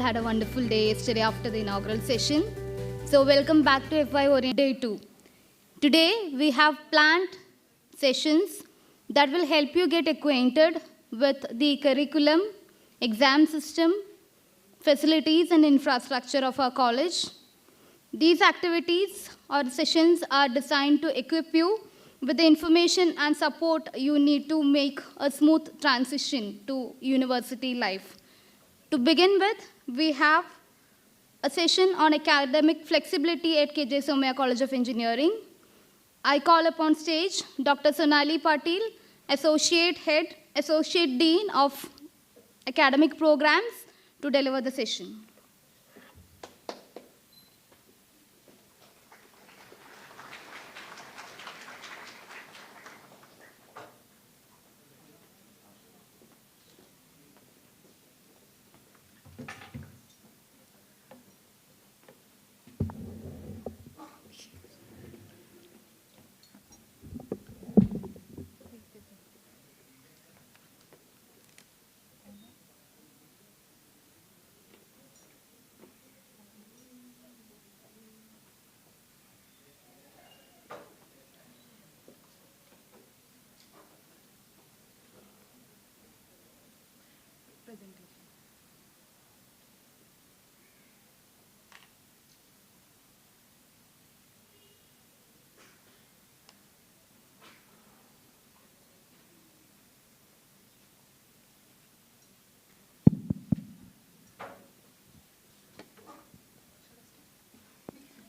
Had a wonderful day yesterday after the inaugural session. So welcome back to FY Orient Day 2. Today we have planned sessions that will help you get acquainted with the curriculum, exam system, facilities and infrastructure of our college. These activities or sessions are designed to equip you with the information and support you need to make a smooth transition to university life. To begin with, we have a session on academic flexibility at KJ Somaiya College of Engineering. I call upon stage Dr. Sonali Patil, Associate Head, Associate Dean of Academic Programs, to deliver the session.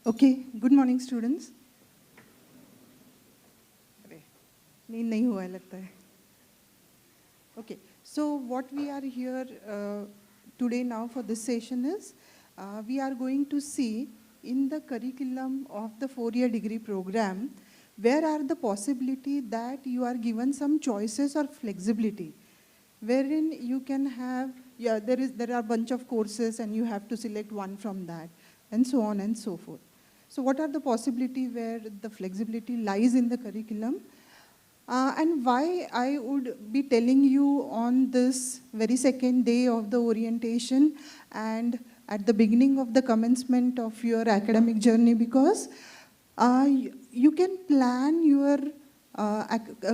Okay, good morning students. नींद नहीं हुआ है लगता है. Okay, so what we are here today now for this session is we are going to see in the curriculum of the 4-year degree program where are the possibility that you are given some choices or flexibility wherein you can have, there are a bunch of courses and you have to select one from that and so on and so forth. So what are the possibility where the flexibility lies in the curriculum and why I would be telling you on this very second day of the orientation and at the beginning of the commencement of your academic journey, because you can plan your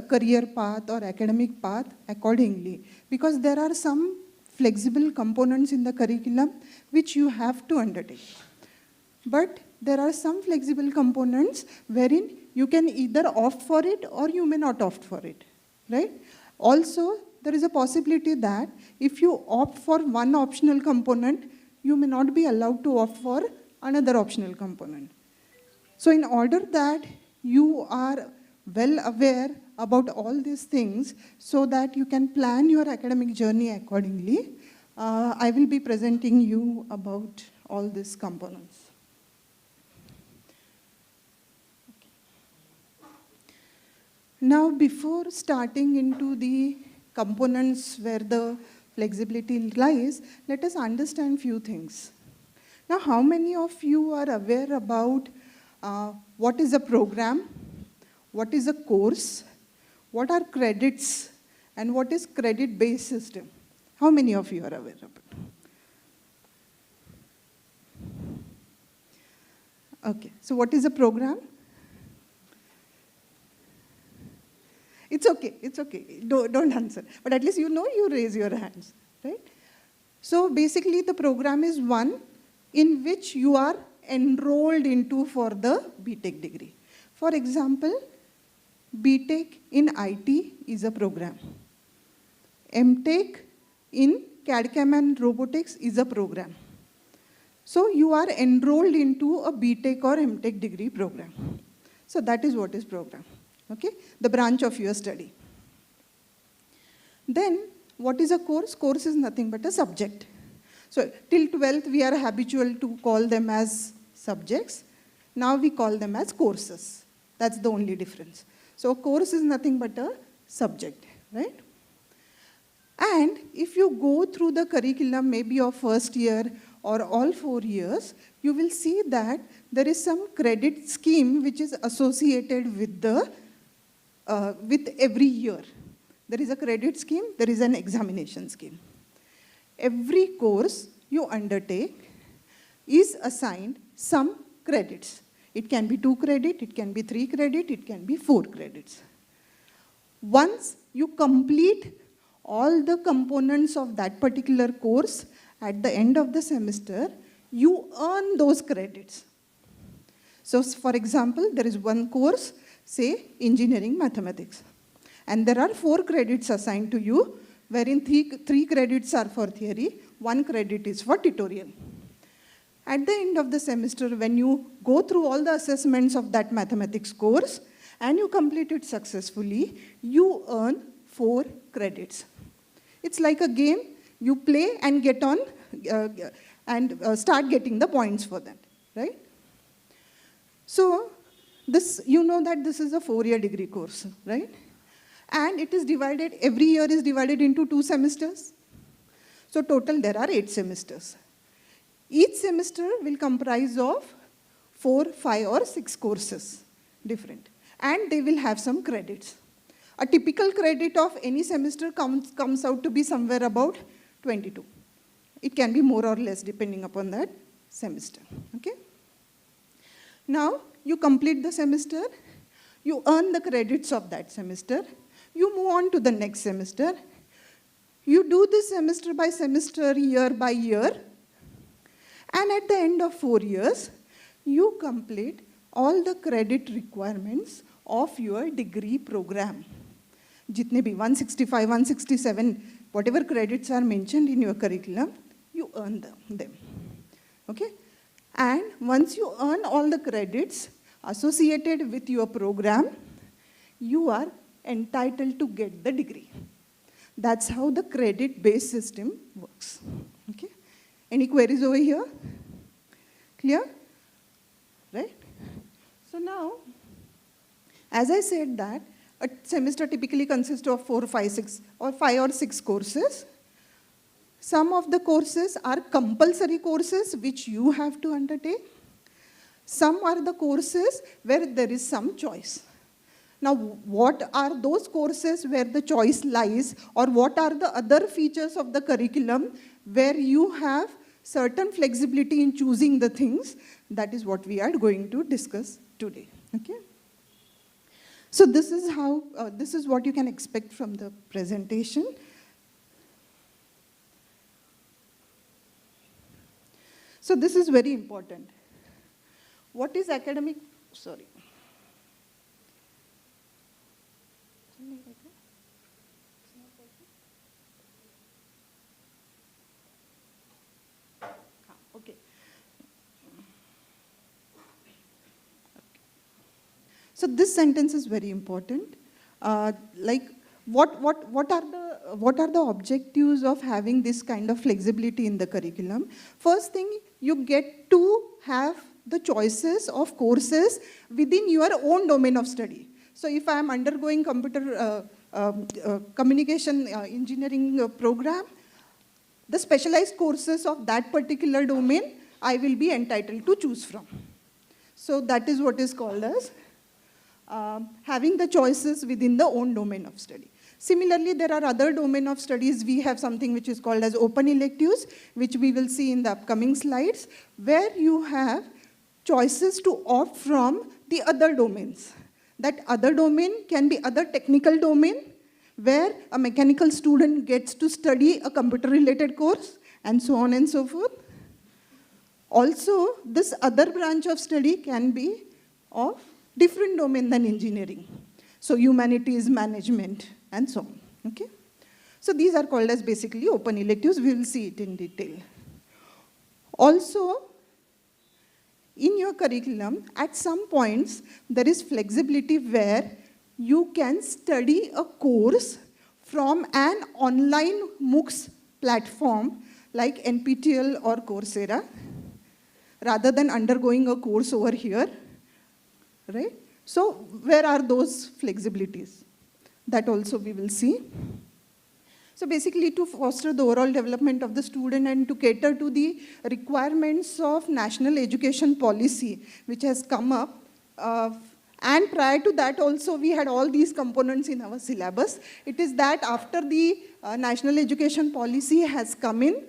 career path or academic path accordingly, because there are some flexible components in the curriculum which you have to undertake. But there are some flexible components wherein you can either opt for it or you may not opt for it, right? Also, there is a possibility that if you opt for one optional component, you may not be allowed to opt for another optional component. So in order that you are well aware about all these things so that you can plan your academic journey accordingly, I will be presenting you about all these components. Now, before starting into the components where the flexibility lies, let us understand few things. Now, how many of you are aware about what is a program, what is a course, what are credits, and what is credit-based system? How many of you are aware of it? Okay, so what is a program? It's okay, don't answer. But at least you raise your hands, right? So basically the program is one in which you are enrolled into for the B.Tech degree. For example, B.Tech in IT is a program. M.Tech in CAD/CAM and robotics is a program. So you are enrolled into a B.Tech or M.Tech degree program. So that is what is program. Okay, the branch of your study. Then, what is a course? Course is nothing but a subject. So, till 12th, we are habitual to call them as subjects. Now, we call them as courses. That's the only difference. So, course is nothing but a subject, right? And if you go through the curriculum, maybe of first year or all 4 years, you will see that there is some credit scheme which is associated with the with every year. There is a credit scheme, there is an examination scheme. Every course you undertake is assigned some credits. It can be 2 credits, it can be 3 credits, it can be 4 credits. Once you complete all the components of that particular course at the end of the semester, you earn those credits. So, for example, there is one course, say, engineering mathematics. And there are 4 credits assigned to you, wherein 3 credits are for theory, 1 credit is for tutorial. At the end of the semester, when you go through all the assessments of that mathematics course, and you complete it successfully, you earn 4 credits. It's like a game, you play and get on, start getting the points for that, right? So, you know that this is a 4-year degree course, right? And it is divided, every year is divided into 2 semesters. So total there are 8 semesters. Each semester will comprise of 4, 5 or 6 courses, different. And they will have some credits. A typical credit of any semester comes out to be somewhere about 22. It can be more or less depending upon that semester, okay? Now, you complete the semester, you earn the credits of that semester, you move on to the next semester, you do this semester by semester, year by year, and at the end of 4 years, you complete all the credit requirements of your degree program. Jitne bhi 165, 167, whatever credits are mentioned in your curriculum, you earn them, okay? And once you earn all the credits associated with your program, you are entitled to get the degree. That's how the credit-based system works, okay? Any queries over here? Clear? Right? So now, as I said that, a semester typically consists of 4, 5, 6, or 5 or 6 courses. Some of the courses are compulsory courses which you have to undertake. Some are the courses where there is some choice. Now, what are those courses where the choice lies, or what are the other features of the curriculum where you have certain flexibility in choosing the things? That is what we are going to discuss today, okay? So this is what you can expect from the presentation. So this is very important. What is academic, sorry. Okay. So this sentence is very important. Like, what are the objectives of having this kind of flexibility in the curriculum? First thing, you get to have the choices of courses within your own domain of study. So if I am undergoing computer communication engineering program, the specialized courses of that particular domain, I will be entitled to choose from. So that is what is called as having the choices within the own domain of study. Similarly, there are other domain of studies. We have something which is called as open electives, which we will see in the upcoming slides, where you have choices to opt from the other domains. That other domain can be other technical domain, where a mechanical student gets to study a computer-related course, and so on and so forth. Also, this other branch of study can be of different domain than engineering. So humanities, management, and so on, okay? So these are called as basically open electives. We will see it in detail. Also, in your curriculum, at some points, there is flexibility where you can study a course from an online MOOCs platform like NPTEL or Coursera, rather than undergoing a course over here, right? So where are those flexibilities? That also we will see. So basically, to foster the overall development of the student and to cater to the requirements of national education policy, which has come up, and prior to that also, we had all these components in our syllabus. It is that after the national education policy has come in,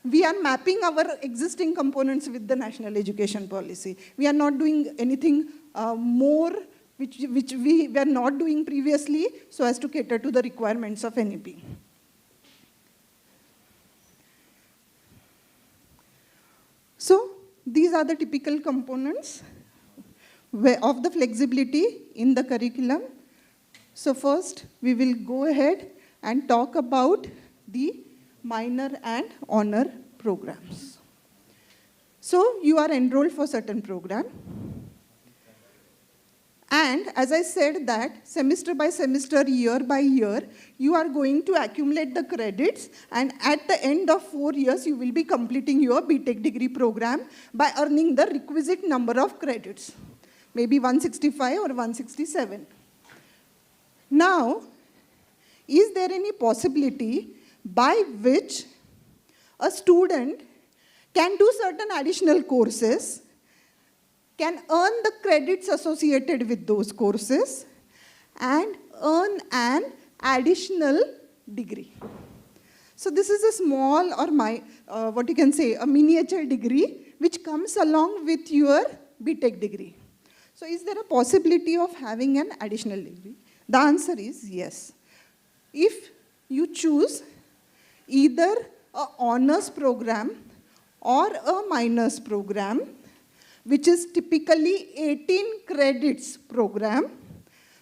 we are mapping our existing components with the national education policy. We are not doing anything more which we were not doing previously so as to cater to the requirements of NEP. So these are the typical components of the flexibility in the curriculum. So first, we will go ahead and talk about the minor and honor programs. So you are enrolled for certain program. And as I said that semester by semester, year by year, you are going to accumulate the credits, and at the end of 4 years, you will be completing your B.Tech degree program by earning the requisite number of credits, maybe 165 or 167. Now, is there any possibility by which a student can do certain additional courses, can earn the credits associated with those courses, and earn an additional degree? So this is a small or what you can say, a miniature degree which comes along with your B.Tech degree. So is there a possibility of having an additional degree? The answer is yes. If you choose either an honors program or a minors program, which is typically 18 credits program,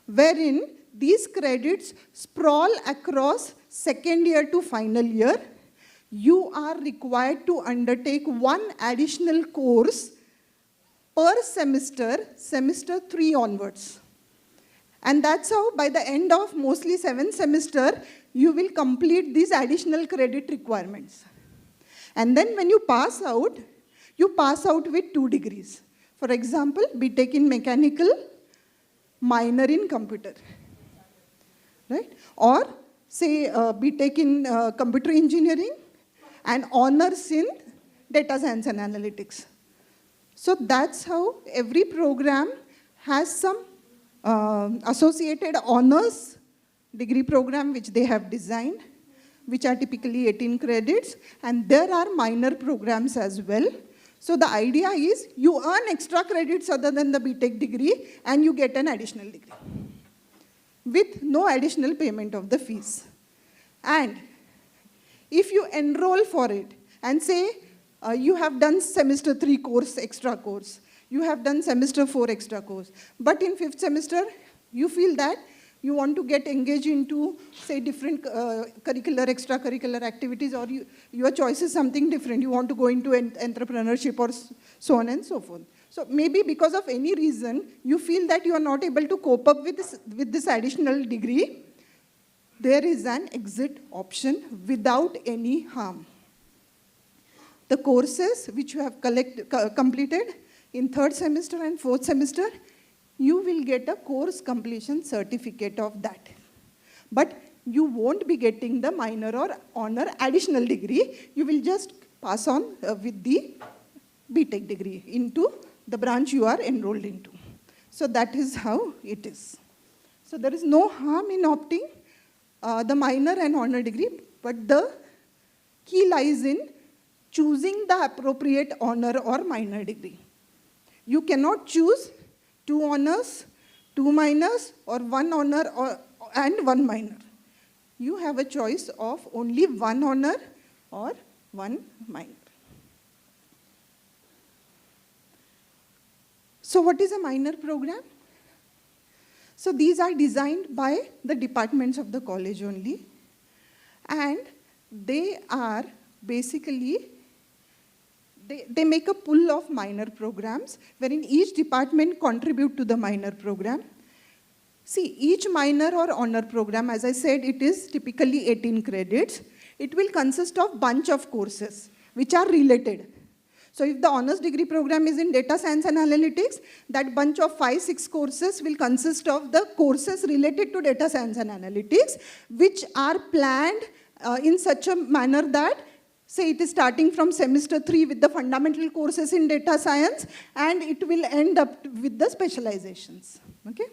wherein these credits sprawl across second year to final year, you are required to undertake one additional course per semester, semester 3 onwards. And that's how by the end of mostly 7th semester, you will complete these additional credit requirements. And then when you pass out with 2 degrees. For example, B.Tech in mechanical, minor in computer, right? Or say B.Tech in computer engineering and honors in data science and analytics. So that's how every program has some associated honors degree program which they have designed, which are typically 18 credits, and there are minor programs as well. So the idea is you earn extra credits other than the B.Tech degree and you get an additional degree with no additional payment of the fees. And if you enroll for it and say you have done semester 3 course, extra course, you have done semester 4 extra course, but in 5th semester you feel that you want to get engaged into, say, different extracurricular activities, or your choice is something different. You want to go into entrepreneurship or so on and so forth. So maybe because of any reason, you feel that you are not able to cope up with this additional degree. There is an exit option without any harm. The courses which you have completed in 3rd semester and 4th semester, you will get a course completion certificate of that. But you won't be getting the minor or honor additional degree. You will just pass on with the B.Tech degree into the branch you are enrolled into. So that is how it is. So there is no harm in opting the minor and honor degree, but the key lies in choosing the appropriate honor or minor degree. You cannot choose 2 honors, 2 minors, or 1 honor and 1 minor. You have a choice of only 1 honor or 1 minor. So what is a minor program? So these are designed by the departments of the college only, and they are basically they make a pool of minor programs wherein each department contribute to the minor program. See, each minor or honor program, as I said, it is typically 18 credits. It will consist of bunch of courses which are related. So if the honors degree program is in data science and analytics, that bunch of 5-6 courses will consist of the courses related to data science and analytics, which are planned in such a manner that, say, it is starting from semester 3 with the fundamental courses in data science, and it will end up with the specializations. Okay?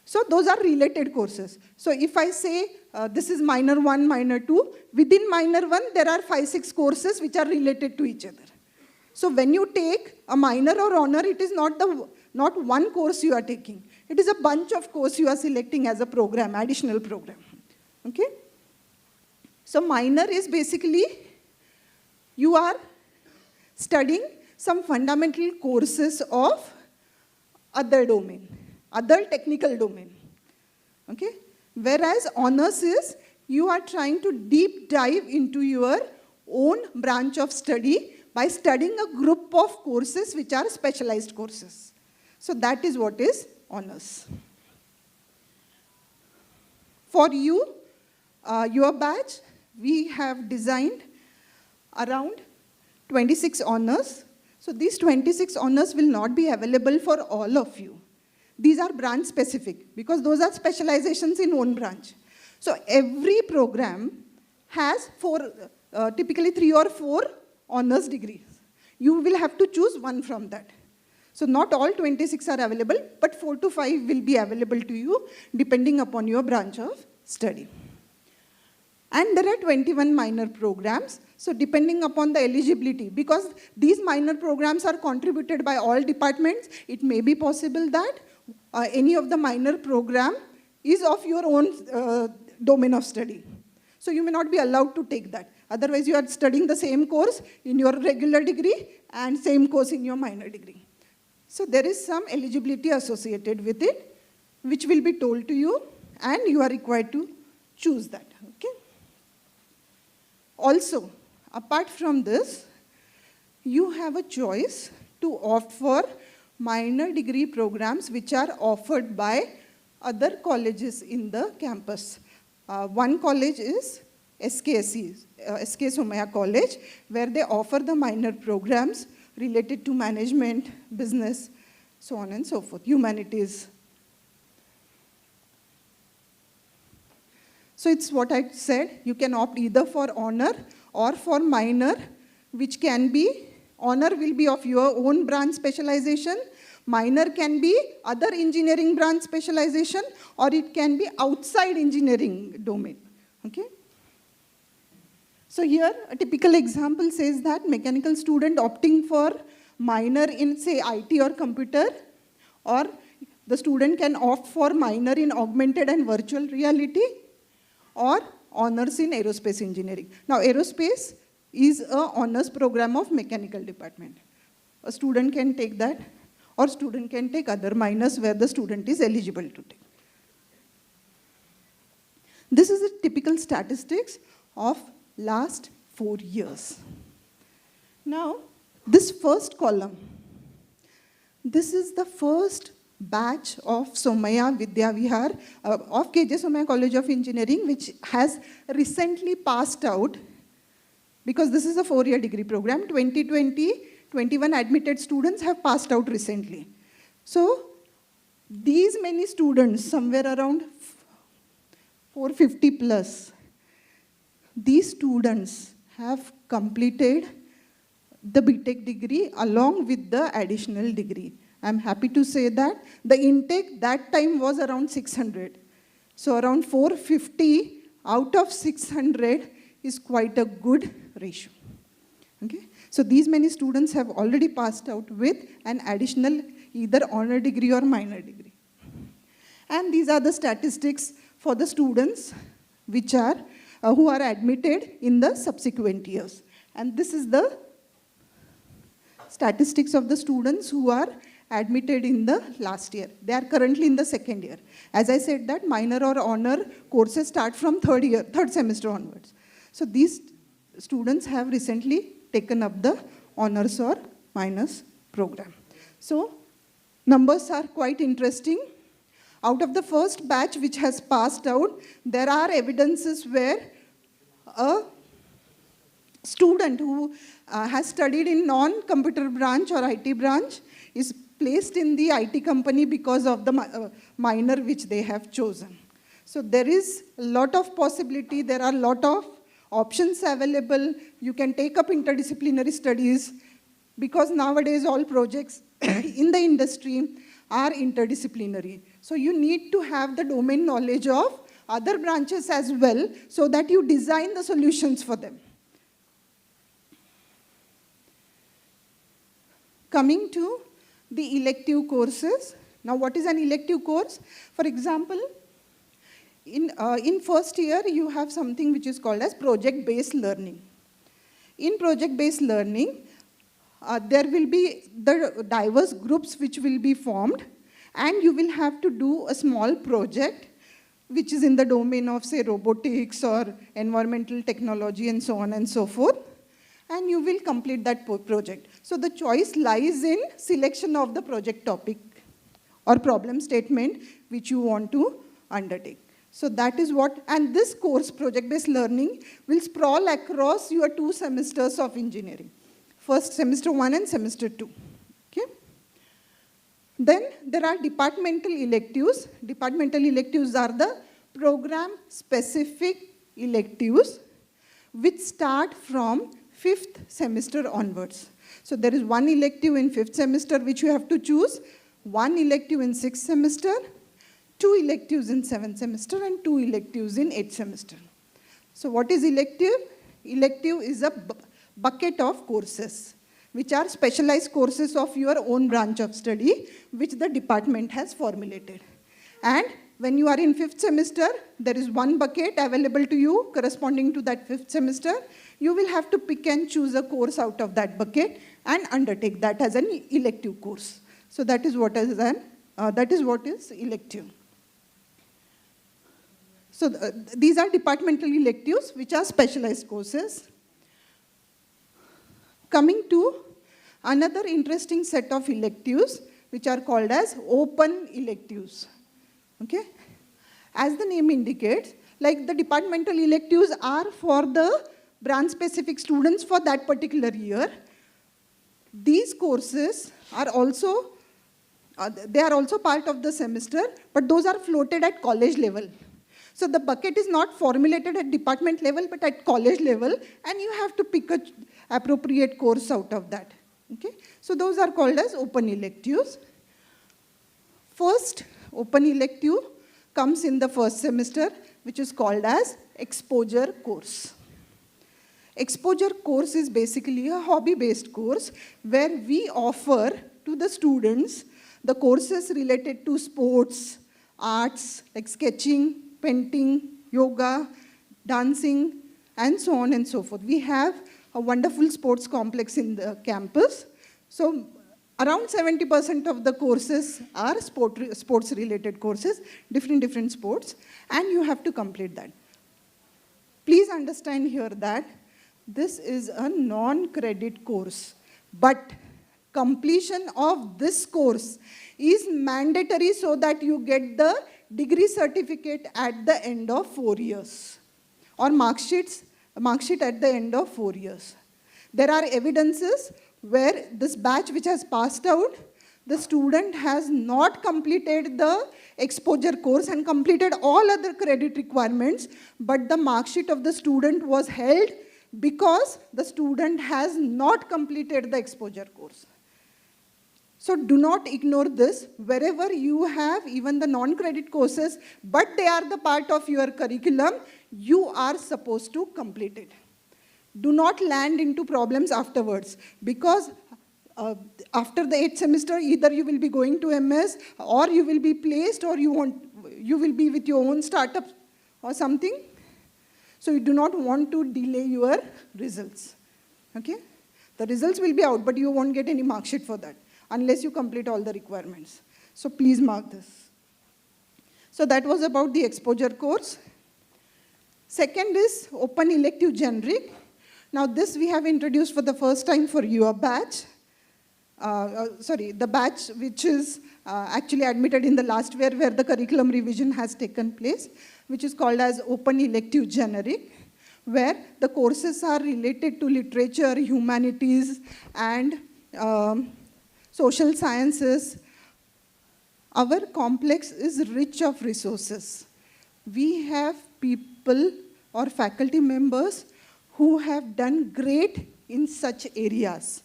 So those are related courses. So if I say this is minor 1, minor 2, within minor 1, there are 5, 6 courses which are related to each other. So when you take a minor or honor, it is not one course you are taking. It is a bunch of courses you are selecting as a program, additional program. Okay? So minor is basically you are studying some fundamental courses of other domain, other technical domain. Okay? Whereas honors is you are trying to deep dive into your own branch of study by studying a group of courses which are specialized courses. So that is what is honors. For you, your batch, we have designed around 26 honors. So these 26 honors will not be available for all of you. These are branch specific because those are specializations in one branch. So every program has typically 3 or 4 honors degrees. You will have to choose one from that. So not all 26 are available, but 4 to 5 will be available to you depending upon your branch of study. And there are 21 minor programs. So depending upon the eligibility, because these minor programs are contributed by all departments, it may be possible that any of the minor program is of your own domain of study. So you may not be allowed to take that. Otherwise, you are studying the same course in your regular degree and same course in your minor degree. So there is some eligibility associated with it, which will be told to you, and you are required to choose that. Okay? Also, apart from this, you have a choice to opt for minor degree programs which are offered by other colleges in the campus. One college is SKSC, SK Somaiya College, where they offer the minor programs related to management, business, so on and so forth, humanities. So it's what I said, you can opt either for honor or for minor, which can be, honor will be of your own branch specialization, minor can be other engineering branch specialization, or it can be outside engineering domain. Okay? So here, a typical example says that mechanical student opting for minor in, say, IT or computer, or the student can opt for minor in augmented and virtual reality, or honors in aerospace engineering. Now, aerospace is an honors program of mechanical department. A student can take that, or student can take other minors where the student is eligible to take. This is the typical statistics of last 4 years. Now, this first column, this is the first batch of Somaiya Vidya Vihar, of KJ Somaiya College of Engineering, which has recently passed out, because this is a 4-year degree program. 2020, 21 admitted students have passed out recently. So, these many students, somewhere around 450 plus, these students have completed the B.Tech degree along with the additional degree. I'm happy to say that the intake that time was around 600. So around 450 out of 600 is quite a good ratio. Okay? So these many students have already passed out with an additional either honor degree or minor degree. And these are the statistics for the students which are who are admitted in the subsequent years. And this is the statistics of the students who are admitted in the last year. They are currently in the second year. As I said that minor or honor courses start from third semester onwards. So these students have recently taken up the honors or minors program. So numbers are quite interesting. Out of the first batch which has passed out, there are evidences where a student who has studied in non-computer branch or IT branch is placed in the IT company because of the minor which they have chosen. So there is a lot of possibility, there are a lot of options available. You can take up interdisciplinary studies because nowadays all projects in the industry are interdisciplinary. So you need to have the domain knowledge of other branches as well so that you design the solutions for them. Coming to the elective courses. Now, what is an elective course? For example, in first year, you have something which is called as project-based learning. In project-based learning, there will be the diverse groups which will be formed, and you will have to do a small project which is in the domain of, say, robotics or environmental technology and so on and so forth, and you will complete that project. So the choice lies in selection of the project topic or problem statement which you want to undertake. So that is what, and this course, project-based learning, will sprawl across your 2 semesters of engineering. First semester 1 and semester 2. Okay? Then there are departmental electives. Departmental electives are the program-specific electives which start from 5th semester onwards. So there is 1 elective in 5th semester which you have to choose, 1 elective in 6th semester, 2 electives in 7th semester, and 2 electives in 8th semester. So what is elective? Elective is a bucket of courses which are specialized courses of your own branch of study which the department has formulated. And when you are in 5th semester, there is 1 bucket available to you corresponding to that 5th semester. You will have to pick and choose a course out of that bucket and undertake that as an elective course. So that is what is elective. So these are departmental electives which are specialized courses. Coming to another interesting set of electives which are called as open electives. Okay? As the name indicates, like the departmental electives are for the branch-specific students for that particular year. These courses are also, they are also part of the semester, but those are floated at college level. So the bucket is not formulated at department level, but at college level, and you have to pick an appropriate course out of that. Okay? So those are called as open electives. First open elective comes in the first semester, which is called as exposure course. Exposure course is basically a hobby-based course where we offer to the students the courses related to sports, arts, like sketching, painting, yoga, dancing, and so on and so forth. We have a wonderful sports complex in the campus. So around 70% of the courses are sports-related courses, different sports, and you have to complete that. Please understand here that this is a non-credit course, but completion of this course is mandatory so that you get the degree certificate at the end of 4 years, or mark sheet at the end of 4 years. There are evidences where this batch which has passed out, the student has not completed the exposure course and completed all other credit requirements, but the mark sheet of the student was held because the student has not completed the exposure course. So do not ignore this. Wherever you have even the non-credit courses, but they are the part of your curriculum, you are supposed to complete it. Do not land into problems afterwards, because after the 8th semester, either you will be going to MS, or you will be placed, or you will be with your own startup or something. So you do not want to delay your results. Okay? The results will be out, but you won't get any mark sheet for that unless you complete all the requirements. So please mark this. So that was about the exposure course. Second is open elective generic. Now this we have introduced for the first time for your batch. The batch which is actually admitted in the last year where the curriculum revision has taken place, which is called as open elective generic, where the courses are related to literature, humanities, and social sciences. Our complex is rich of resources. We have people or faculty members who have done great in such areas.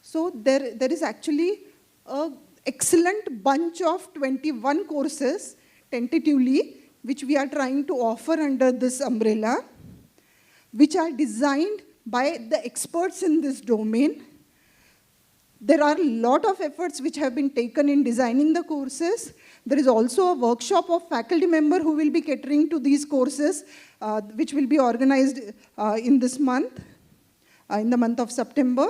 So there is actually an excellent bunch of 21 courses, tentatively, which we are trying to offer under this umbrella, which are designed by the experts in this domain. There are a lot of efforts which have been taken in designing the courses. There is also a workshop of faculty member who will be catering to these courses, which will be organized in this month, in the month of September.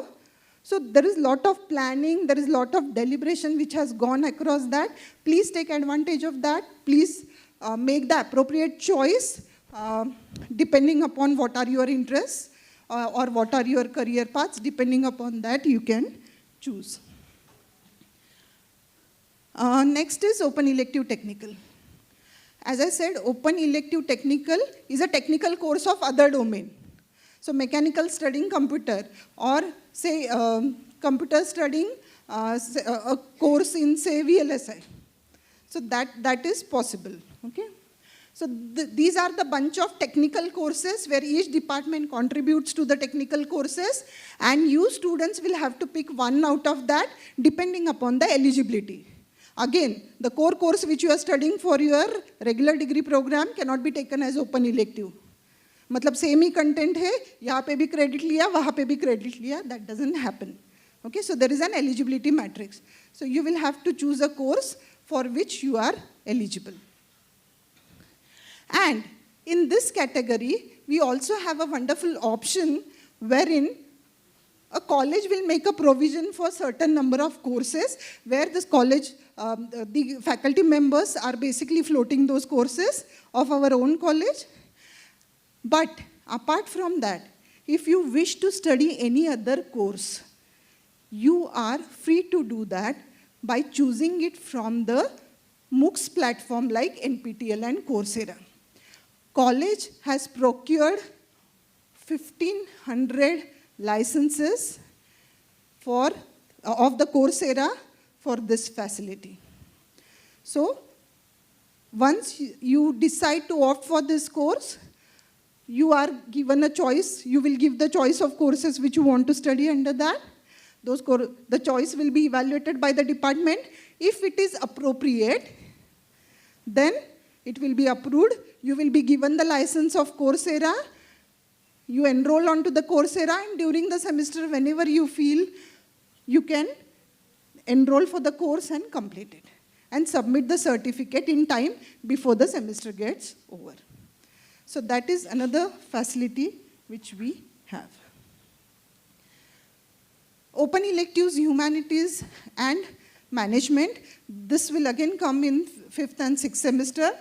So there is a lot of planning, there is a lot of deliberation which has gone across that. Please take advantage of that. Please make the appropriate choice depending upon what are your interests or what are your career paths. Depending upon that, you can choose. Next is open elective technical. As I said, open elective technical is a technical course of other domain. So mechanical studying computer, or say computer studying a course in, say, VLSI. So that is possible, okay? So these are the bunch of technical courses where each department contributes to the technical courses, and you students will have to pick one out of that depending upon the eligibility. Again, the core course which you are studying for your regular degree program cannot be taken as open elective. मतलब same ही content है, यहाँ पे भी credit लिया, वहाँ पे भी credit लिया, that doesn't happen. Okay, so there is an eligibility matrix. So you will have to choose a course for which you are eligible. And in this category, we also have a wonderful option wherein a college will make a provision for a certain number of courses where this college, the faculty members are basically floating those courses of our own college. But apart from that, if you wish to study any other course, you are free to do that by choosing it from the MOOCs platform like NPTEL and Coursera. College has procured 1,500 licenses of the Coursera for this facility. So once you decide to opt for this course, you are given a choice. You will give the choice of courses which you want to study under that. The choice will be evaluated by the department. If it is appropriate, then it will be approved. You will be given the license of Coursera. You enroll onto the Coursera, and during the semester, whenever you feel, you can enroll for the course and complete it, and submit the certificate in time before the semester gets over. So that is another facility which we have. Open electives, humanities and management. This will again come in 5th and 6th semester.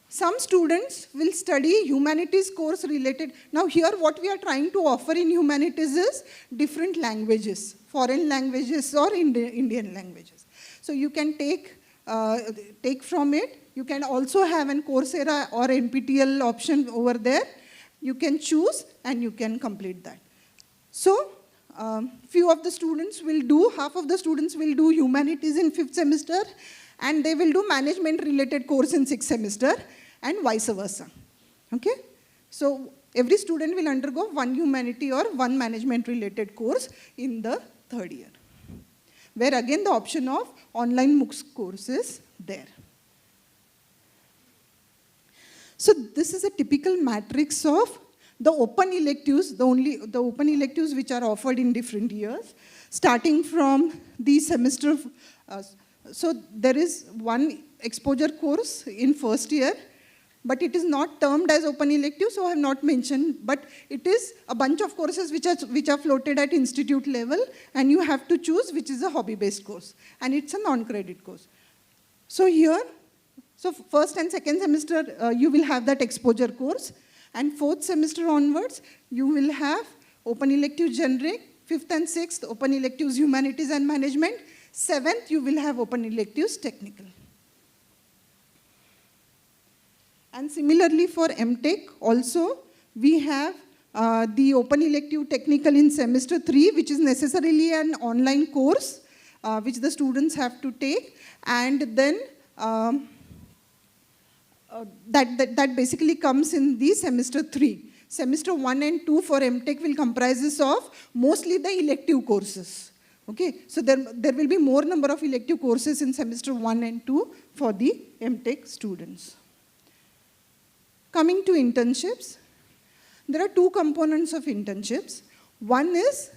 Some students will study humanities course related. Now here what we are trying to offer in humanities is different languages, foreign languages or Indian languages. So you can take from it. You can also have an Coursera or NPTEL option over there. You can choose and you can complete that. So few of the students will do, half of the students will do humanities in 5th semester, and they will do management related course in 6th semester, and vice versa. Okay? So every student will undergo one humanity or one management related course in the 3rd year, where again the option of online MOOCs course is there. So this is a typical matrix of the open electives, the open electives which are offered in different years, starting from the semester. So there is one exposure course in 1st year, but it is not termed as open elective, so I have not mentioned, but it is a bunch of courses which are floated at institute level, and you have to choose which is a hobby-based course, and it's a non-credit course. So here, so 1st and 2nd semester, you will have that exposure course, and 4th semester onwards, you will have open elective generic, 5th and 6th, open electives humanities and management, 7th, you will have open electives technical. And similarly for M.Tech also, we have the open elective technical in semester 3, which is necessarily an online course, which the students have to take, and then that basically comes in the semester 3. Semester 1 and 2 for M.Tech will comprises of mostly the elective courses. Okay, so there will be more number of elective courses in semester 1 and 2 for the M.Tech students. Coming to internships, there are two components of internships. One is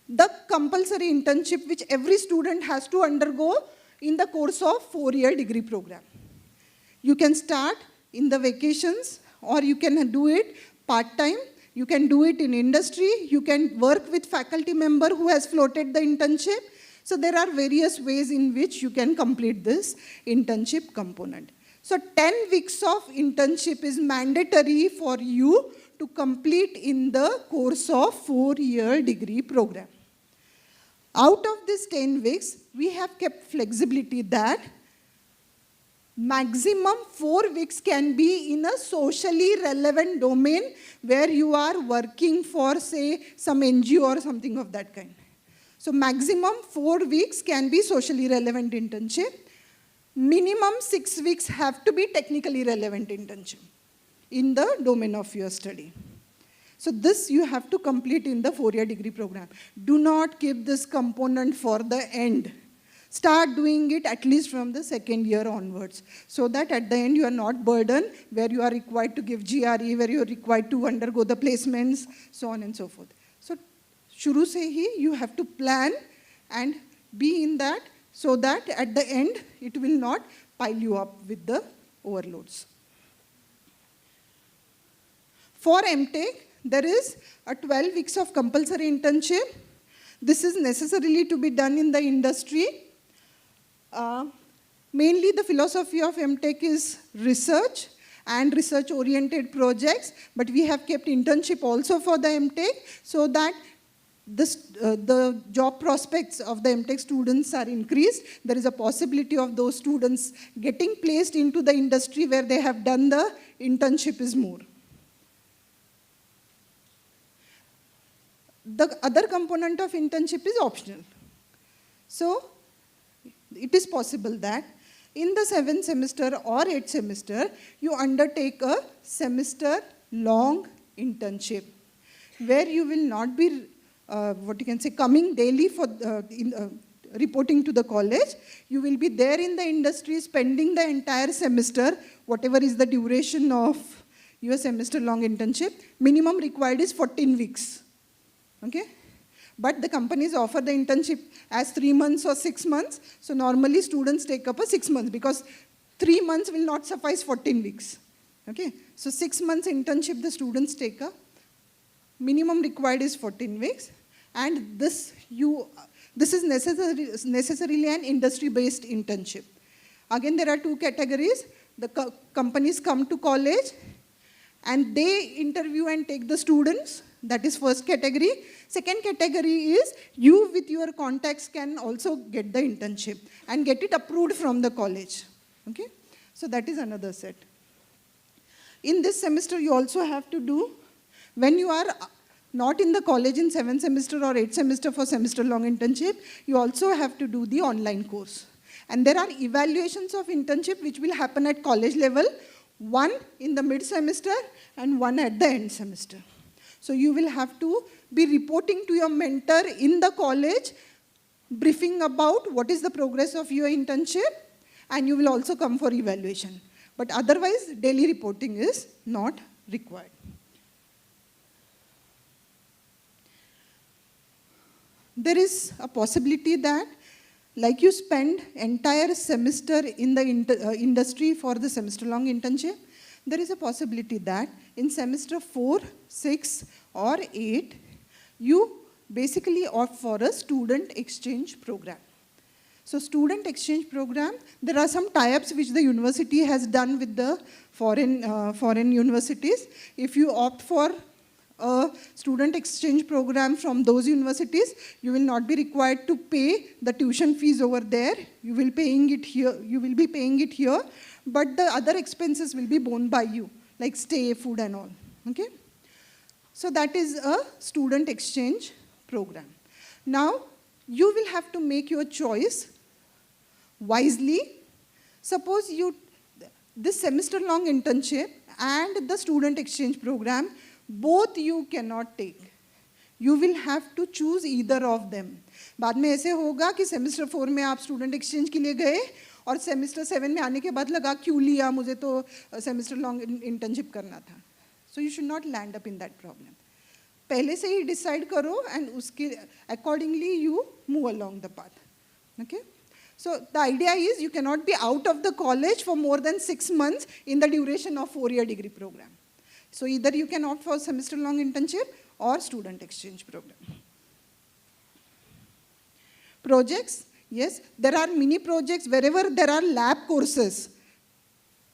the compulsory internship which every student has to undergo in the course of 4-year degree program. You can start in the vacations or you can do it part-time. You can do it in industry. You can work with faculty member who has floated the internship. So there are various ways in which you can complete this internship component. So 10 weeks of internship is mandatory for you to complete in the course of 4-year degree program. Out of this 10 weeks, we have kept flexibility that maximum 4 weeks can be in a socially relevant domain where you are working for, say, some NGO or something of that kind. So maximum 4 weeks can be socially relevant internship. Minimum 6 weeks have to be technically relevant internship in the domain of your study. So this you have to complete in the 4-year degree program. Do not keep this component for the end. Start doing it at least from the 2nd year onwards, so that at the end you are not burdened, where you are required to give GRE, where you are required to undergo the placements, so on and so forth. So, shuru se hi, you have to plan and be in that, so that at the end it will not pile you up with the overloads. For M.Tech, there is a 12 weeks of compulsory internship. This is necessarily to be done in the industry. Mainly the philosophy of M.Tech is research and research-oriented projects, but we have kept internship also for the M.Tech, so that the job prospects of the M.Tech students are increased. There is a possibility of those students getting placed into the industry where they have done the internship is more. The other component of internship is optional. So, it is possible that in the 7th semester or 8th semester, you undertake a semester-long internship, where you will not be, coming daily for reporting to the college. You will be there in the industry, spending the entire semester, whatever is the duration of your semester-long internship. Minimum required is 14 weeks. Okay? But the companies offer the internship as 3 months or 6 months. So normally students take up a 6 months, because 3 months will not suffice 14 weeks. Okay? So 6 months internship the students take up. Minimum required is 14 weeks. And this is necessarily an industry-based internship. Again, there are 2 categories. The companies come to college and they interview and take the students. That is first category. Second category is you with your contacts can also get the internship and get it approved from the college. Okay? So that is another set. In this semester, you also have to do, when you are not in the college in 7th semester or 8th semester for semester-long internship, you also have to do the online course. And there are evaluations of internship which will happen at college level, one in the mid-semester and one at the end semester. So you will have to be reporting to your mentor in the college, briefing about what is the progress of your internship, and you will also come for evaluation. But otherwise, daily reporting is not required. There is a possibility that, like you spend entire semester in the industry for the semester-long internship, there is a possibility that in semester 4, 6, or 8, you basically opt for a student exchange program. So student exchange program, there are some tie-ups which the university has done with the foreign universities. If you opt for a student exchange program from those universities, you will not be required to pay the tuition fees over there. You will be paying it here, but the other expenses will be borne by you, like stay, food and all. Okay? So that is a student exchange program. Now, you will have to make your choice wisely. Suppose this semester-long internship and the student exchange program, both you cannot take. You will have to choose either of them. बाद में ऐसे होगा कि semester 4 में आप student exchange के लिए गए और सेमेस्टर 7 में आने के बाद लगा क्यों लिया, मुझे तो सेमेस्टर लॉन्ग इंटर्नशिप करना था. So you should not land up in that problem. पहले से ही डिसाइड करो एंड उसके accordingly you move along the path. Okay. So the idea is you cannot be out of the college for more than 6 months in the duration of 4-year degree program. So either you can opt for semester-long internship or student exchange program. Projects, yes, there are mini projects wherever there are lab courses.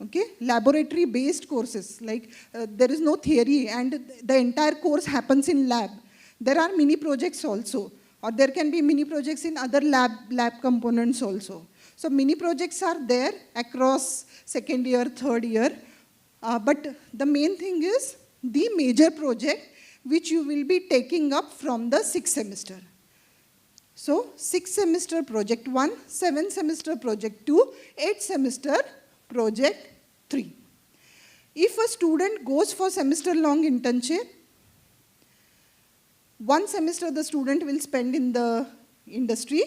Okay, laboratory-based courses, like there is no theory and the entire course happens in lab. There are mini projects also. Or there can be mini projects in other lab components also. So mini projects are there across second year, third year. But the main thing is the major project which you will be taking up from the 6th semester. So 6th semester project 1, 7th semester project 2, 8th semester project 3. If a student goes for semester long internship, 1 semester the student will spend in the industry.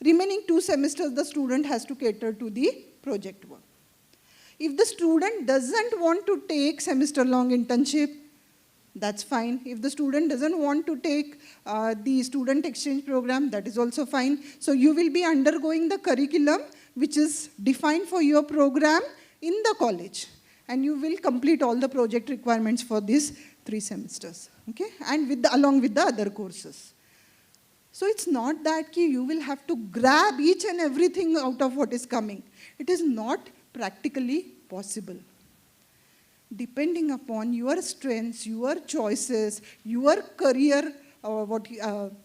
Remaining 2 semesters the student has to cater to the project work. If the student doesn't want to take semester long internship, that's fine. If the student doesn't want to take the student exchange program, that is also fine. So you will be undergoing the curriculum which is defined for your program in the college. And you will complete all the project requirements for these 3 semesters. Okay, and along with the other courses. So it's not that you will have to grab each and everything out of what is coming. It is not practically possible. Depending upon your strengths, your choices, your career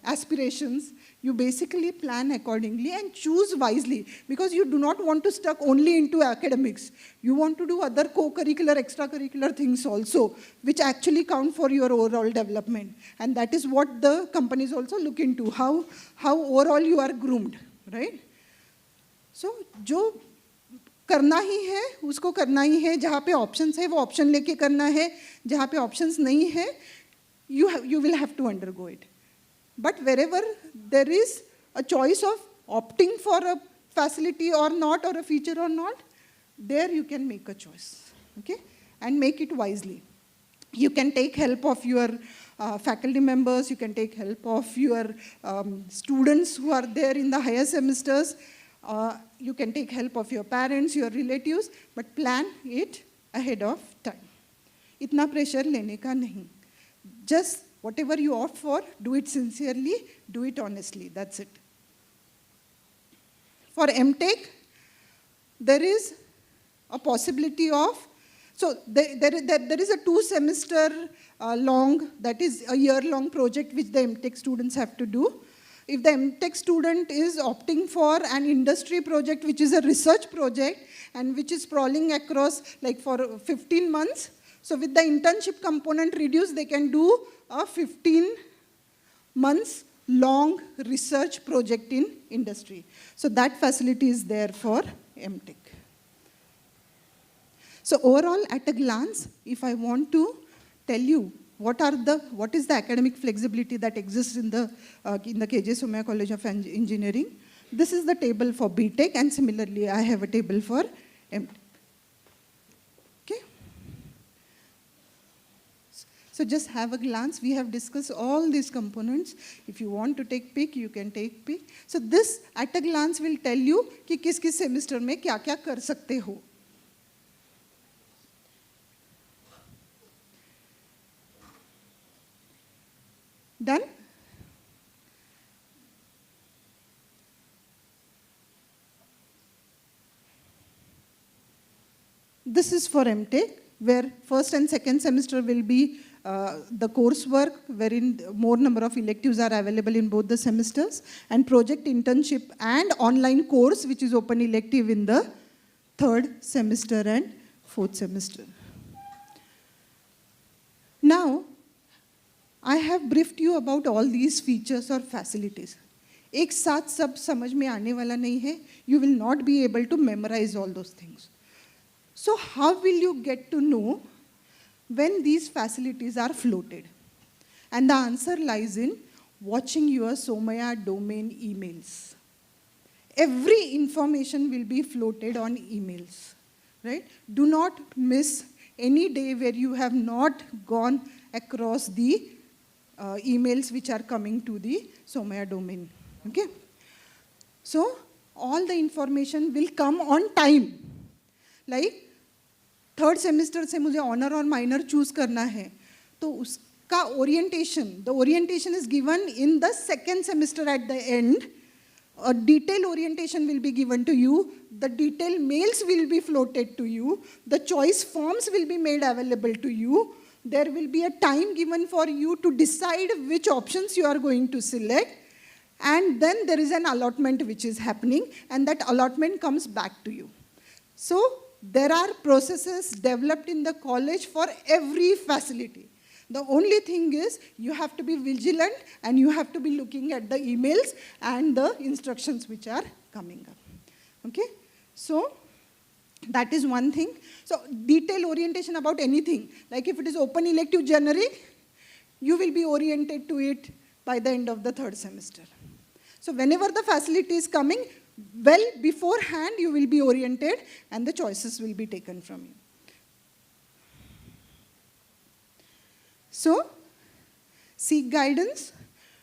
aspirations, you basically plan accordingly and choose wisely, because you do not want to stuck only into academics. You want to do other co-curricular, extracurricular things also, which actually count for your overall development. And that is what the companies also look into, how overall you are groomed, right? So, जो करना ही है, उसको करना ही है. जहाँ पे options है, वो option लेके करना है. जहाँ पे options नहीं है, you will have to undergo it. But wherever there is a choice of opting for a facility or not, or a feature or not, there you can make a choice, okay? And make it wisely. You can take help of your faculty members, you can take help of your students who are there in the higher semesters, you can take help of your parents, your relatives, but plan it ahead of time. Itna pressure lene ka nahi. Just whatever you opt for, do it sincerely, do it honestly, that's it. For M.Tech, there is a possibility of, so there is a 2-semester long, that is a year-long project which the M.Tech students have to do. If the M.Tech student is opting for an industry project which is a research project and which is sprawling across like for 15 months, so with the internship component reduced, they can do a 15 months long research project in industry. So that facility is there for M.Tech. So overall, at a glance, if I want to tell you what is the academic flexibility that exists in the KJ Somaiya College of Engineering, this is the table for B.Tech, and similarly, I have a table for M.Tech. Okay? So just have a glance. We have discussed all these components. If you want to take pick, you can take pick. So this at a glance will tell you कि किस semester में क्या-क्या कर सकते हो. Done? This is for M.Tech, where first and second semester will be the coursework, wherein more number of electives are available in both the semesters, and project internship and online course, which is open elective in the third semester and fourth semester. Now, I have briefed you about all these features or facilities. एक साथ सब समझ में आने वाला नहीं है. You will not be able to memorize all those things. So how will you get to know when these facilities are floated? And the answer lies in watching your Somaya domain emails. Every information will be floated on emails, right? Do not miss any day where you have not gone across the emails which are coming to the Somaya domain, okay? So all the information will come on time. Like third semester से मुझे honour और minor choose करना है तो उसका orientation the orientation is given in the second semester at the end a detailed orientation will be given to you, the detailed mails will be floated to you, the choice forms will be made available to you, there will be a time given for you to decide which options you are going to select, and then there is an allotment which is happening, and that allotment comes back to you. So there are processes developed in the college for every facility. The only thing is you have to be vigilant and you have to be looking at the emails and the instructions which are coming up. Okay? So that is one thing. So detailed orientation about anything. Like if it is open elective generic, you will be oriented to it by the end of the third semester. So whenever the facility is coming, well beforehand you will be oriented and the choices will be taken from you. So, seek guidance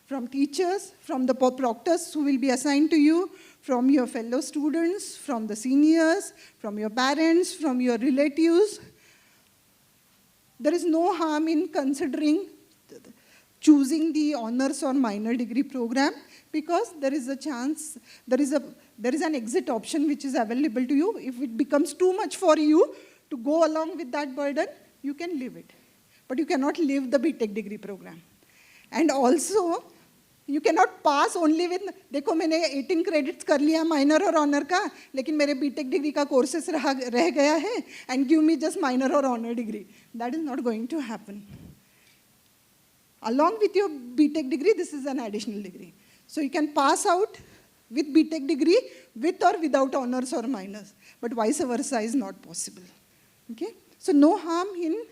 from teachers, from the proctors who will be assigned to you, from your fellow students, from the seniors, from your parents, from your relatives. There is no harm in considering choosing the honors or minor degree program because there is a chance, there is an exit option which is available to you. If it becomes too much for you to go along with that burden, you can leave it. But you cannot leave the B.Tech degree program. And also, you cannot pass only with, देखो मैंने 18 credits कर लिया minor और honor का, लेकिन मेरे B.Tech degree का courses रह गया है, and give me just minor or honor degree. That is not going to happen. Along with your B.Tech degree, this is an additional degree. So you can pass out with B.Tech degree, with or without honors or minors. But vice versa is not possible. Okay? So no harm in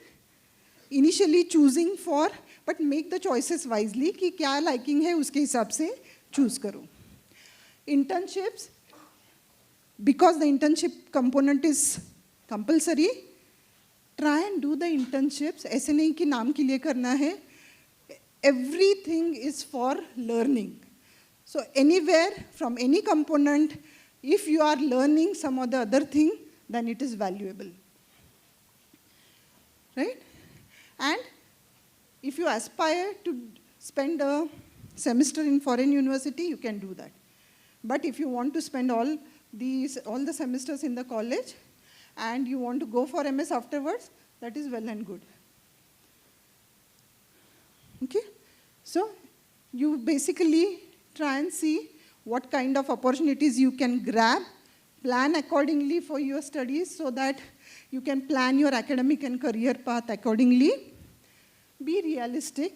initially choosing for, but make the choices wisely कि क्या liking है उसके हिसाब से choose करो. Internships, because the internship component is compulsory, try and do the internships. ऐसे नहीं कि नाम के लिए करना है. Everything is for learning. So anywhere from any component, if you are learning some or the other thing, then it is valuable. Right? And if you aspire to spend a semester in foreign university, you can do that. But if you want to spend all the semesters in the college and you want to go for MS afterwards, that is well and good. Okay? So you basically try and see what kind of opportunities you can grab, plan accordingly for your studies so that you can plan your academic and career path accordingly. Be realistic.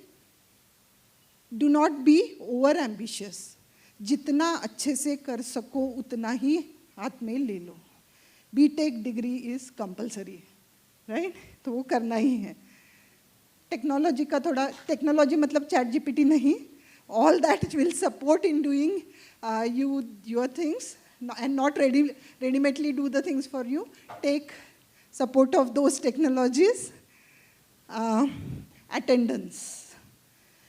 Do not be over-ambitious. जितना अच्छे से कर सको उतना ही हाथ में ले लो. B.Tech degree is compulsory, right? तो वो करना ही है. टेक्नोलॉजी का थोड़ा, टेक्नोलॉजी मतलब ChatGPT नहीं. All that will support in doing your things and not ready-madely do the things for you. Take support of those technologies. Attendance.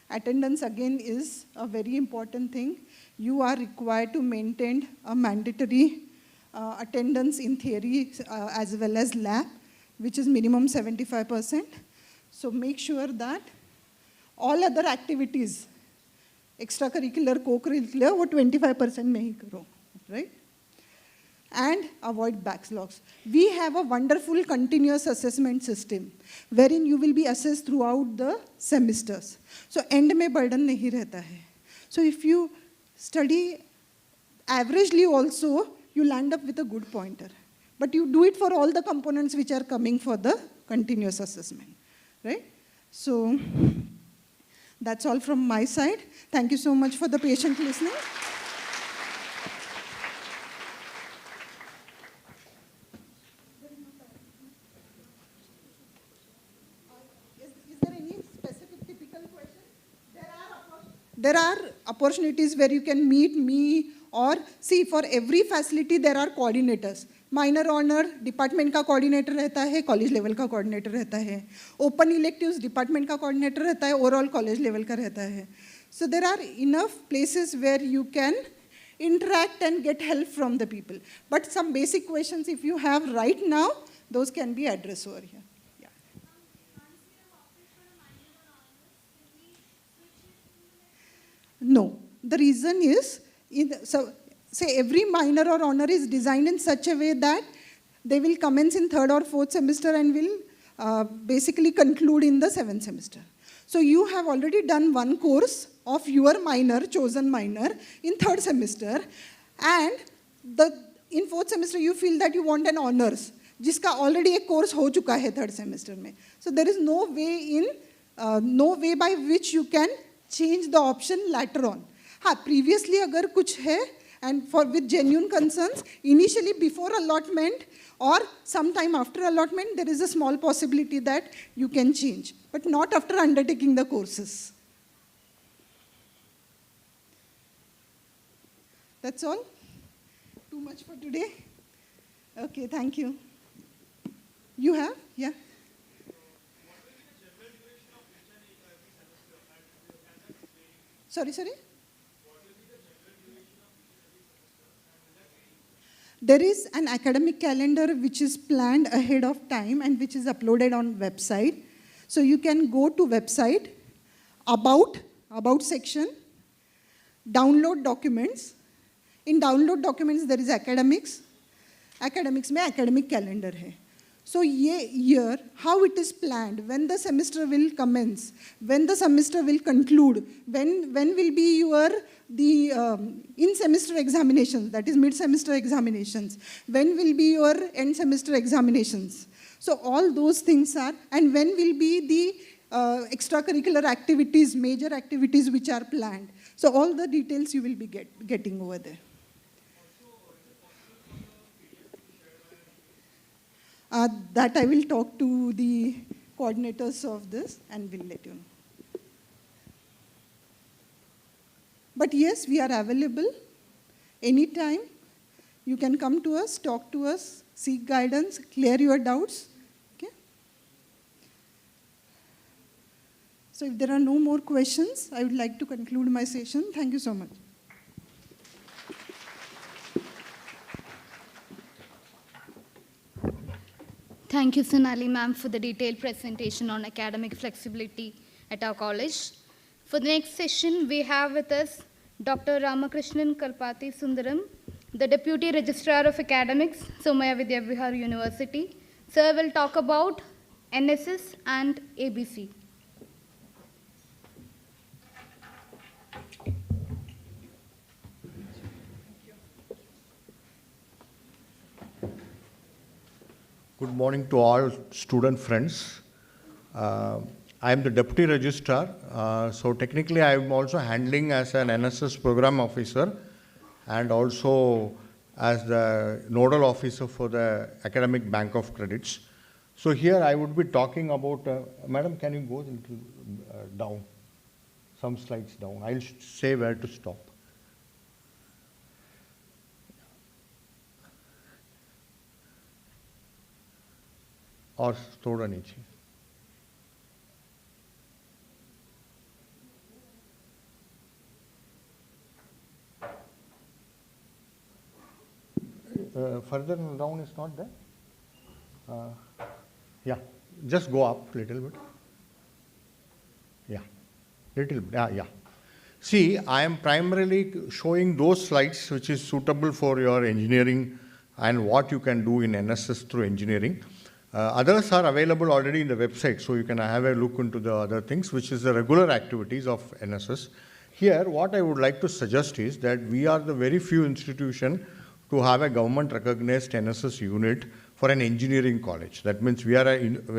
Attendance again is a very important thing. You are required to maintain a mandatory attendance in theory as well as lab, which is minimum 75%. So make sure that all other activities, extracurricular, co-curricular, वो 25% में ही करो, right? And avoid backlogs. We have a wonderful continuous assessment system wherein you will be assessed throughout the semesters. So end में burden नहीं रहता है. So if you study averagely also, you land up with a good pointer. But you do it for all the components which are coming for the continuous assessment, right? So that's all from my side. Thank you so much for the patient listening. Is there any specific typical question? There are opportunities where you can meet me, or see, for every facility there are coordinators. Minor honor department का coordinator रहता है, college level का coordinator रहता है. Open electives department का coordinator रहता है, overall college level का रहता है. So there are enough places where you can interact and get help from the people. But some basic questions, if you have right now, those can be addressed over here. Yeah. No, the reason is, so say every minor or honor is designed in such a way that they will commence in 3rd or 4th semester and will basically conclude in the 7th semester. So you have already done one course of your minor, chosen minor, in 3rd semester, and in 4th semester you feel that you want an honors, जिसका already एक course हो चुका है 3rd semester में. So there is no way by which you can change the option later on. हाँ, previously अगर कुछ है, and with genuine concerns, initially before allotment or sometime after allotment, there is a small possibility that you can change, but not after undertaking the courses. That's all? Too much for today? Okay, thank you. You have? Yeah. Sorry? There is an academic calendar which is planned ahead of time and which is uploaded on website. So you can go to website, about section, download documents. In download documents there is academics. Academics में academic calendar है. So year, how it is planned, when the semester will commence, when the semester will conclude, when will be your in-semester examinations, that is mid-semester examinations, when will be your end-semester examinations. So all those things are, and when will be the extracurricular activities, major activities which are planned. So all the details you will be getting over there. That I will talk to the coordinators of this and will let you know. But yes, we are available anytime. You can come to us, talk to us, seek guidance, clear your doubts. Okay? So if there are no more questions, I would like to conclude my session. Thank you so much. Thank you, Sonali ma'am, for the detailed presentation on academic flexibility at our college. For the next session, we have with us Dr. Ramakrishnan Kalpati Sundaram, the Deputy Registrar of Academics, Somaya Vidya Vihar University. Sir will talk about NSS and ABC. Good morning to all student friends. I am the Deputy Registrar. So technically I am also handling as an NSS Program Officer and also as the Nodal Officer for the Academic Bank of Credits. So here I would be talking about, Madam, can you go a little down, some slides down. I'll say where to stop. और थोड़ा नीचे. Further down is not there? Yeah, just go up a little bit. Yeah, little bit, yeah. See, I am primarily showing those slides which is suitable for your engineering and what you can do in NSS through engineering. Others are available already in the website, so you can have a look into the other things, which is the regular activities of NSS. Here, what I would like to suggest is that we are the very few institution to have a government-recognized NSS unit for an engineering college. That means we are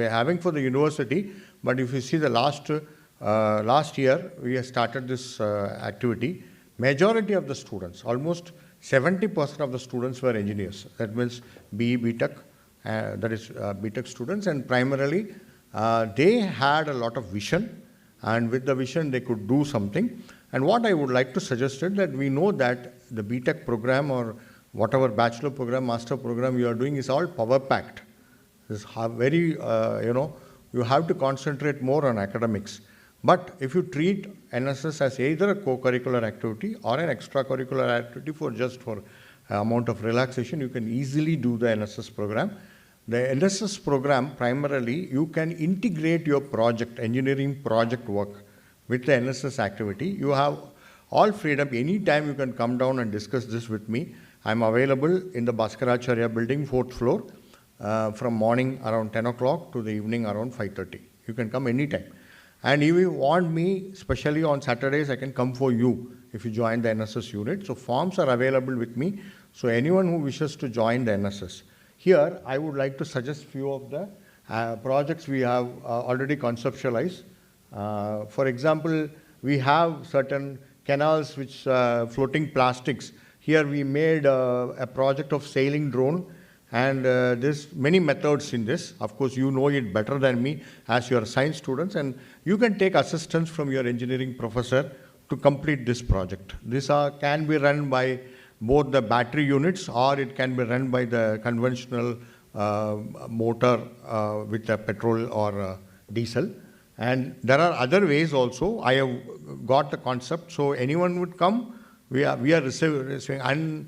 having for the university, but if you see the last year, we have started this activity. Majority of the students, almost 70% of the students were engineers. That means B.Tech. That is B.Tech students, and primarily they had a lot of vision, and with the vision they could do something. And what I would like to suggest is that we know that the B.Tech program or whatever bachelor program, master program you are doing is all power packed. It's very, you have to concentrate more on academics. But if you treat NSS as either a co-curricular activity or an extracurricular activity for amount of relaxation, you can easily do the NSS program. The NSS program, primarily, you can integrate your project, engineering project work with the NSS activity. You have all freedom. Anytime you can come down and discuss this with me. I'm available in the Bhaskaracharya building, 4th floor, from morning around 10 o'clock to the evening around 5:30. You can come anytime. And if you want me, especially on Saturdays, I can come for you if you join the NSS unit. So forms are available with me. So anyone who wishes to join the NSS. Here, I would like to suggest few of the projects we have already conceptualized. For example, we have certain canals which floating plastics. Here we made a project of sailing drone, and there's many methods in this. Of course, you know it better than me as you are science students, and you can take assistance from your engineering professor to complete this project. This can be run by both the battery units, or it can be run by the conventional motor with a petrol or diesel. And there are other ways also. I have got the concept, so anyone would come. We are receiving, and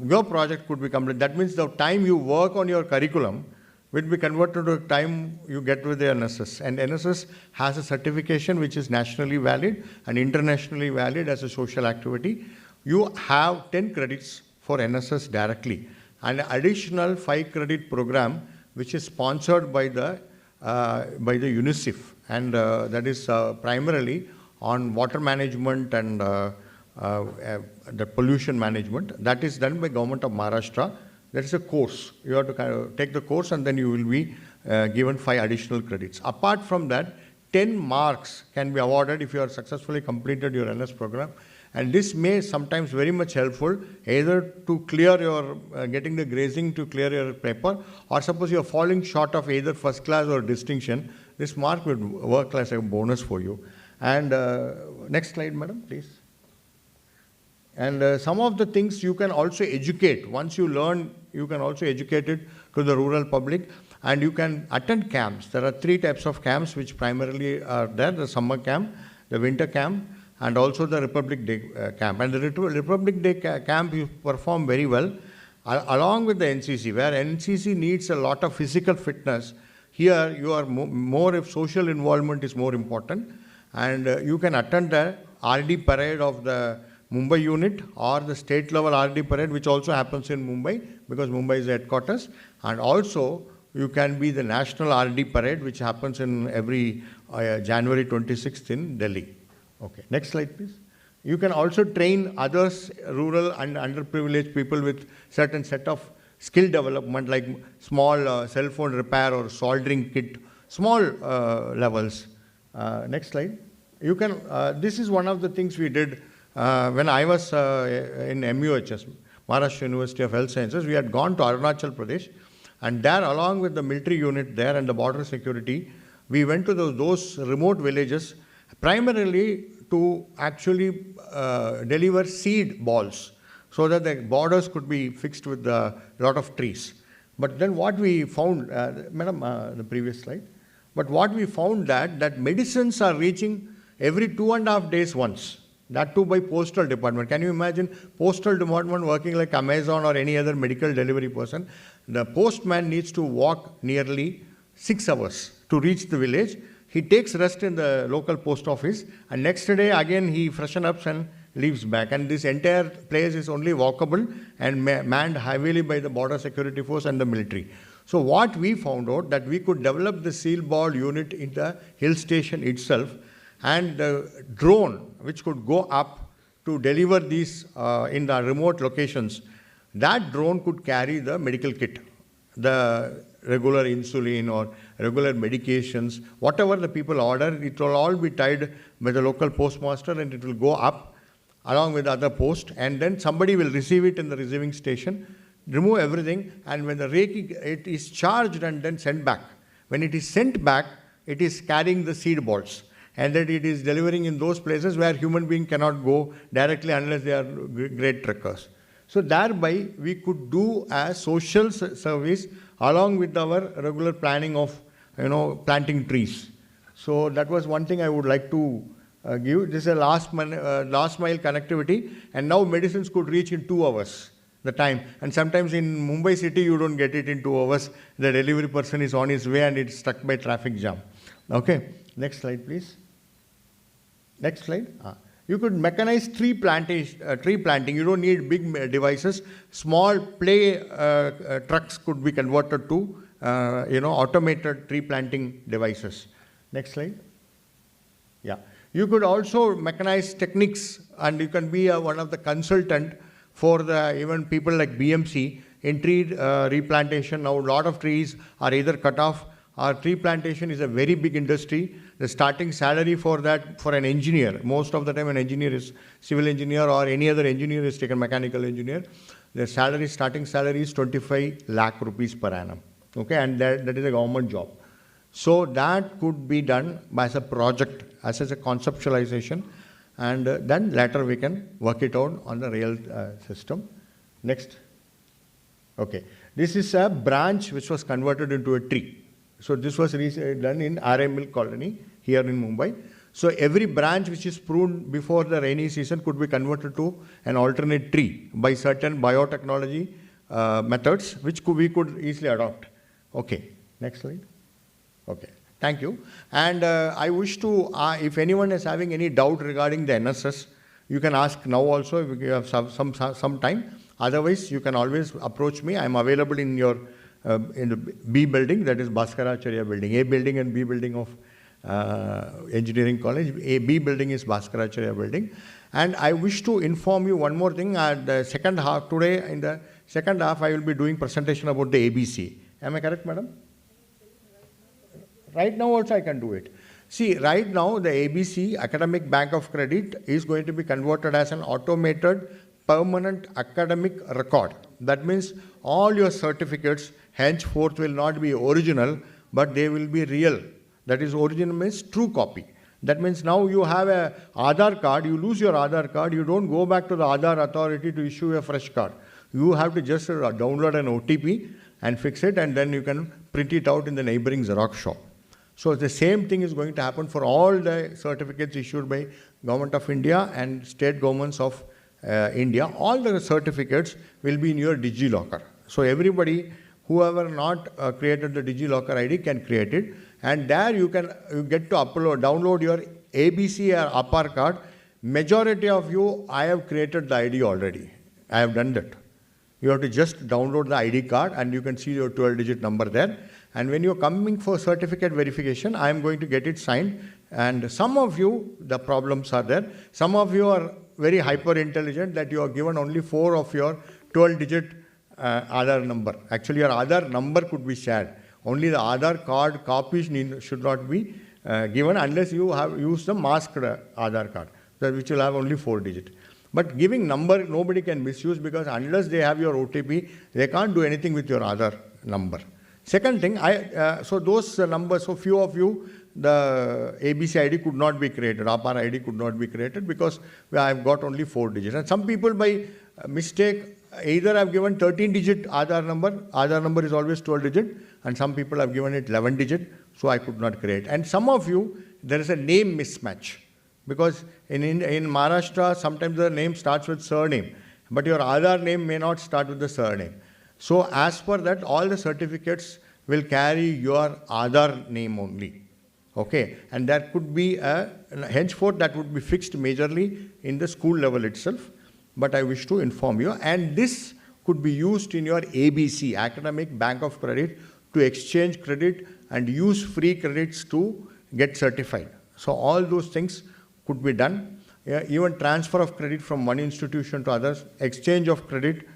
your project could be completed. That means the time you work on your curriculum will be converted to the time you get with the NSS. And NSS has a certification which is nationally valid and internationally valid as a social activity. You have 10 credits for NSS directly, and an additional 5 credit program which is sponsored by the UNICEF, and that is primarily on water management and the pollution management. That is done by Government of Maharashtra. That is a course. You have to kind of take the course, and then you will be given 5 additional credits. Apart from that, 10 marks can be awarded if you have successfully completed your NS program. And this may sometimes very much helpful either to clear your, getting the grazing to clear your paper, or suppose you are falling short of either first class or distinction, this mark will work as a bonus for you. And next slide, madam, please. And some of the things you can also educate. Once you learn, you can also educate it to the rural public, and you can attend camps. There are 3 types of camps which primarily are there: the summer camp, the winter camp, and also the Republic Day camp. And the Republic Day camp you perform very well, along with the NCC, where NCC needs a lot of physical fitness. Here you are more if social involvement is more important, and you can attend the RD parade of the Mumbai unit or the state level RD parade, which also happens in Mumbai because Mumbai is the headquarters. And also you can be the national RD parade, which happens in every January 26th in Delhi. Okay, next slide, please. You can also train others, rural and underprivileged people, with certain set of skill development, like small cell phone repair or soldering kit, small levels. Next slide. You can. This is one of the things we did when I was in MUHS, Maharashtra University of Health Sciences. We had gone to Arunachal Pradesh, and there, along with the military unit there and the border security, we went to those remote villages, primarily to actually deliver seed balls so that the borders could be fixed with a lot of trees. But then what we found, madam, the previous slide, but what we found that medicines are reaching every 2.5 days once, that too by postal department. Can you imagine postal department working like Amazon or any other medical delivery person? The postman needs to walk nearly 6 hours to reach the village. He takes rest in the local post office, and next day again he freshens up and leaves back. And this entire place is only walkable and manned heavily by the border security force and the military. So what we found out, that we could develop the seal ball unit in the hill station itself, and the drone which could go up to deliver these in the remote locations. That drone could carry the medical kit, the regular insulin or regular medications, whatever the people order. It will all be tied by the local postmaster, and it will go up along with the other post, and then somebody will receive it in the receiving station, remove everything, and when the it is charged and then sent back. When it is sent back, it is carrying the seed balls. and that it is delivering in those places where human being cannot go directly unless they are great trekkers. So thereby we could do a social service along with our regular planning of planting trees. So that was one thing I would like to give. This is a last mile connectivity, and now medicines could reach in 2 hours the time. And sometimes in Mumbai city you don't get it in 2 hours. The delivery person is on his way and it's stuck by traffic jam. Okay, next slide please. Next slide. You could mechanize tree planting. You don't need big devices. Small play trucks could be converted to automated tree planting devices. Next slide. Yeah. You could also mechanize techniques, and you can be one of the consultant for the even people like BMC in tree replantation. Now a lot of trees are either cut off. Our tree plantation is a very big industry. The starting salary for that, for an engineer, most of the time an engineer is civil engineer or any other engineer is taken mechanical engineer. The starting salary is 25 lakh rupees per annum. Okay, and that is a government job. So that could be done as a project, as a conceptualization, and then later we can work it out on the real system. Next. Okay, this is a branch which was converted into a tree. So this was done in R.A. Mill colony here in Mumbai. So every branch which is pruned before the rainy season could be converted to an alternate tree by certain biotechnology methods which we could easily adopt. Okay, next slide. Okay, thank you. And I wish to, if anyone is having any doubt regarding the NSS, you can ask now also if you have some time. Otherwise, you can always approach me. I am available in your in the B building, that is Bhaskaracharya building. A building and B building of engineering college. B building is Bhaskaracharya building. And I wish to inform you one more thing. The second half today, in the second half, I will be doing presentation about the ABC. Am I correct, madam? Right now also I can do it. See, right now the ABC, Academic Bank of Credit, is going to be converted as an automated permanent academic record. That means all your certificates henceforth will not be original, but they will be real. That is, original means true copy. That means now you have a Aadhaar card, you lose your Aadhaar card, you don't go back to the Aadhaar authority to issue a fresh card. You have to just download an OTP and fix it, and then you can print it out in the neighboring Xerox shop. So the same thing is going to happen for all the certificates issued by Government of India and state governments of India. All the certificates will be in your DigiLocker. So everybody, whoever not created the DigiLocker ID can create it, and there you get to download your ABC or APAR card. Majority of you, I have created the ID already. I have done that. You have to just download the ID card and you can see your 12-digit number there. And when you're coming for certificate verification, I am going to get it signed. And some of you, the problems are there. Some of you are very hyper intelligent that you are given only 4 of your 12-digit Aadhaar number. Actually, your Aadhaar number could be shared. Only the Aadhaar card copies should not be given unless you have used the masked Aadhaar card, which will have only 4 digits. But giving number, nobody can misuse, because unless they have your OTP, they can't do anything with your Aadhaar number. Second thing, so those numbers, so few of you, the ABC ID could not be created, APAR ID could not be created because I've got only 4 digits. And some people by mistake either have given 13-digit Aadhaar number is always 12-digit, and some people have given it 11-digit, so I could not create. And some of you, there is a name mismatch, because in Maharashtra, sometimes the name starts with surname, but your Aadhaar name may not start with the surname. So as per that, all the certificates will carry your Aadhaar name only. Okay, and that could be, henceforth that would be fixed majorly in the school level itself, but I wish to inform you. And this could be used in your ABC, Academic Bank of Credit, to exchange credit and use free credits to get certified. So all those things could be done. Even transfer of credit from one institution to others, exchange of credit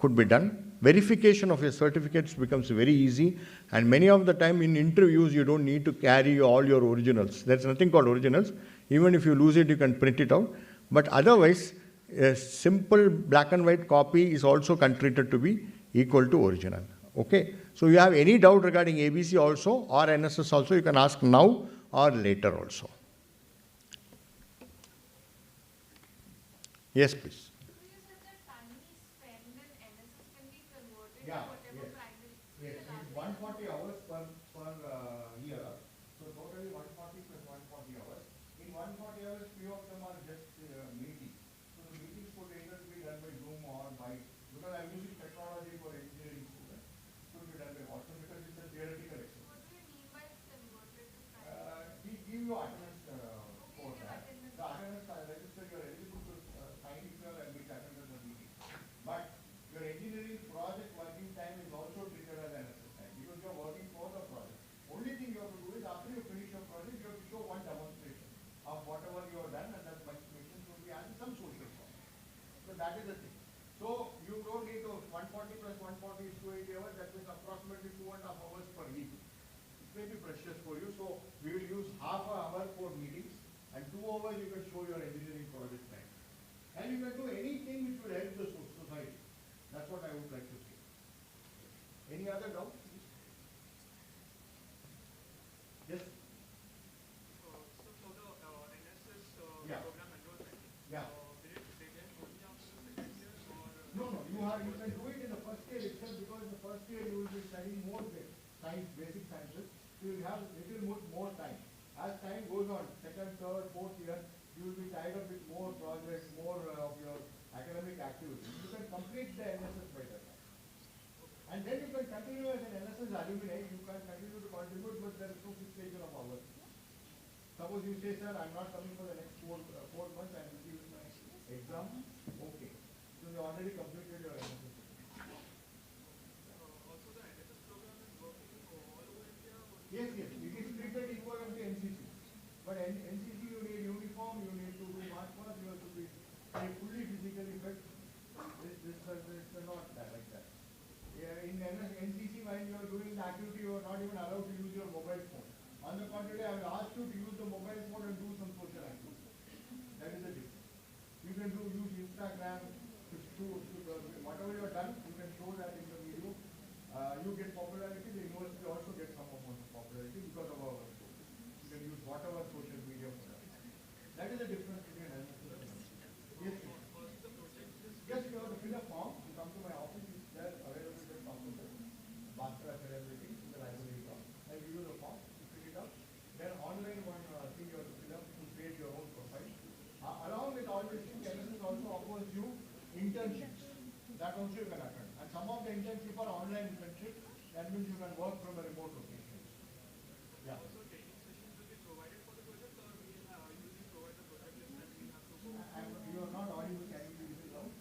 could be done. Verification of your certificates becomes very easy, and many of the time in interviews you don't need to carry all your originals. There's nothing called originals. Even if you lose it, you can print it out. But otherwise, a simple black and white copy is also treated to be equal to original. Okay. So you have any doubt regarding ABC also or NSS also, you can ask now or later also. Yes, please. So you said that time we spend in NSS can be converted Yeah, to whatever yes. primary. Yes, it's 140 hours per year. So totally 140 plus 140 hours. In 140 hours, few of them are just meetings. So the meetings could either be done by Zoom or by, because I'm using technology for engineering students, could be done by WhatsApp because it's a theoretical exercise. What do you mean by converted to primary? We give you attendance Okay, for you give that. attendance. The attendance register, you are eligible to sign if you are admitted attendance the meeting. But your engineering project working time is also treated as an NSS time because you are working for the project. Only thing you have to do is after you finish your project, you have to show one demonstration of whatever you have done, and that demonstration should be as some social cost. So that is the thing. So you don't need to 140 plus 140 is 280 hours. That means approximately 2.5 hours per week. It may be precious for you. So we will use half an hour for meetings and 2 hours you can show your engineering project time. And you can do anything which will help the society. That's what I would like to say. Any other doubt? Yes? So for the NSS Yeah. program enrollment, Yeah. will it begin only after the second year or? No, you can do it in the first year itself because in the first year you will be studying more science, basic sciences. You will have little more time. As time goes on, second, third, fourth year, you will be tied up with more projects, more of your academic activities. You can complete the NSS by that time. And then you can continue as an NSS alumni, you can continue to contribute, but there is no fixation of hours. Suppose you say, sir, I'm not coming for the next 4 months, I'm busy with my exam. Okay. So you already completed your NSS. Also the NSS program is working all over India? Yes, it is treated equivalent to NCC. But NCC you need uniform, you need to do march past, you have to be fully physically fit. This is not that like that. Yeah, in NCC when you are doing the activity, you are not even allowed to use your mobile phone. On the contrary, I will ask you to use the mobile phone and do some social activity. That is the difference. You can use Instagram whatever you have done, you can show that in the video. You get popularity, the university also gets some amount of popularity because of our school. You can use whatever social media for that. That is the difference between NSS and NSS. Yes, sir. Yes, you have to fill a form. You come to my office, it's there available in the computer. Master Academic in the library block. I give you the form, you fill it up. Then online one thing you have to fill up to create your own profile. Along with all these things, NSS also offers you internships. That also you can attend. And some of the internships are online internships. That means you can work from a remote location. Yeah. Also training sessions will be provided for the project or we usually provide the project list and we have to go? You are not audible, can you be little loud?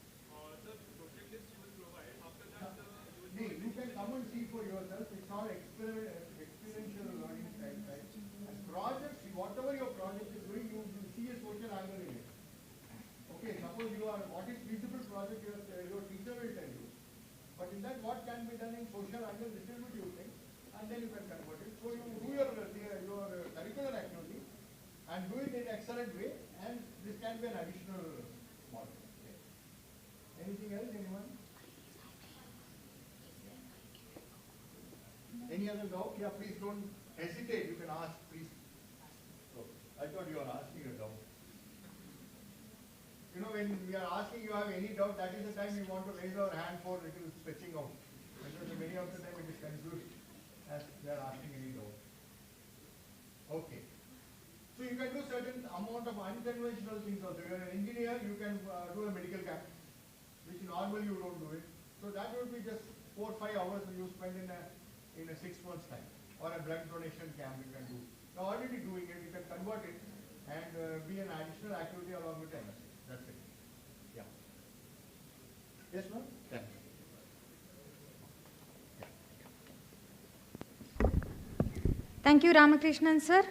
The project list you will provide. After that, you will You can come and see for yourself. It's all experiential learning style, right? And projects, whatever your project is doing, you see a social angle in it. Okay, suppose what is feasible project, your teacher will tell you. But in that, what can be done in social angle, little bit you think, and then you can convert it. So you do your curricular activity and do it in an excellent way, and this can be an additional model. Okay. Anything else, anyone? Any other doubt? Yeah, please don't hesitate. You can ask, please. So, I thought you were asking a doubt. You know, when we are asking you have any doubt, that is the time we want to raise our hand for little stretching out. Because many of the time it is confused as they are asking any doubt. Okay. So you can do certain amount of unconventional things also. You are an engineer, you can do a medical camp, which normally you don't do it. So that would be just 4 or 5 hours you spend in a 6 months time. Or a blood donation camp you can do. You are already doing it, you can convert it and be an additional activity along with NSS. That's it. Yeah. Yes, ma'am? Thank you. Thank you, Ramakrishnan sir,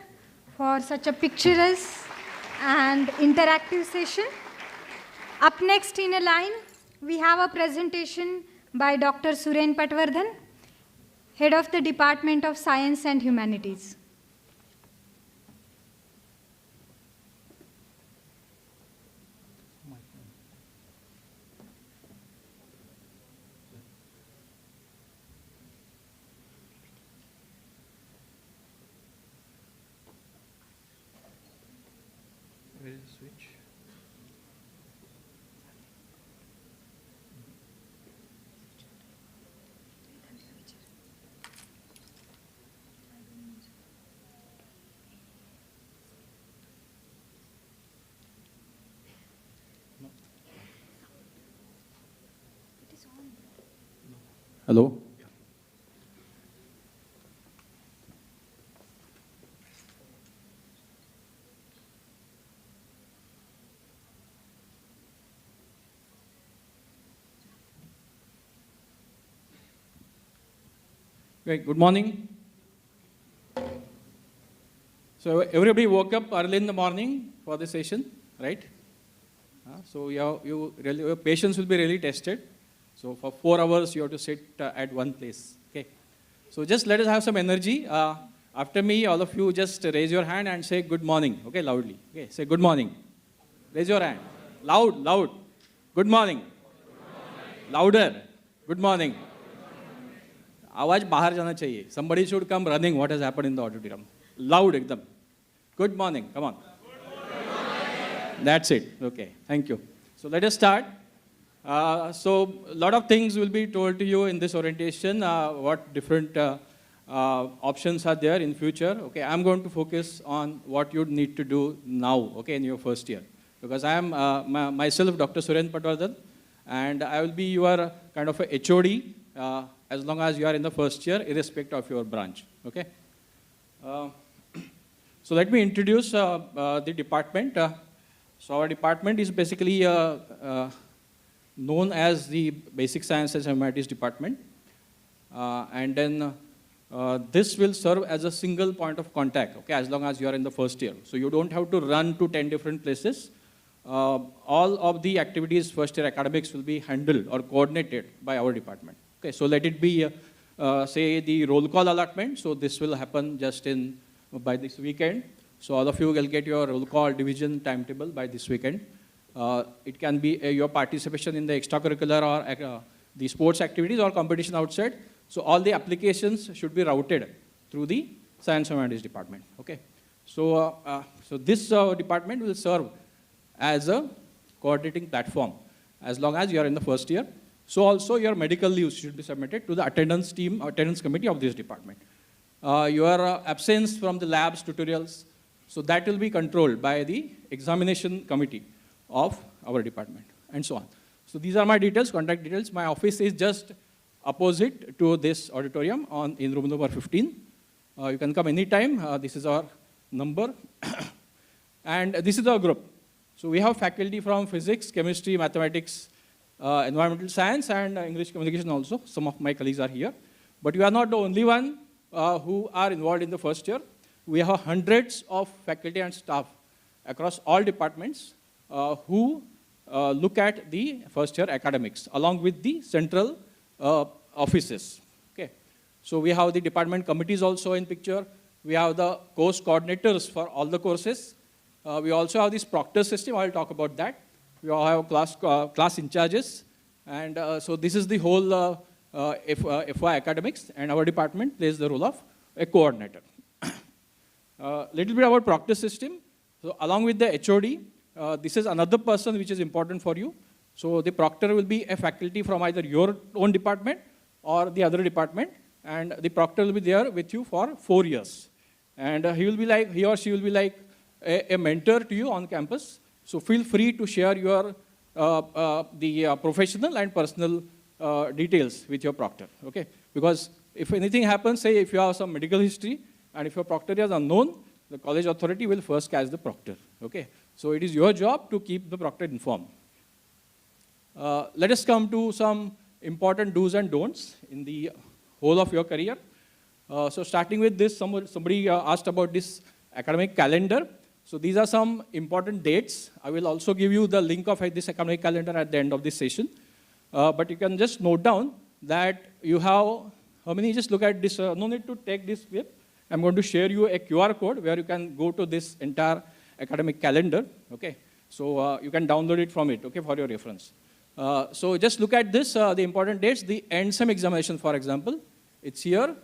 for such a picturesque and interactive session. Up next in a line, we have a presentation by Dr. Suren Patwardhan, Head of the Department of Science and Humanities. Where is the switch? Hello. Great. Good morning. So everybody woke up early in the morning for the session, right? So your patience will be really tested. So for 4 hours you have to sit at one place. Okay. So just let us have some energy. After me, all of you just raise your hand and say good morning. Okay, loudly. Okay, say good morning. Raise your hand. Loud, loud. Good morning. Louder. Good morning. आवाज बाहर जाना चाहिए. Somebody should come running. What has happened in the auditorium? Loud एकदम. Good morning. Come on. That's it. Okay. Thank you. So let us start. So a lot of things will be told to you in this orientation. What different options are there in future. Okay. I'm going to focus on what you need to do now. Okay, in your first year, because I am myself Dr. Suren Patwardhan, and I will be your kind of a HOD as long as you are in the first year, irrespective of your branch. Okay. So let me introduce the department. So our department is basically known as the Basic Sciences and Humanities Department. And then this will serve as a single point of contact, okay, as long as you are in the first year. So you don't have to run to 10 different places. All of the activities first year academics will be handled or coordinated by our department. Okay, so let it be, say, the roll call allotment. So this will happen just by this weekend. So all of you will get your roll call division timetable by this weekend. It can be your participation in the extracurricular or the sports activities or competition outside. So all the applications should be routed through the Science and Humanities department. Okay. So, so this department will serve as a coordinating platform as long as you are in the first year. So also your medical leaves should be submitted to the attendance team or attendance committee of this department. Your absence from the labs, tutorials, so that will be controlled by the examination committee of our department, and so on. So these are my details, contact details. My office is just opposite to this auditorium in room number 15. You can come anytime. This is our number. And this is our group. So we have faculty from physics, chemistry, mathematics, environmental science, and English communication also. Some of my colleagues are here. But you are not the only one who are involved in the first year. We have hundreds of faculty and staff across all departments who look at the first year academics along with the central offices. Okay. So we have the department committees also in picture. We have the course coordinators for all the courses. We also have this proctor system. I'll talk about that. We all have class in charges. And so this is the whole FY academics, and our department plays the role of a coordinator. Little bit about proctor system. So along with the HOD, this is another person which is important for you. So the proctor will be a faculty from either your own department or the other department, and the proctor will be there with you for 4 years. And he or she will be like a mentor to you on campus. So feel free to share your professional and personal details with your proctor, okay? Because if anything happens, say if you have some medical history and if your proctor is unknown, the college authority will first catch the proctor, okay? So it is your job to keep the proctor informed. Let us come to some important do's and don'ts in the whole of your career. So starting with this, somebody asked about this academic calendar. So these are some important dates. I will also give you the link of this academic calendar at the end of this session. But you can just note down that you have, how many, just look at this, no need to take this clip. I'm going to share you a QR code where you can go to this entire academic calendar, okay? So you can download it from it, okay, for your reference. So just look at this, the important dates, the end sem examination, for example, it's here.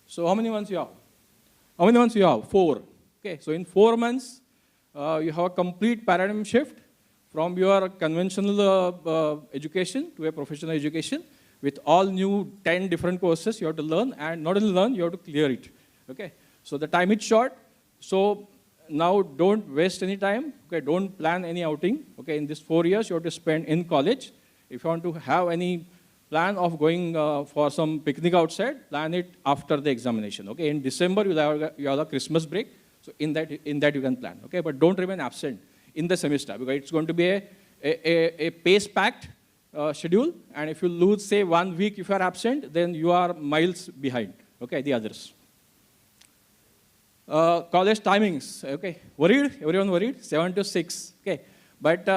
So how many months you have? How many months you have? 4, okay? So in 4 months, you have a complete paradigm shift from your conventional education to a professional education with all new 10 different courses you have to learn, and not only learn, you have to clear it, okay? So the time is short, so now don't waste any time, okay? Don't plan any outing, okay? In these 4 years, you have to spend in college. If you want to have any plan of going for some picnic outside, plan it after the examination. Okay, in December you have a Christmas break, so in that you can plan. Okay, but don't remain absent in the semester because it's going to be a pace-packed schedule, and if you lose, say, 1 week if you are absent, then you are miles behind, okay, the others. College timings, okay, worried? Everyone worried? 7 to 6, okay. But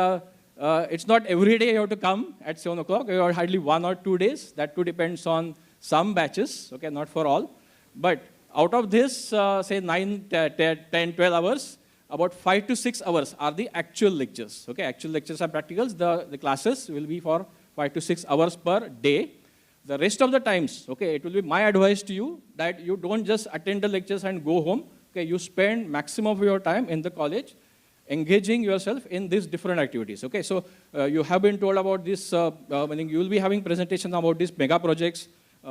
it's not every day you have to come at 7 o'clock, you have hardly 1 or 2 days. That too depends on some batches, okay, not for all. But out of this, say 9, 10, 12 hours, about 5 to 6 hours are the actual lectures. Okay, actual lectures are practicals. The classes will be for 5 to 6 hours per day. The rest of the times, okay, it will be my advice to you that you don't just attend the lectures and go home. Okay, you spend maximum of your time in the college engaging yourself in these different activities. Okay, so you have been told about this, meaning you will be having presentations about these mega projects,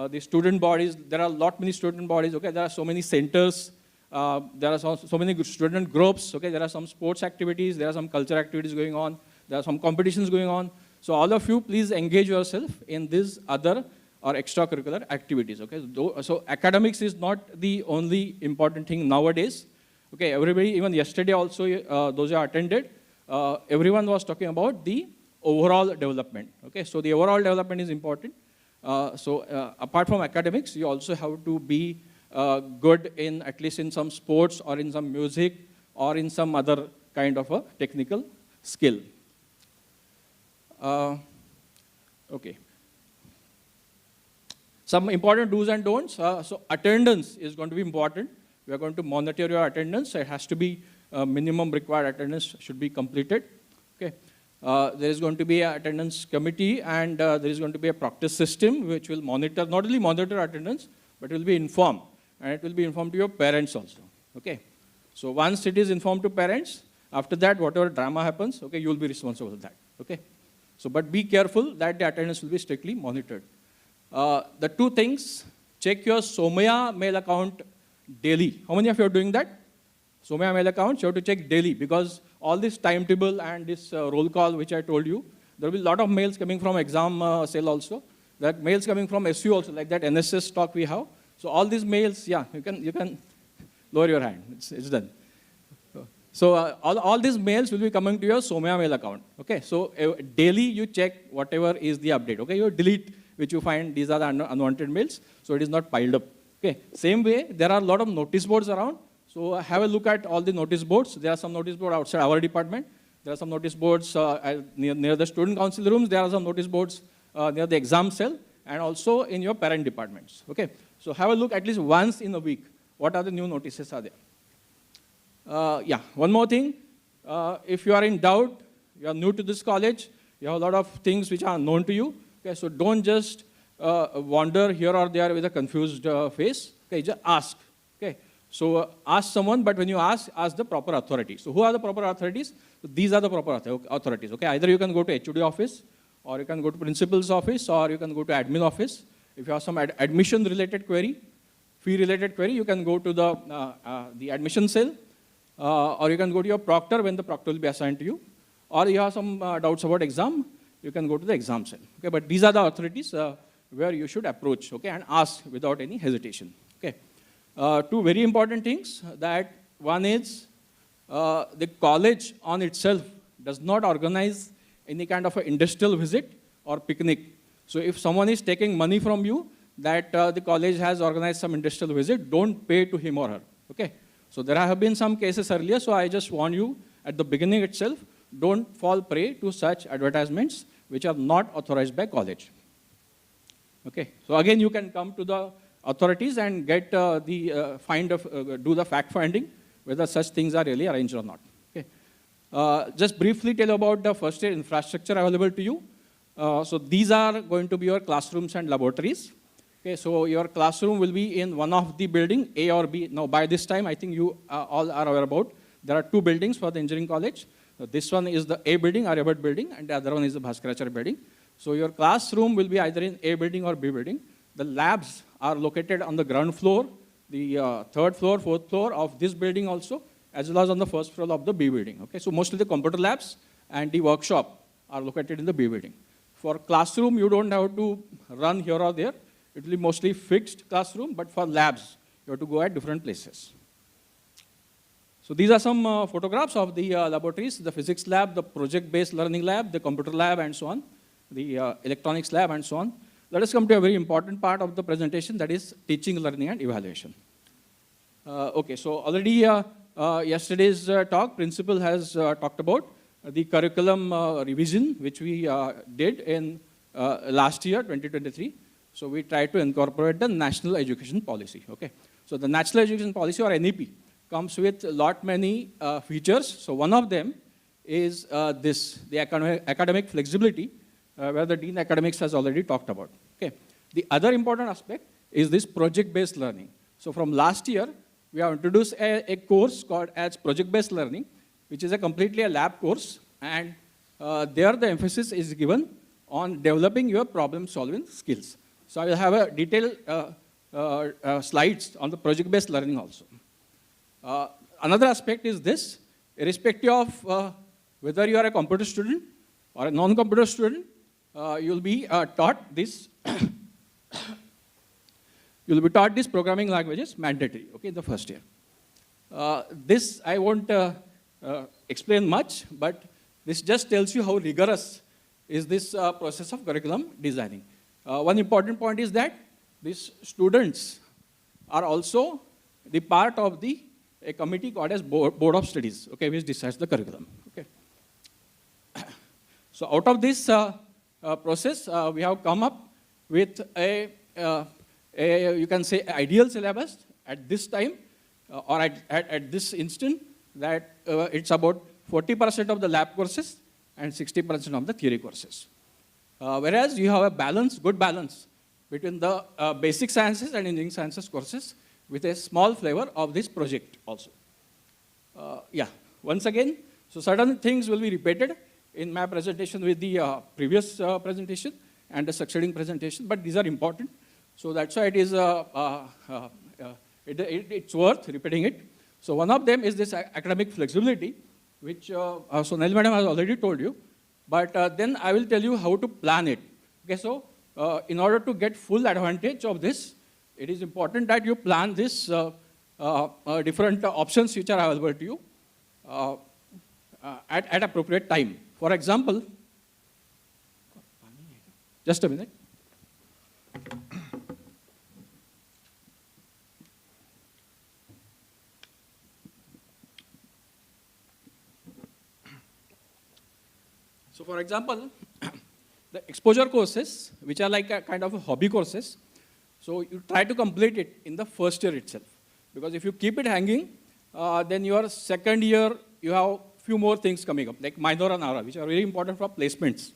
the student bodies. There are many student bodies. Okay, there are so many centers. There are so many student groups, okay, there are some sports activities, there are some culture activities going on, there are some competitions going on. So all of you, please engage yourself in these other or extracurricular activities, okay. So academics is not the only important thing nowadays, okay. Everybody, even yesterday also, those who attended, everyone was talking about the overall development, okay. So the overall development is important. Apart from academics, you also have to be good in at least in some sports or in some music or in some other kind of a technical skill. Okay. Some important do's and don'ts. So attendance is going to be important. We are going to monitor your attendance. It has to be minimum required attendance should be completed. Okay. There is going to be an attendance committee, and there is going to be a proctor system which will monitor, not only monitor attendance, but will be informed. And it will be informed to your parents also, okay? So once it is informed to parents, after that, whatever drama happens, okay, you will be responsible for that, okay? So, but be careful that the attendance will be strictly monitored. The two things, check your Somaya mail account daily. How many of you are doing that? Somaya mail account, you have to check daily because all this timetable and this roll call which I told you, there will be a lot of mails coming from exam cell also. There are mails coming from SU also, like that NSS talk we have. So all these mails, yeah, you can lower your hand. It's done. So all these mails will be coming to your Somaya mail account. Okay. So daily you check whatever is the update. Okay. You delete which you find these are the unwanted mails. So it is not piled up. Okay. Same way, there are a lot of notice boards around. So have a look at all the notice boards. There are some notice boards outside our department. There are some notice boards near the student council rooms. There are some notice boards near the exam cell and also in your parent departments. Okay. So have a look at least once in a week. What are the new notices are there? Yeah, one more thing. If you are in doubt, you are new to this college, you have a lot of things which are unknown to you. Okay, so don't just wander here or there with a confused face. Okay, just ask. Okay, so ask someone, but when you ask the proper authority. So who are the proper authorities? So these are the proper authorities. Okay, either you can go to HOD office, or you can go to principal's office, or you can go to admin office. If you have some admission-related query, fee-related query, you can go to the admission cell, or you can go to your proctor when the proctor will be assigned to you. Or you have some doubts about exam, you can go to the exam cell. Okay, but these are the authorities where you should approach, okay, and ask without any hesitation. Okay. Two very important things. That one is the college on itself does not organize any kind of an industrial visit or picnic. So if someone is taking money from you, that the college has organized some industrial visit, don't pay to him or her, okay? So there have been some cases earlier, so I just warn you at the beginning itself, don't fall prey to such advertisements which are not authorized by college, okay? So again, you can come to the authorities and get do the fact finding whether such things are really arranged or not, okay? Just briefly tell about the first year infrastructure available to you. So these are going to be your classrooms and laboratories. Okay, so your classroom will be in one of the building, A or B. Now by this time, I think you all are aware about, there are two buildings for the engineering college. So this one is the A building, Aryabhat building, and the other one is the Bhaskaracharya building. So your classroom will be either in A building or B building. The labs are located on the ground floor, the third floor, fourth floor of this building also, as well as on the first floor of the B building. Okay, so mostly the computer labs and the workshop are located in the B building. For classroom, you don't have to run here or there. It will be mostly fixed classroom, but for labs, you have to go at different places. So these are some photographs of the laboratories, the physics lab, the project-based learning lab, the computer lab, and so on, the electronics lab, and so on. Let us come to a very important part of the presentation, that is teaching, learning, and evaluation. Okay, so already yesterday's talk, principal has talked about the curriculum revision, which we did in last year, 2023. So we tried to incorporate the National Education Policy, okay? So the National Education Policy, or NEP, comes with a lot many features. So one of them is the academic flexibility, where the Dean Academics has already talked about. Okay. The other important aspect is this project-based learning. So from last year, we have introduced a course called as project-based learning, which is completely a lab course, and there the emphasis is given on developing your problem-solving skills. So I will have a detailed slides on the project-based learning also. Another aspect is this: irrespective of whether you are a computer student or a non-computer student, you will be taught this. You will be taught these programming languages mandatory, okay, in the first year. This I won't explain much, but this just tells you how rigorous is this process of curriculum designing. One important point is that these students are also the part of a committee called as Board of Studies, okay, which decides the curriculum. Okay. So out of this process, we have come up with you can say, ideal syllabus at this time, or at this instant, that it's about 40% of the lab courses and 60% of the theory courses. Whereas you have a balance, good balance, between the basic sciences and engineering sciences courses, with a small flavor of this project also. Yeah, once again, so certain things will be repeated in my presentation with the previous presentation and the succeeding presentation, but these are important. So that's why it is, it's worth repeating it. So one of them is this academic flexibility, which Sonali Madam has already told you, but then I will tell you how to plan it. Okay, so in order to get full advantage of this, it is important that you plan this different options which are available to you at appropriate time. For example, just a minute. So for example, the exposure courses, which are like a kind of a hobby courses, so you try to complete it in the first year itself. Because if you keep it hanging, then your second year, you have few more things coming up, like minor and aura, which are very important for placements.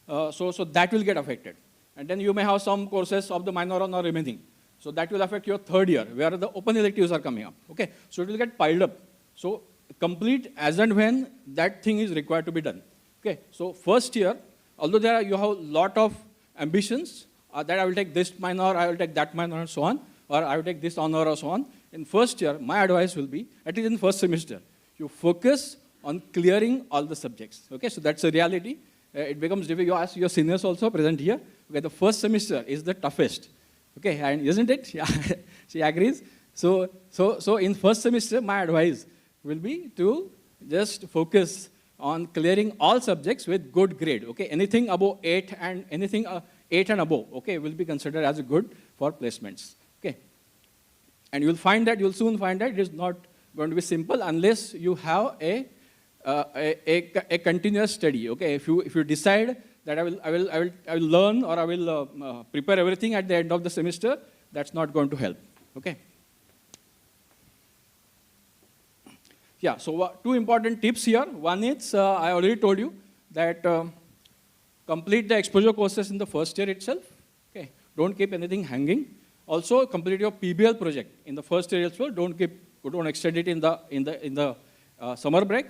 So that will get affected. And then you may have some courses of the minor and aura remaining. So that will affect your third year, where the open electives are coming up. Okay, so it will get piled up. So complete as and when that thing is required to be done. Okay, so first year, although you have a lot of ambitions, that I will take this minor, I will take that minor, and so on, or I will take this honor, or so on. In first year, my advice will be, at least in first semester, you focus on clearing all the subjects. Okay, so that's a reality. It becomes difficult. You ask your seniors also present here. Okay, the first semester is the toughest. Okay, and isn't it? Yeah, she agrees. So in first semester, my advice will be to just focus on clearing all subjects with good grade. Okay, anything above 8 and anything 8 and above, okay, will be considered as a good for placements. Okay, and you'll soon find that it is not going to be simple unless you have a continuous study. Okay, if you decide that I will learn, or I will prepare everything at the end of the semester, that's not going to help. Okay. Yeah, so two important tips here. One is, I already told you that complete the exposure courses in the first year itself. Okay, don't keep anything hanging. Also, complete your PBL project in the first year as well. Don't extend it in the summer break.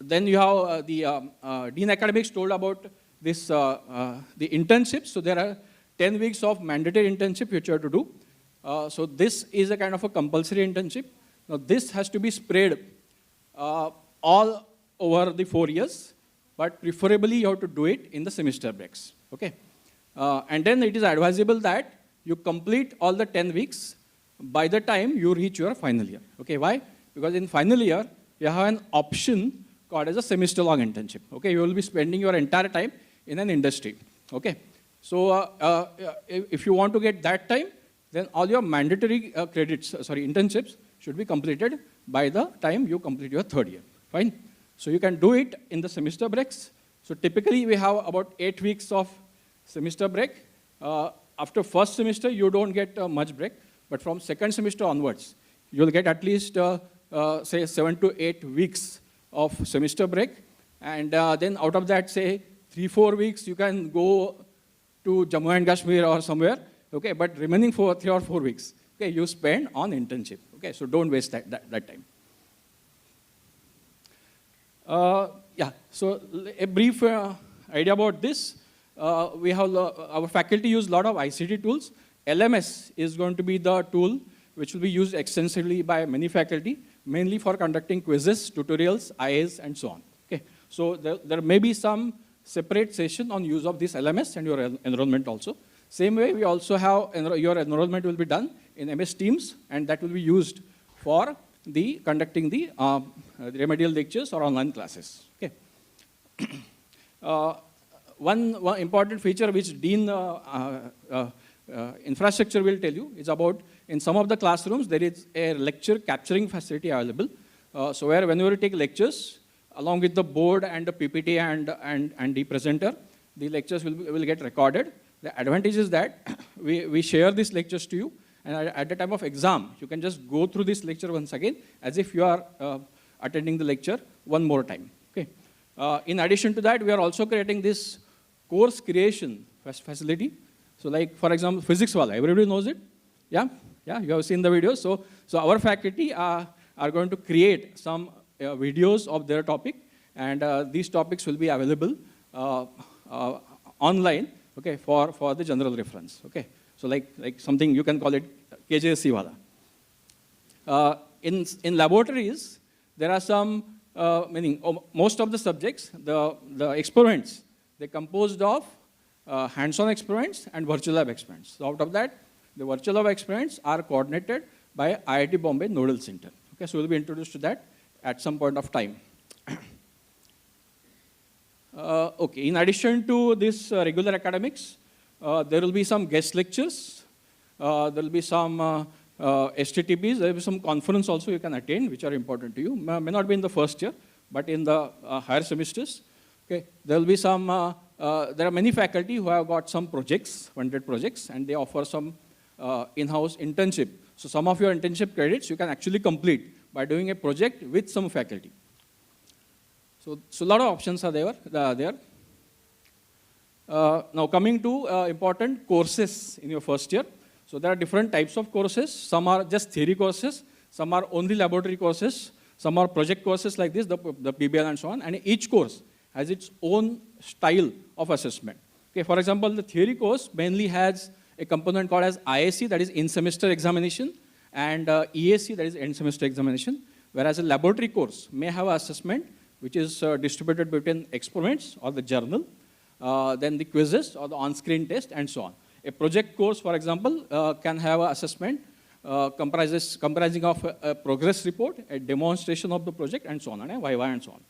Then you have the Dean Academics told about this the internships. So there are 10 weeks of mandatory internship which you have to do. So this is a kind of a compulsory internship. Now this has to be spread all over the 4 years. but preferably you have to do it in the semester breaks, okay? And then it is advisable that you complete all the 10 weeks by the time you reach your final year, okay? Why? Because in final year, you have an option called as a semester-long internship, okay? You will be spending your entire time in an industry, okay? So if you want to get that time, then all your mandatory internships should be completed by the time you complete your third year, fine? So you can do it in the semester breaks. So typically we have about 8 weeks of semester break. After first semester, you don't get much break, but from second semester onwards, you'll get at least, say, 7 to 8 weeks of semester break. And then out of that, say, 3-4 weeks, you can go to Jammu and Kashmir or somewhere, okay? But remaining 3 or 4 weeks, okay, you spend on internship, okay? So don't waste that time. Yeah, so a brief idea about this. We have, our faculty use a lot of ICT tools. LMS is going to be the tool which will be used extensively by many faculty, mainly for conducting quizzes, tutorials, IAs, and so on. Okay, so there may be some separate session on use of this LMS and your enrollment also. Same way, we also have, your enrollment will be done in MS Teams, and that will be used for the conducting the remedial lectures or online classes. Okay. One important feature which Dean Infrastructure will tell you is about, in some of the classrooms, there is a lecture capturing facility available. So where whenever you take lectures, along with the board and the PPT and the presenter, the lectures will get recorded. The advantage is that we share these lectures to you, and at the time of exam, you can just go through this lecture once again, as if you are attending the lecture one more time. Okay. In addition to that, we are also creating this course creation facility. So like, for example, physics wala, everybody knows it? Yeah? Yeah, you have seen the videos. So our faculty are going to create some videos of their topic, and these topics will be available online, okay, for the general reference, okay? So like something, you can call it KJSC wala. In laboratories, there are some, most of the subjects, the experiments, they're composed of hands-on experiments and virtual lab experiments. So out of that, the virtual lab experiments are coordinated by IIT Bombay Nodal Center. Okay, so we'll be introduced to that at some point of time. Okay, in addition to this regular academics, there will be some guest lectures. There will be some STTPs. There will be some conference also you can attend, which are important to you. May not be in the first year, but in the higher semesters. Okay, there will be some, there are many faculty who have got some projects, funded projects, and they offer some in-house internship. So some of your internship credits you can actually complete by doing a project with some faculty. So a lot of options are there. Now coming to important courses in your first year. So there are different types of courses. Some are just theory courses. Some are only laboratory courses. Some are project courses like this, the PBL and so on. And each course has its own style of assessment. Okay, for example, the theory course mainly has a component called as IAC, that is in-semester examination, and EAC, that is end-semester examination, whereas a laboratory course may have an assessment which is distributed between experiments or the journal, then the quizzes or the on-screen test, and so on. A project course, for example, can have an assessment comprising of a progress report, a demonstration of the project, and so on, and a Viva, and so on.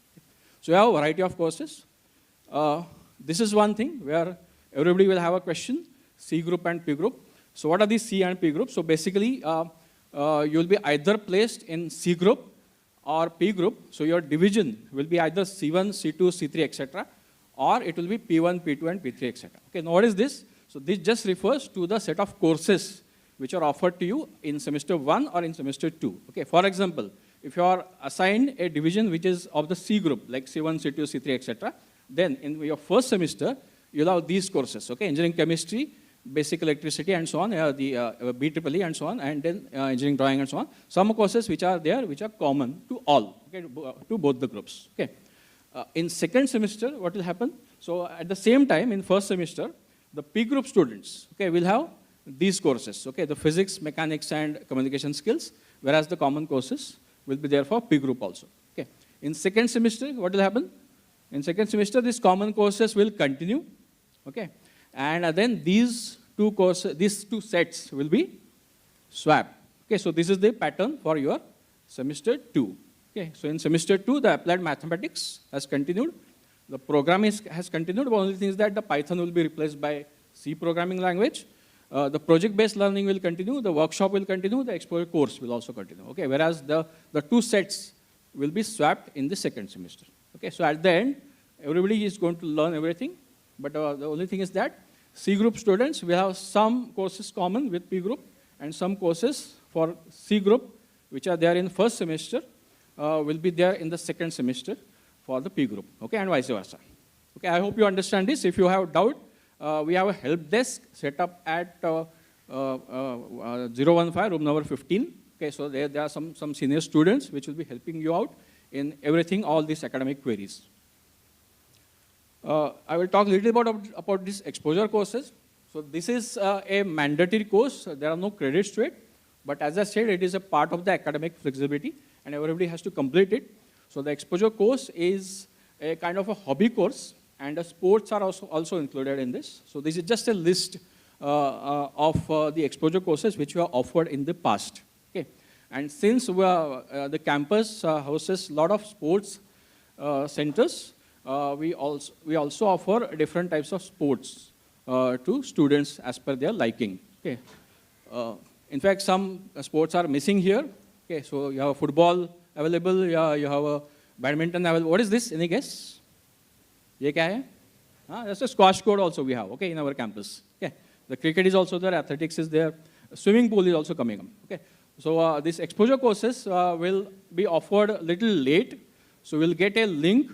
So you have a variety of courses. This is one thing where everybody will have a question, C group and P group. So what are these C and P groups? So basically, you will be either placed in C group or P group. So your division will be either C1, C2, C3, etc., or it will be P1, P2, and P3, etc. Okay, now what is this? So this just refers to the set of courses which are offered to you in semester 1 or in semester 2. Okay, for example, if you are assigned a division which is of the C group, like C1, C2, C3, etc., then in your first semester, you'll have these courses, okay, engineering chemistry, basic electricity, and so on, the B.Tech and so on, and then engineering drawing and so on. Some courses which are there, which are common to all, okay, to both the groups. Okay. In second semester, what will happen? So at the same time, in first semester, the P group students, okay, will have these courses, okay, the physics, mechanics, and communication skills, whereas the common courses will be there for P group also. Okay. In second semester, what will happen? In second semester, these common courses will continue, okay? And then these two sets will be swapped. Okay, so this is the pattern for your semester 2. Okay, so in semester 2, the applied mathematics has continued. The program has continued. The only thing is that the Python will be replaced by C programming language. The project-based learning will continue. The workshop will continue. The exposure course will also continue. Okay, whereas the two sets will be swapped in the second semester. Okay, so at the end, everybody is going to learn everything. But the only thing is that C group students will have some courses common with P group, and some courses for C group, which are there in first semester, will be there in the second semester for the P group, okay, and vice versa. Okay, I hope you understand this. If you have doubt, we have a help desk set up at 015, room number 15. Okay, so there are some senior students which will be helping you out in everything, all these academic queries. I will talk a little bit about these exposure courses. So this is a mandatory course. There are no credits to it. But as I said, it is a part of the academic flexibility, and everybody has to complete it. So the exposure course is a kind of a hobby course, and the sports are also included in this. So this is just a list of the exposure courses which were offered in the past. Okay. And since the campus houses a lot of sports centers, we also offer different types of sports to students as per their liking. Okay. In fact, some sports are missing here. Okay, so you have football available, you have a badminton available. What is this? Any guess? Ye kya hai? That's a squash court also we have, okay, in our campus. Okay. The cricket is also there, athletics is there, swimming pool is also coming up. Okay. So these exposure courses will be offered a little late. So we'll get a link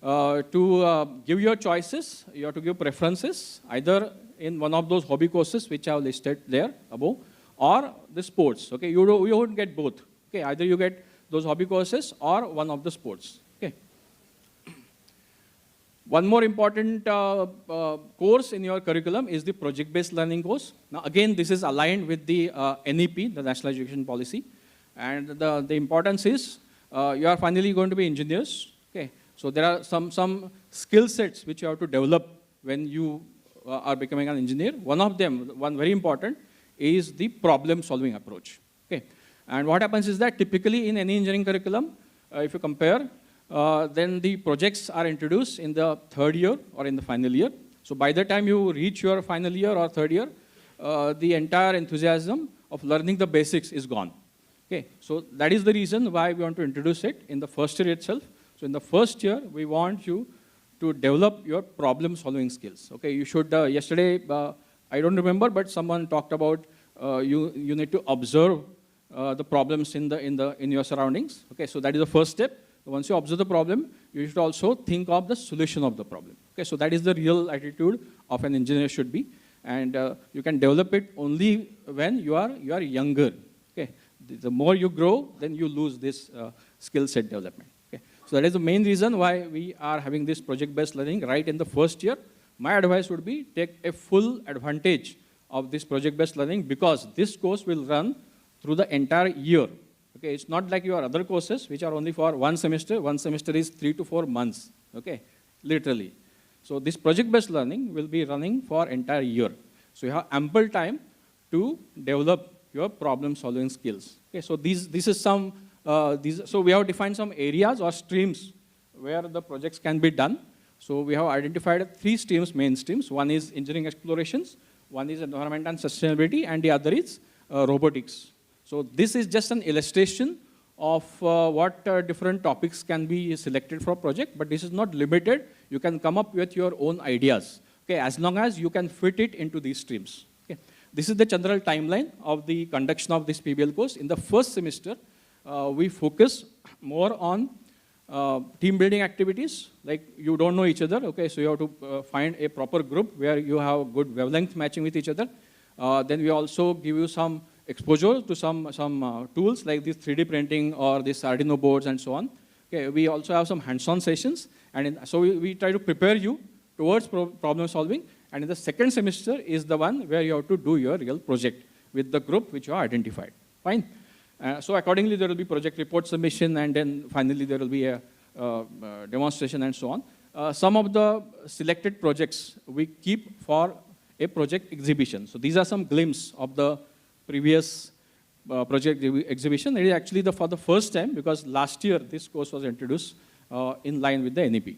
to give your choices. You have to give preferences, either in one of those hobby courses which I have listed there above, or the sports. Okay, you won't get both. Okay, either you get those hobby courses or one of the sports. Okay. One more important course in your curriculum is the project-based learning course. Now, again, this is aligned with the NEP, the National Education Policy, and the importance is you are finally going to be engineers. Okay, so there are some skill sets which you have to develop when you are becoming an engineer. One of them, one very important, is the problem-solving approach. Okay, and what happens is that typically in any engineering curriculum, if you compare, then the projects are introduced in the third year or in the final year. So by the time you reach your final year or third year, the entire enthusiasm of learning the basics is gone. Okay, so that is the reason why we want to introduce it in the first year itself. So in the first year, we want you to develop your problem-solving skills. Okay, you should, yesterday, I don't remember, but someone talked about you need to observe the problems in your surroundings. Okay, so that is the first step. Once you observe the problem, you should also think of the solution of the problem. Okay, so that is the real attitude of an engineer should be, and you can develop it only when you are younger. Okay, the more you grow, then you lose this skill set development. Okay, so that is the main reason why we are having this project-based learning right in the first year. My advice would be take a full advantage of this project-based learning, because this course will run through the entire year. Okay, it's not like your other courses which are only for one semester. One semester is 3 to 4 months, okay, literally. So this project-based learning will be running for entire year. So you have ample time to develop your problem-solving skills. Okay, so this is some, so we have defined some areas or streams where the projects can be done. So we have identified 3 streams, main streams. One is engineering explorations, one is environment and sustainability, and the other is robotics. So this is just an illustration of what different topics can be selected for a project, but this is not limited. You can come up with your own ideas, okay, as long as you can fit it into these streams. Okay. This is the general timeline of the conduction of this PBL course. In the first semester, we focus more on team building activities, like you don't know each other, okay, so you have to find a proper group where you have good wavelength matching with each other. Then we also give you some exposure to some tools like this 3D printing or this Arduino boards and so on. Okay, we also have some hands-on sessions, and so we try to prepare you towards problem solving. And in the second semester is the one where you have to do your real project with the group which you have identified. Fine. So accordingly, there will be project report submission, and then finally there will be a demonstration and so on. some of the selected projects we keep for a project exhibition. So these are some glimpses of the previous project exhibition. It is actually for the first time, because last year this course was introduced in line with the NEP.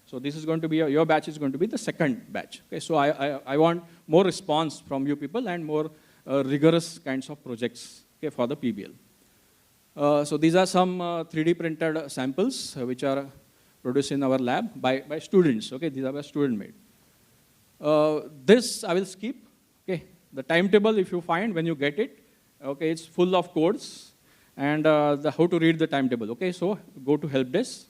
So this is going to be, your batch is going to be the second batch. Okay, so I want more response from you people and more rigorous kinds of projects, okay, for the PBL. So these are some 3D printed samples which are produced in our lab by students. Okay, these are by student made. This I will skip. Okay, the timetable, if you find when you get it, okay, it's full of codes and how to read the timetable. Okay, so go to help desk.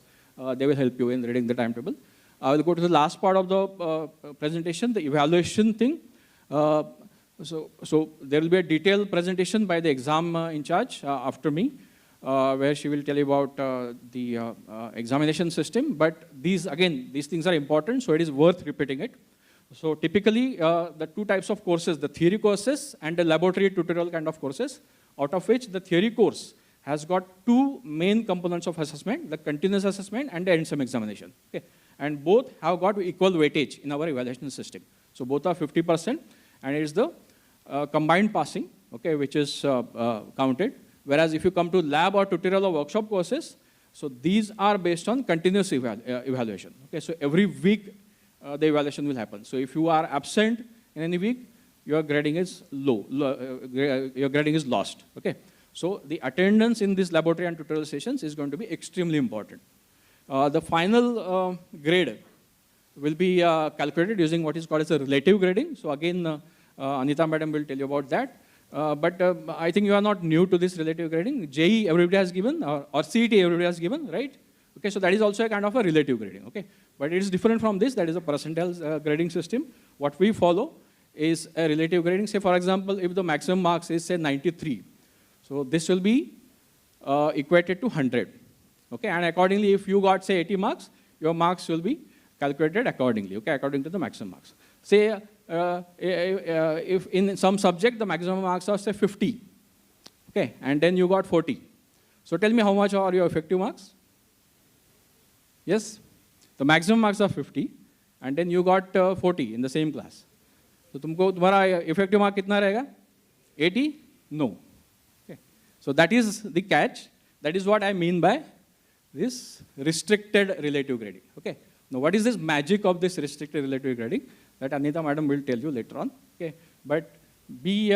They will help you in reading the timetable. I will go to the last part of the presentation, the evaluation thing. So there will be a detailed presentation by the exam in charge after me, where she will tell you about the examination system. But these things are important, so it is worth repeating it. So typically, the two types of courses, the theory courses and the laboratory tutorial kind of courses, out of which the theory course has got two main components of assessment, the continuous assessment and the end-sem examination. Okay? And both have got equal weightage in our evaluation system. So both are 50%, and it is the combined passing, okay, which is counted. Whereas if you come to lab or tutorial or workshop courses, so these are based on continuous evaluation. Okay? So every week the evaluation will happen. So if you are absent in any week, your grading is your grading is lost. Okay? So the attendance in these laboratory and tutorial sessions is going to be extremely important. The final grade will be calculated using what is called as a relative grading. So again, Anita madam will tell you about that. But I think you are not new to this relative grading. JEE everybody has given, or CET everybody has given, right? Okay, so that is also a kind of a relative grading. Okay, but it is different from this. That is a percentile grading system. What we follow is a relative grading. Say, for example, if the maximum marks is say 93, so this will be equated to 100. Okay, and accordingly, if you got say 80 marks, your marks will be calculated accordingly. Okay, according to the maximum marks. Say if in some subject the maximum marks are say 50, okay, and then you got 40. So tell me how much are your effective marks? Yes, the maximum marks are 50, and then you got 40 in the same class. So तुम्हारा effective mark कितना रहेगा? 80? No. Okay. So that is the catch. That is what I mean by this restricted relative grading. Okay. Now what is this magic of this restricted relative grading? That Anita madam will tell you later on. Okay. But be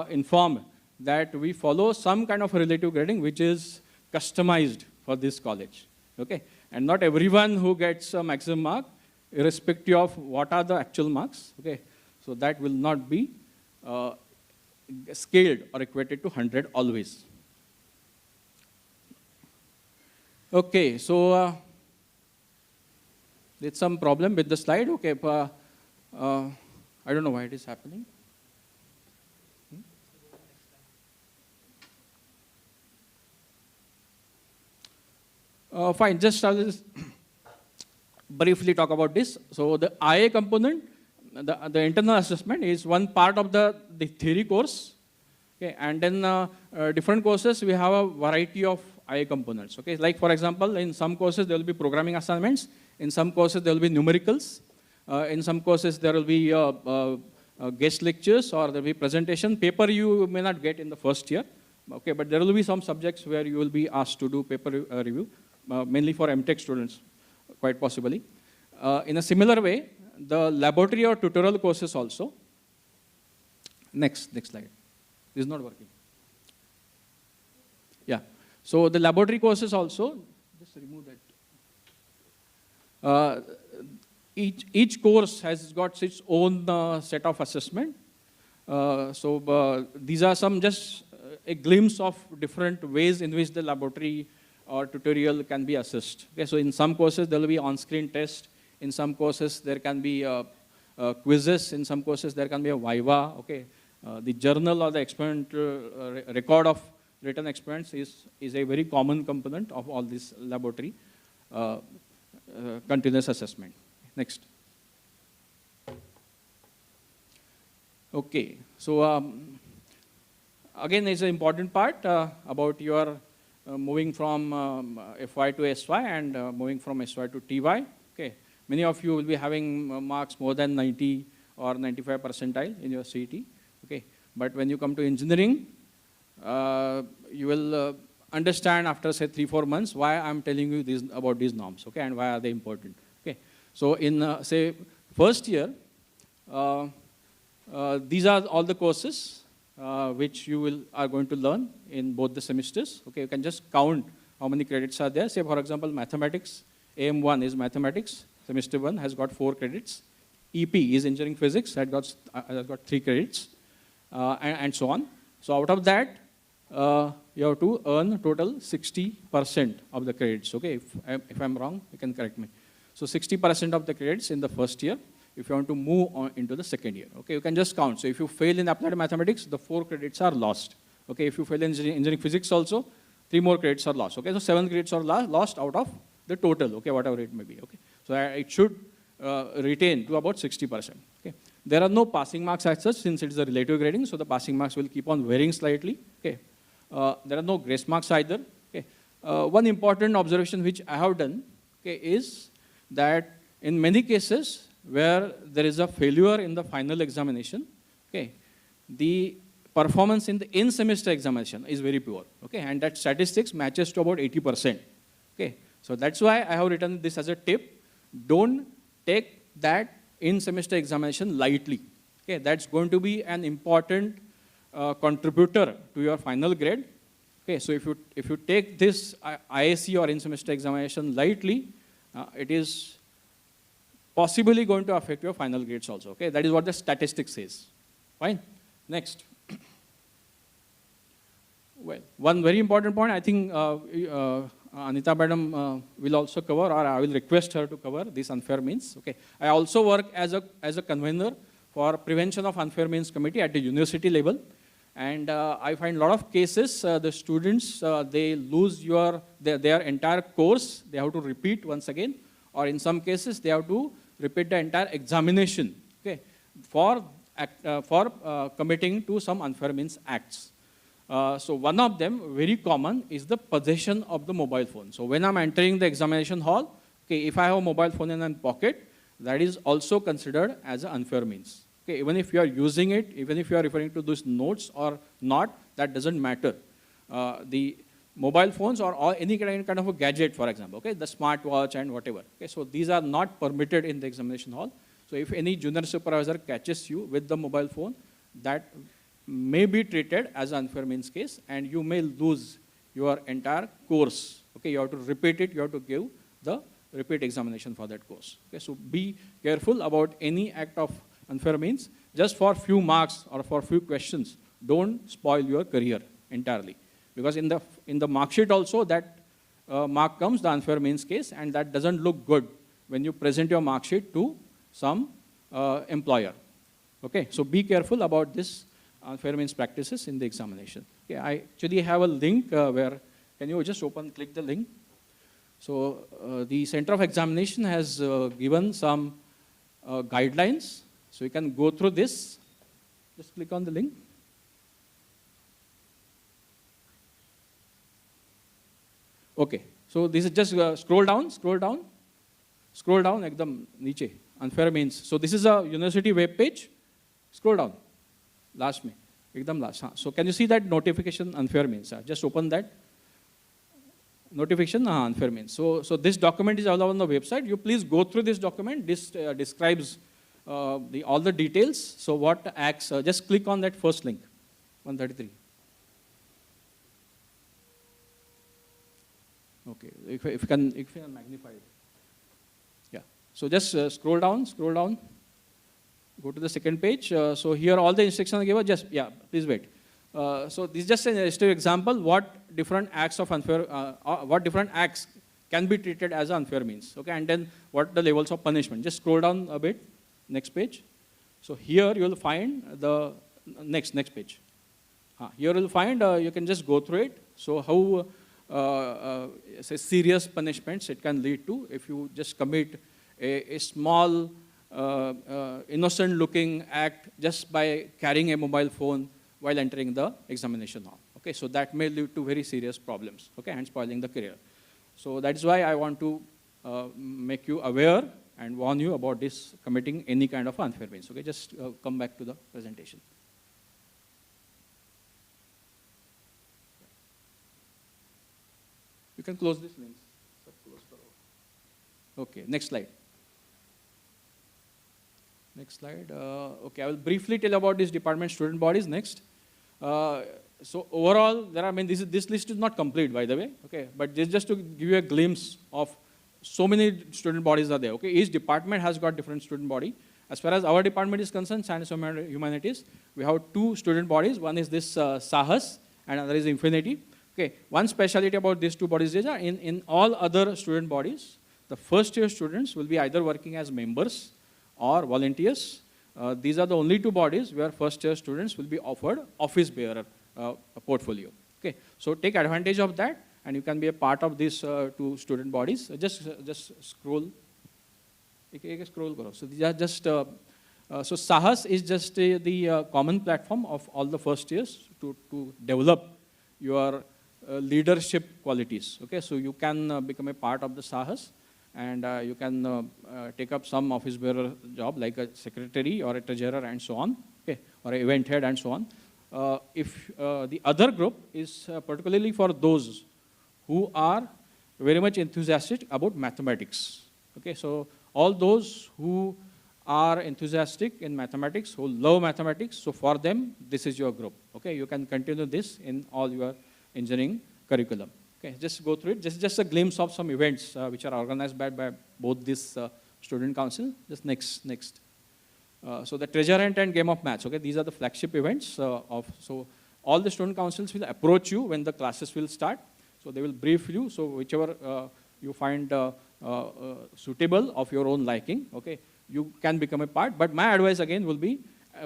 informed that we follow some kind of relative grading which is customized for this college. Okay. And not everyone who gets a maximum mark, irrespective of what are the actual marks. Okay. So that will not be scaled or equated to 100 always. Okay, so there's some problem with the slide. Okay, I don't know why it is happening. Fine, just I'll just briefly talk about this. So the IA component, the internal assessment is one part of the theory course. Okay, and then different courses, we have a variety of IA components. Okay, like for example, in some courses there will be programming assignments. In some courses there will be numericals. In some courses there will be guest lectures, or there will be presentation. Paper you may not get in the first year. Okay, but there will be some subjects where you will be asked to do paper review, mainly for M.Tech students, quite possibly. In a similar way, the laboratory or tutorial courses also. Next slide. This is not working. Yeah. So the laboratory courses also, just remove that. Each course has got its own set of assessment. So these are some just a glimpse of different ways in which the laboratory or tutorial can be assessed. Okay, so in some courses there will be on-screen test. In some courses there can be quizzes. In some courses there can be a viva. Okay, the journal or the experiment record of written experiments is a very common component of all this laboratory continuous assessment. Next. Okay, so again, it's an important part about your moving from FY to SY and moving from SY to TY. Okay, many of you will be having marks more than 90 or 95 percentile in your CET. Okay, but when you come to engineering, you will understand after say 3-4 months why I'm telling you this about these norms. Okay, and why are they important. Okay, so in say first year, these are all the courses which you are going to learn in both the semesters. Okay, you can just count how many credits are there. Say for example, mathematics, AM1 is mathematics, semester 1 has got 4 credits. EP is engineering physics, has got 3 credits, and so on. So out of that, you have to earn total 60% of the credits. Okay, if I'm wrong, you can correct me. So 60% of the credits in the first year, if you want to move on into the second year. Okay, you can just count. So if you fail in applied mathematics, the 4 credits are lost. Okay, if you fail in engineering physics also, 3 more credits are lost. Okay, so 7 credits are lost out of the total. Okay, whatever it may be. Okay, so it should retain to about 60%. Okay, there are no passing marks as such since it is a relative grading, so the passing marks will keep on varying slightly. Okay, there are no grace marks either. Okay, one important observation which I have done, okay, is that in many cases where there is a failure in the final examination, okay, the performance in the in-semester examination is very poor. Okay, and that statistics matches to about 80%. Okay, so that's why I have written this as a tip. Don't take that in-semester examination lightly. Okay, that's going to be an important contributor to your final grade. Okay, so if you take this IAC or in-semester examination lightly, it is possibly going to affect your final grades also. Okay, that is what the statistics says. Fine. Next. Well, one very important point I think Anita Madam will also cover, or I will request her to cover this unfair means. Okay, I also work as a convener for prevention of unfair means committee at the university level, and I find a lot of cases the students they lose their entire course. They have to repeat once again, or in some cases they have to repeat the entire examination. Okay, for committing to some unfair means acts. So one of them, very common, is the possession of the mobile phone. So when I'm entering the examination hall, okay, if I have a mobile phone in my pocket, that is also considered as an unfair means. Okay, even if you are using it, even if you are referring to those notes or not, that doesn't matter. The mobile phones or any kind of a gadget, for example, okay, the smartwatch and whatever. Okay, so these are not permitted in the examination hall. So if any junior supervisor catches you with the mobile phone, that may be treated as an unfair means case, and you may lose your entire course. Okay, you have to repeat it, you have to give the repeat examination for that course. Okay, so be careful about any act of unfair means. Just for few marks or for few questions, don't spoil your career entirely. Because in the mark sheet also that mark comes the unfair means case, and that doesn't look good when you present your mark sheet to some employer. Okay, so be careful about this unfair means practices in the examination. Okay, I actually have a link where, can you just click the link? So the Center of Examination has given some guidelines. So you can go through this. Just click on the link. Okay, so this is just scroll down, ekdam niche, unfair means. So this is a university web page. Scroll down. Last में, एकदम last. So can you see that notification unfair means? Just open that. Notification unfair means. So this document is all on the website. You please go through this document. This describes all the details. So what acts? Just click on that first link, 133. Okay, if you can magnify it. Yeah. So just scroll down. Go to the second page. So here all the instructions are given. Just, yeah, please wait. So this is just an illustrative example what different acts of unfair, what different acts can be treated as unfair means. Okay, and then what the levels of punishment. Just scroll down a bit. Next page. So here you will find the next page. Here you will find you can just go through it. So how say serious punishments it can lead to if you just commit a small innocent looking act just by carrying a mobile phone while entering the examination hall. Okay, so that may lead to very serious problems, okay, and spoiling the career. So that is why I want to make you aware and warn you about this committing any kind of unfair means. Okay, just come back to the presentation. You can close this link. Okay, next slide. Next slide. Okay, I will briefly tell about this department student bodies next. So overall, there are, I mean, this list is not complete, by the way. Okay, but this just to give you a glimpse of so many student bodies are there. Okay, each department has got different student body. As far as our department is concerned, Science and Humanities, we have two student bodies. One is this Sahas, and another is Infinity. Okay, one specialty about these two bodies is in all other student bodies, the first year students will be either working as members or volunteers. These are the only two bodies where first year students will be offered office bearer portfolio. Okay, so take advantage of that, and you can be a part of these two student bodies. Just scroll. Scroll karo. So these are just so Sahas is just the common platform of all the first years to develop your leadership qualities. Okay, so you can become a part of the Sahas, and you can take up some office bearer job like a secretary or a treasurer and so on, okay, or an event head and so on. If the other group is particularly for those who are very much enthusiastic about mathematics. Okay, so all those who are enthusiastic in mathematics, who love mathematics, so for them, this is your group. Okay, you can continue this in all your engineering curriculum. Okay, just go through it. Just a glimpse of some events which are organized by both this student council. Just next. So the treasure hunt and game of maths. Okay, these are the flagship events so all the student councils will approach you when the classes will start. So they will brief you. So whichever you find suitable of your own liking, okay, you can become a part. But my advice again will be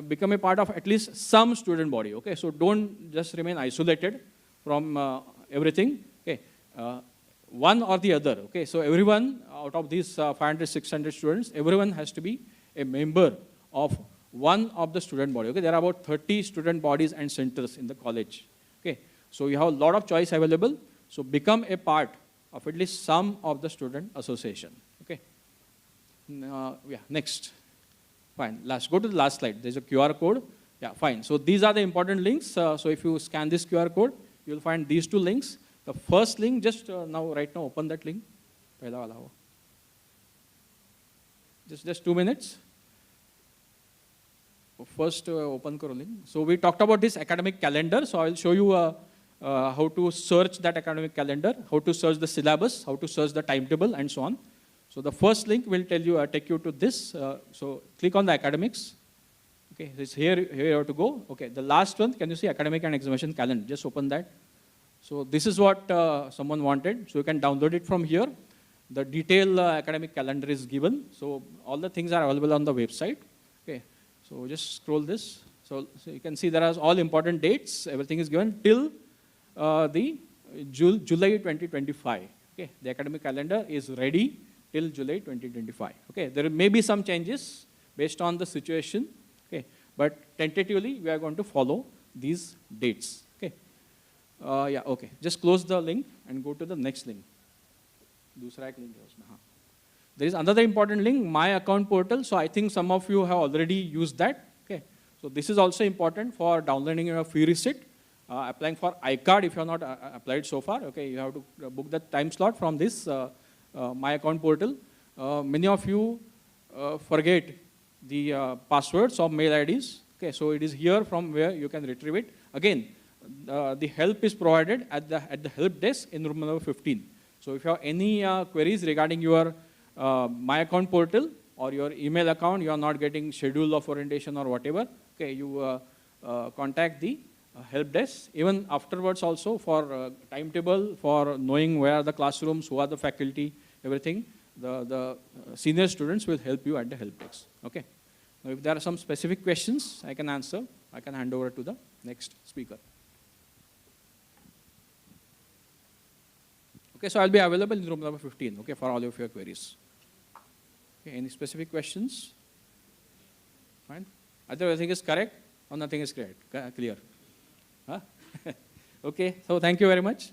become a part of at least some student body. Okay, so don't just remain isolated from everything. Okay, one or the other. Okay, so everyone out of these 500, 600 students, everyone has to be a member of one of the student body. Okay, there are about 30 student bodies and centers in the college. Okay, so you have a lot of choice available. So become a part of at least some of the student association. Okay, yeah, next. Fine. Go to the last slide. There's a QR code. Yeah, fine. So these are the important links. So if you scan this QR code, you'll find these two links. The first link, just right now, open that link. Just 2 minutes. First, open karo link. So we talked about this academic calendar. So I will show you how to search that academic calendar, how to search the syllabus, how to search the timetable, and so on. So the first link will tell you, take you to this. So click on the academics. Okay, it's here you have to go. Okay, the last one, can you see academic and examination calendar? Just open that. So this is what someone wanted. So you can download it from here. The detailed academic calendar is given. So all the things are available on the website. Okay, so just scroll this. So you can see there are all important dates. Everything is given till the July 2025. Okay, the academic calendar is ready till July 2025. Okay, there may be some changes based on the situation. Okay, but tentatively we are going to follow these dates. Okay, yeah, okay. Just close the link and go to the next link. There is another important link, My Account Portal. So I think some of you have already used that. Okay, so this is also important for downloading your free receipt, applying for iCard if you have not applied so far. Okay, you have to book the time slot from this My Account Portal. Many of you forget the passwords of mail IDs. Okay, so it is here from where you can retrieve it. Again, the help is provided at the help desk in room number 15. So if you have any queries regarding your My Account Portal or your email account, you are not getting schedule of orientation or whatever, okay, you contact the help desk. Even afterwards also for timetable, for knowing where are the classrooms, who are the faculty, everything, the senior students will help you at the help desk. Okay. Now if there are some specific questions I can answer, I can hand over to the next speaker. Okay, so I'll be available in room number 15, okay, for all of your queries. Okay, any specific questions? Fine. Either everything is correct or nothing is correct, clear. Huh? Okay, so thank you very much.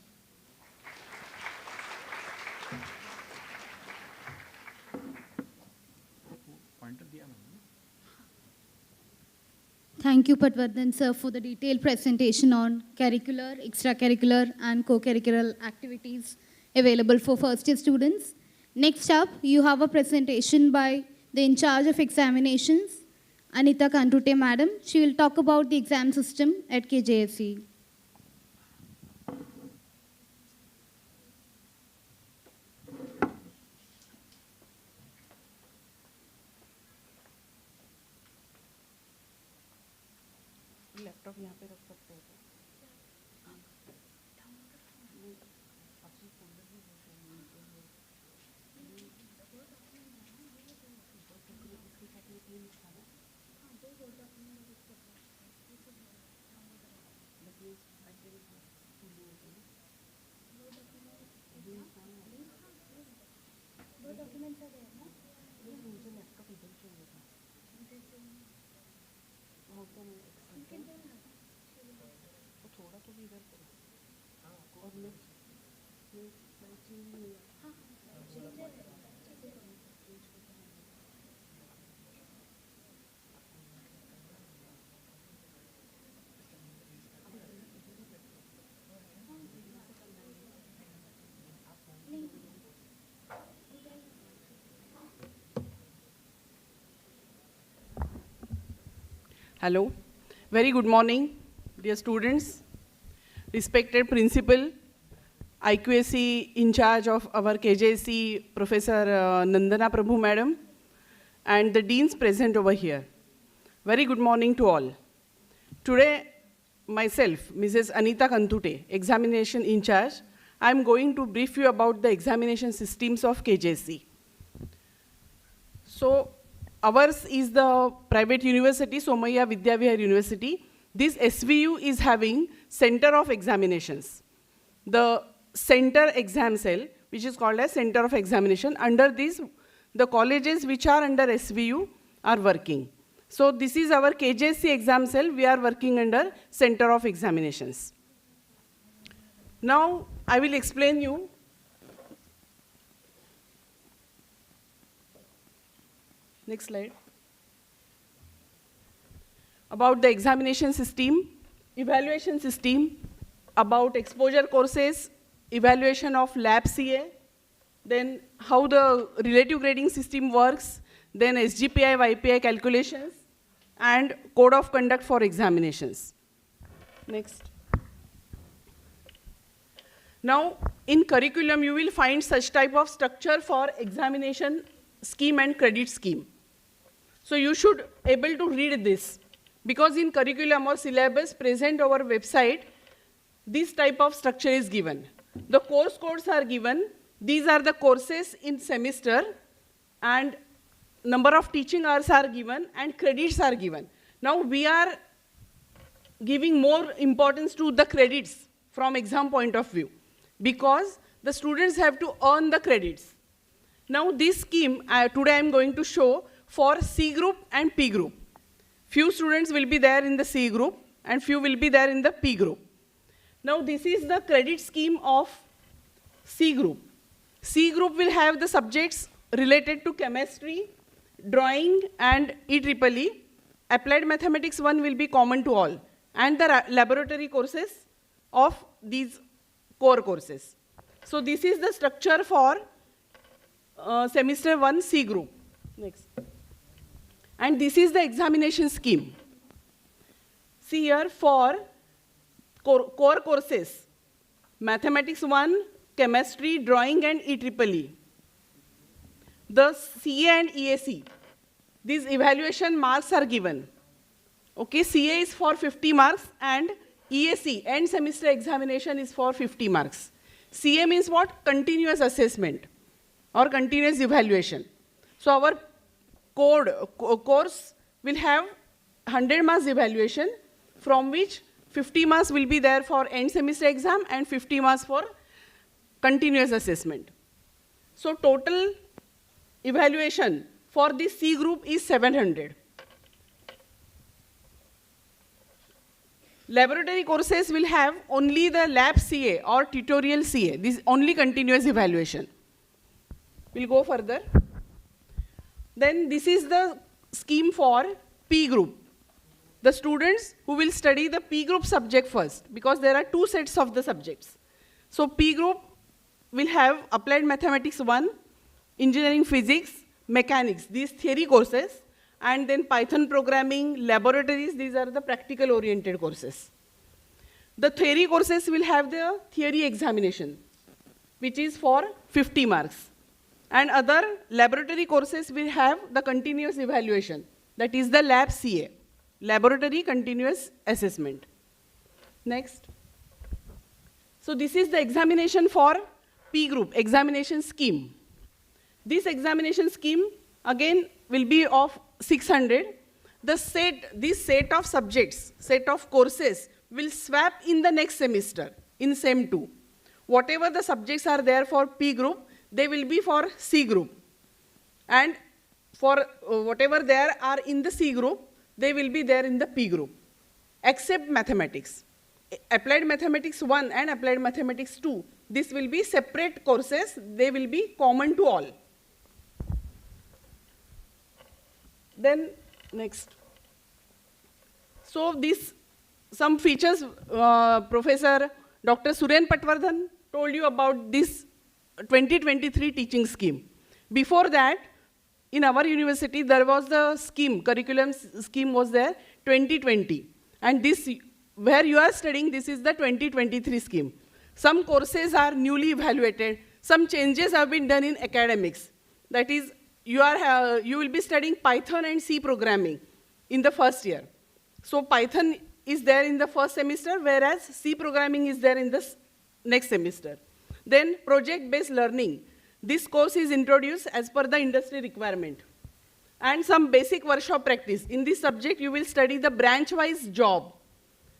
Thank you, Patwardhan sir, for the detailed presentation on curricular, extracurricular, and co-curricular activities available for first-year students. Next up, you have a presentation by the in charge of examinations, Anita Kantute madam. She will talk about the exam system at KJSE. Laptop यहाँ पे रख सकते हैं थोड़ा तो भी इधर करो और next Hello, very good morning, dear students, respected principal, IQAC in charge of our KJC, Professor Nandana Prabhu madam, and the deans present over here. Very good morning to all. Today, myself, Mrs. Anita Kantute, examination in charge, I am going to brief you about the examination systems of KJC. So, ours is the private university, Somaiya Vidyavihar University. This SVU is having Center of Examinations. The center exam cell, which is called as Center of Examination, under this, the colleges which are under SVU are working. So this is our KJC exam cell, we are working under Center of Examinations. Now, I will explain you next slide. About the examination system, evaluation system, about exposure courses, evaluation of lab CA, then how the relative grading system works, then SGPI, YPI calculations, and code of conduct for examinations. Next. Now, in curriculum, you will find such type of structure for examination scheme and credit scheme. So you should able to read this, because in curriculum or syllabus present our website, this type of structure is given. The course codes are given. These are the courses in semester, and number of teaching hours are given, and credits are given. Now we are giving more importance to the credits from exam point of view, because the students have to earn the credits. Now this scheme, today I am going to show for C group and P group. Few students will be there in the C group and few will be there in the P group. Now this is the credit scheme of C group. C group will have the subjects related to chemistry, drawing, and EEE. Applied mathematics 1 will be common to all, and the laboratory courses of these core courses. So this is the structure for semester 1 C group. Next. And this is the examination scheme. See here, for core courses, mathematics 1, chemistry, drawing, and EEE. The CA and EAC, these evaluation marks are given. Okay, CA is for 50 marks and EAC, end semester examination, is for 50 marks. CA means what? Continuous assessment or continuous evaluation. So our course will have 100 marks evaluation, from which 50 marks will be there for end semester exam and 50 marks for continuous assessment. So total evaluation for this C group is 700. Laboratory courses will have only the lab CA or tutorial CA. This is only continuous evaluation. We'll go further. Then this is the scheme for P group. the students who will study the P group subject first, because there are two sets of the subjects. So P group will have Applied Mathematics 1, Engineering Physics, Mechanics, these theory courses, and then Python programming, laboratories, these are the practical oriented courses. The theory courses will have the theory examination, which is for 50 marks. And other laboratory courses will have the continuous evaluation, that is the lab CA, laboratory continuous assessment. Next. So this is the examination for P group, examination scheme. This examination scheme again will be of 600. This set of subjects, set of courses will swap in the next semester in SEM 2. Whatever the subjects are there for P group, they will be for C group. And for whatever there are in the C group, they will be there in the P group, except mathematics. Applied Mathematics 1 and Applied Mathematics 2, this will be separate courses, they will be common to all. Then next. So these some features Professor Dr. Suren Patwardhan told you about this 2023 teaching scheme. Before that, in our university, there was the scheme, curriculum scheme was there, 2020. And this, where you are studying, this is the 2023 scheme. Some courses are newly evaluated. Some changes have been done in academics. That is, you will be studying Python and C programming in the first year. So Python is there in the first semester, whereas C programming is there in the next semester. Then project-based learning. This course is introduced as per the industry requirement. And some basic workshop practice. In this subject, you will study the branch-wise job.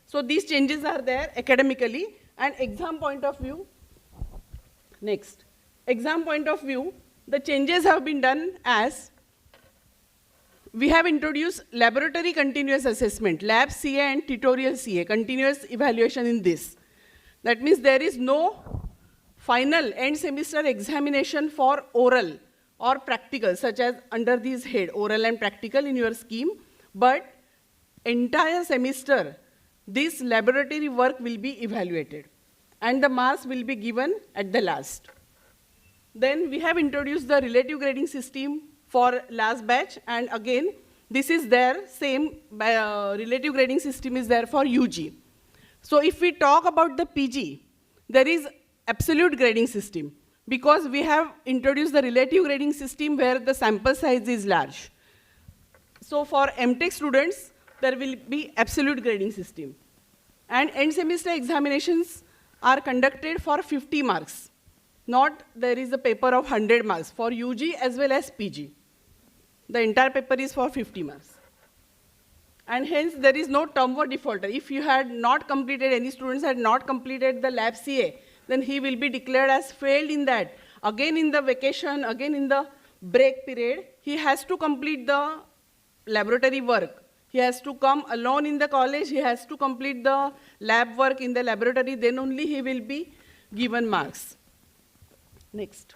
So these changes are there academically. And exam point of view, next. Exam point of view, the changes have been done as, we have introduced laboratory continuous assessment, lab CA and tutorial CA, continuous evaluation in this. That means there is no final end semester examination for oral or practical, such as under this head, oral and practical in your scheme, but entire semester, this laboratory work will be evaluated and the marks will be given at the last. Then we have introduced the relative grading system for last batch, and again, this is there, same relative grading system is there for UG. So if we talk about the PG, there is absolute grading system, because we have introduced the relative grading system where the sample size is large. So for M.Tech students, there will be absolute grading system. And end semester examinations are conducted for 50 marks. Not there is a paper of 100 marks for UG as well as PG. The entire paper is for 50 marks. And hence there is no term for defaulter. If you had not completed, any students had not completed the lab CA, then he will be declared as failed in that. Again in the vacation, again in the break period, he has to complete the laboratory work. He has to come alone in the college, he has to complete the lab work in the laboratory, then only he will be given marks. Next.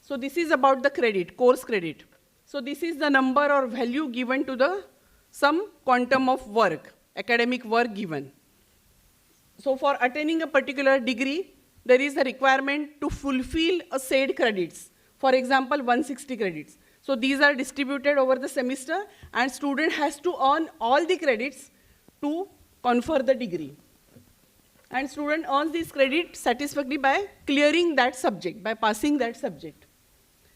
So this is about the credit, course credit. So this is the number or value given to the some quantum of work, academic work given. So for attaining a particular degree, there is a requirement to fulfill a said credits. For example, 160 credits. So these are distributed over the semester, and student has to earn all the credits to confer the degree. And student earns this credit satisfactorily by clearing that subject, by passing that subject.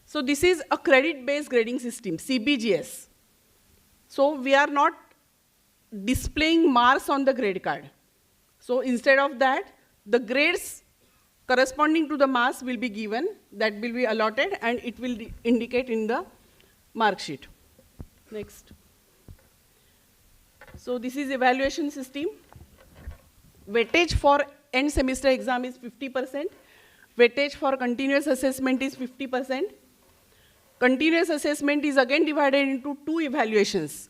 So this is a credit-based grading system, CBGS. So we are not displaying marks on the grade card. So instead of that, the grades corresponding to the marks will be given, that will be allotted, and it will indicate in the mark sheet. Next. So this is evaluation system. Weightage for end semester exam is 50%. Weightage for continuous assessment is 50%. Continuous assessment is again divided into two evaluations,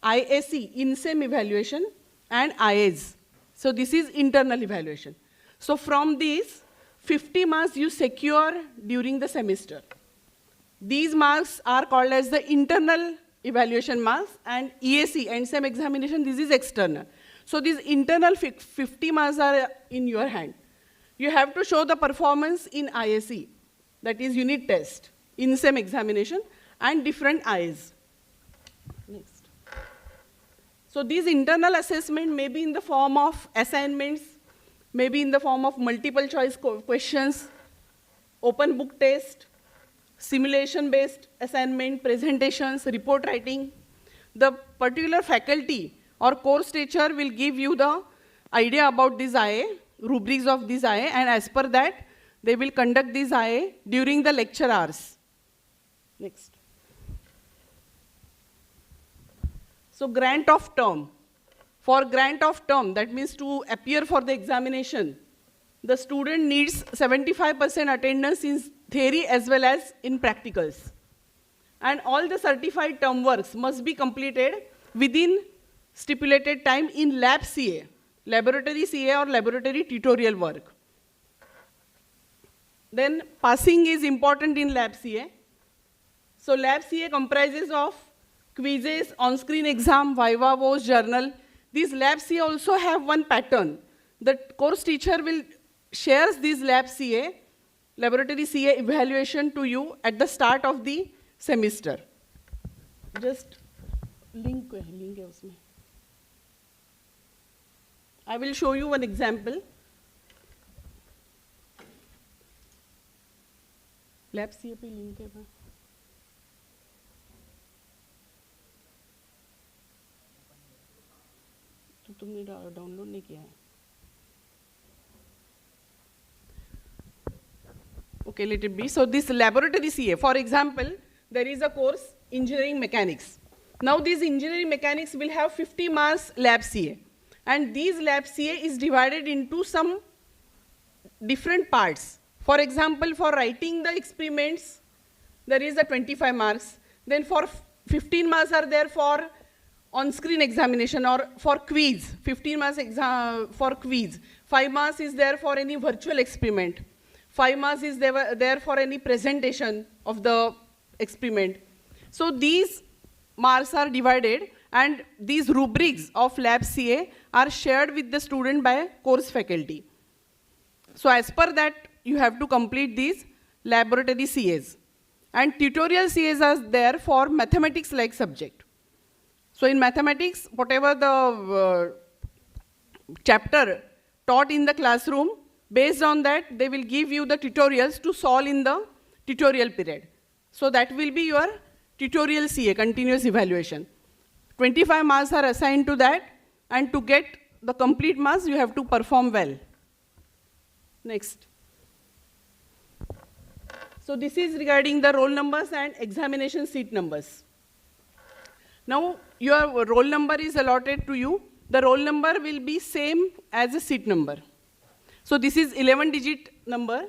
IAC, in-sem evaluation, and IAs. So this is internal evaluation. So from these, 50 marks you secure during the semester. These marks are called as the internal evaluation marks, and EAC, end-sem examination, this is external. So these internal 50 marks are in your hand. You have to show the performance in IAC, that is unit test, in-sem examination, and different IAs. Next. So these internal assessment may be in the form of assignments, maybe in the form of multiple choice questions, open book test, simulation-based assignment, presentations, report writing. The particular faculty or course teacher will give you the idea about this IA, rubrics of this IA, and as per that, they will conduct this IA during the lecture hours. Next. So grant of term. For grant of term, that means to appear for the examination, the student needs 75% attendance in theory as well as in practicals. And all the certified term works must be completed within stipulated time in lab CA, laboratory CA or laboratory tutorial work. Then passing is important in lab CA. So lab CA comprises of quizzes, on-screen exam, viva, voice, journal. These lab CA also have one pattern. The course teacher will share this lab CA, laboratory CA evaluation to you at the start of the semester. Just link hai usme. I will show you one example. Lab CA पे link है तो तुमने download नहीं किया है. Okay, let it be. So this laboratory CA, for example, there is a course, engineering mechanics. Now these engineering mechanics will have 50 marks lab CA. And these lab CA is divided into some different parts. For example, for writing the experiments, there is a 25 marks. Then for 15 marks are there for on-screen examination or for quiz, 15 marks for quiz. 5 marks is there for any virtual experiment. 5 marks is there for any presentation of the experiment. So these marks are divided and these rubrics of lab CA are shared with the student by course faculty. So as per that, you have to complete these laboratory CAs. And tutorial CAs are there for mathematics-like subject. So in mathematics, whatever the chapter taught in the classroom, based on that, they will give you the tutorials to solve in the tutorial period. So that will be your tutorial CA, continuous evaluation. 25 marks are assigned to that, and to get the complete marks, you have to perform well. Next. So this is regarding the roll numbers and examination seat numbers. Now, your roll number is allotted to you. The roll number will be same as a seat number. So this is 11-digit number.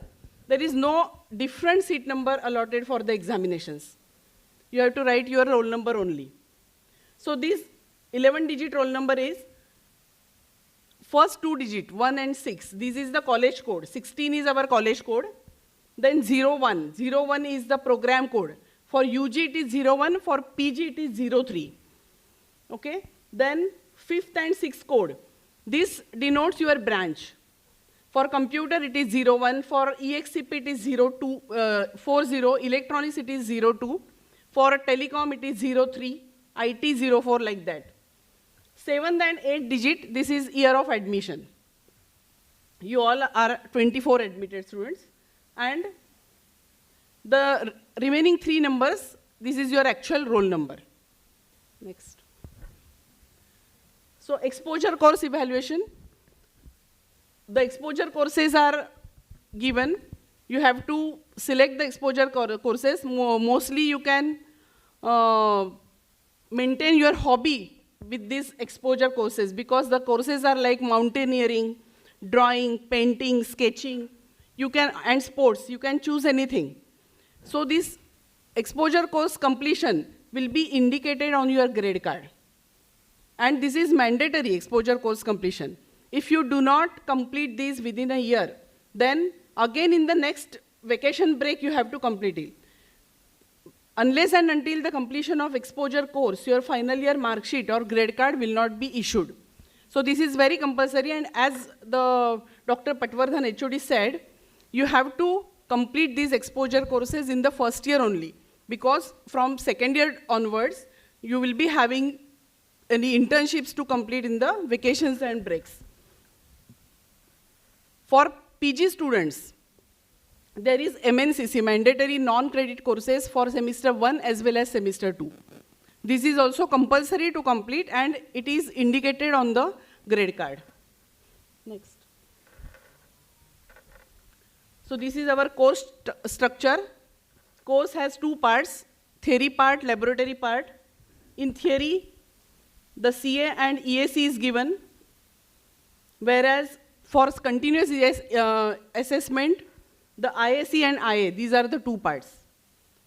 There is no different seat number allotted for the examinations. You have to write your roll number only. So this 11-digit roll number is first 2 digit, 1 and 6. This is the college code. 16 is our college code. Then 01. 01 is the program code. For UG it is 01, for PG it is 03. Okay? Then 5th and 6th code. This denotes your branch. For computer it is 01, for EXCP it is 40, electronics it is 02, for telecom it is 03, IT 04, like that. 7th and 8th digit, this is year of admission. You all are 24 admitted students. And the remaining 3 numbers, this is your actual roll number. Next. So exposure course evaluation. The exposure courses are given. You have to select the exposure courses. Mostly you can maintain your hobby with these exposure courses because the courses are like mountaineering, drawing, painting, sketching, and sports. You can choose anything. So this exposure course completion will be indicated on your grade card. And this is mandatory exposure course completion. If you do not complete these within a year, then again in the next vacation break you have to complete it. unless and until the completion of exposure course, your final year mark sheet or grade card will not be issued. So this is very compulsory, and as the Dr. Patwardhan HOD said, you have to complete these exposure courses in the first year only, because from second year onwards, you will be having any internships to complete in the vacations and breaks. For PG students, there is MNCC, mandatory non-credit courses for semester 1 as well as semester 2. This is also compulsory to complete, and it is indicated on the grade card. Next. So this is our course structure. Course has two parts, theory part, laboratory part. In theory, the CA and EAC is given, whereas for continuous assessment, the IAC and IA, these are the two parts.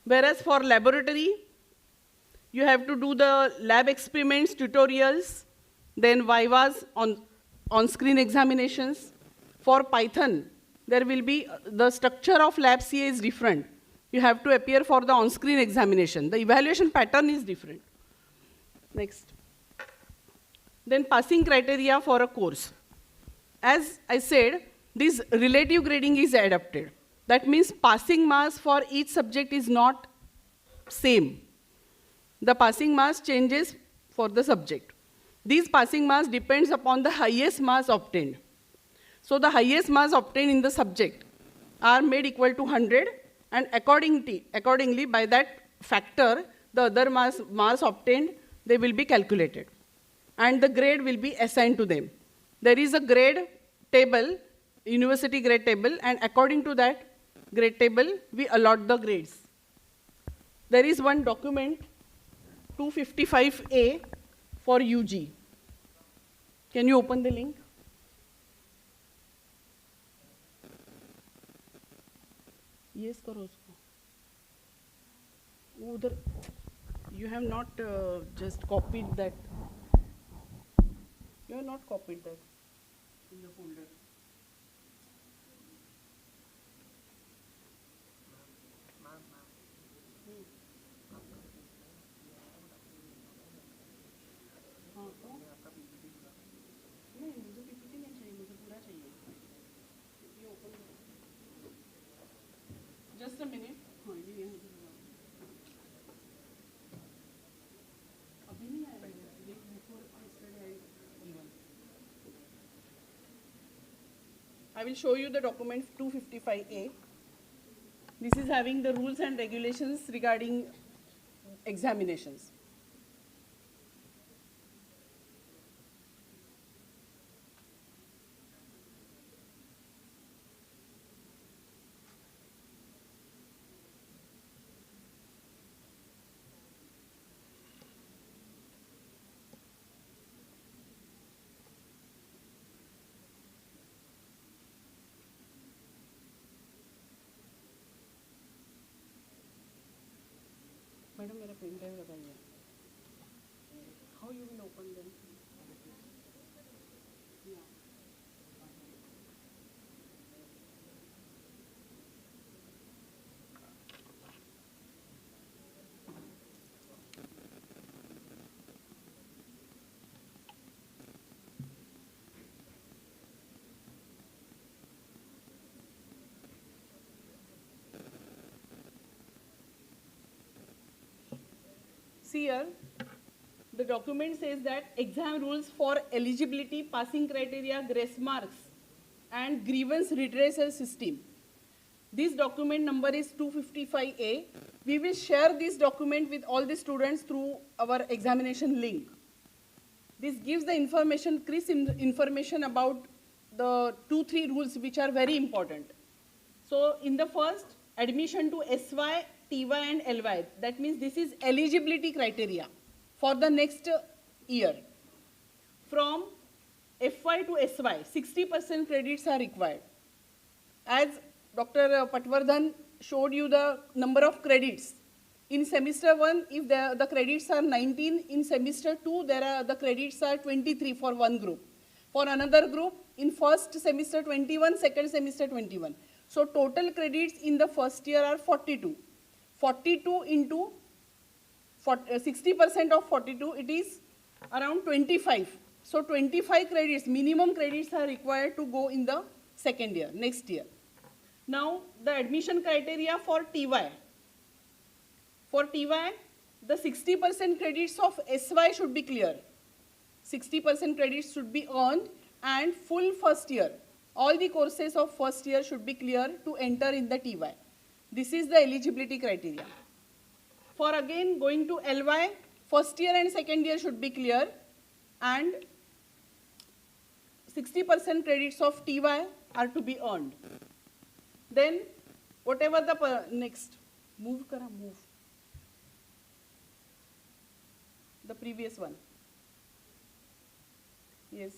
Whereas for laboratory, you have to do the lab experiments, tutorials, then vivas, on-screen examinations. For Python, there will be, the structure of lab CA is different. You have to appear for the on-screen examination. The evaluation pattern is different. Next. Then passing criteria for a course. As I said, this relative grading is adopted. That means passing marks for each subject is not same. The passing marks changes for the subject. These passing marks depends upon the highest marks obtained. So the highest marks obtained in the subject are made equal to 100, and accordingly by that factor, the other marks obtained, they will be calculated, and the grade will be assigned to them. There is a grade table, university grade table, and according to that grade table, we allot the grades. There is one document, 255A for UG. Can you open the link? Yes, karo usko. Udhar, you have not just copied that. You have not copied that in the folder. Just a minute. I will show you the document 255A. This is having the rules and regulations regarding examinations. Madam, मेरा pen drive लगाइए. How you will open them? Yeah. See here, the document says that exam rules for eligibility, passing criteria, grace marks, and grievance redressal system. This document number is 255A. We will share this document with all the students through our examination link. This gives the information, crisp information about the 2-3 rules which are very important. So in the first, admission to SY, TY and LY. That means this is eligibility criteria for the next year. From FY to SY, 60% credits are required. As Dr. Patwardhan showed you the number of credits. In semester 1, if the credits are 19, in semester 2, the credits are 23 for one group. For another group, in first semester 21, second semester 21. So total credits in the first year are 42. 42 into 60% of 42, it is around 25. So 25 credits, minimum credits are required to go in the second year, next year. Now, the admission criteria for TY. For TY, the 60% credits of SY should be clear. 60% credits should be earned and full first year. All the courses of first year should be clear to enter in the TY. This is the eligibility criteria. For again going to LY, first year and second year should be clear and 60% credits of TY are to be earned. Then whatever the next, move. The previous one. Yes.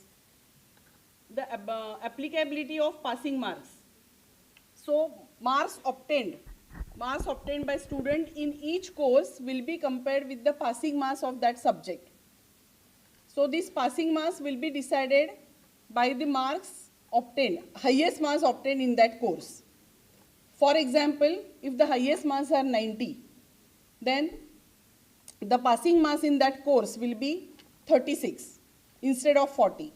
The applicability of passing marks. So marks obtained by student in each course will be compared with the passing marks of that subject. So this passing marks will be decided by the marks obtained, highest marks obtained in that course. For example, if the highest marks are 90, then the passing marks in that course will be 36 instead of 40.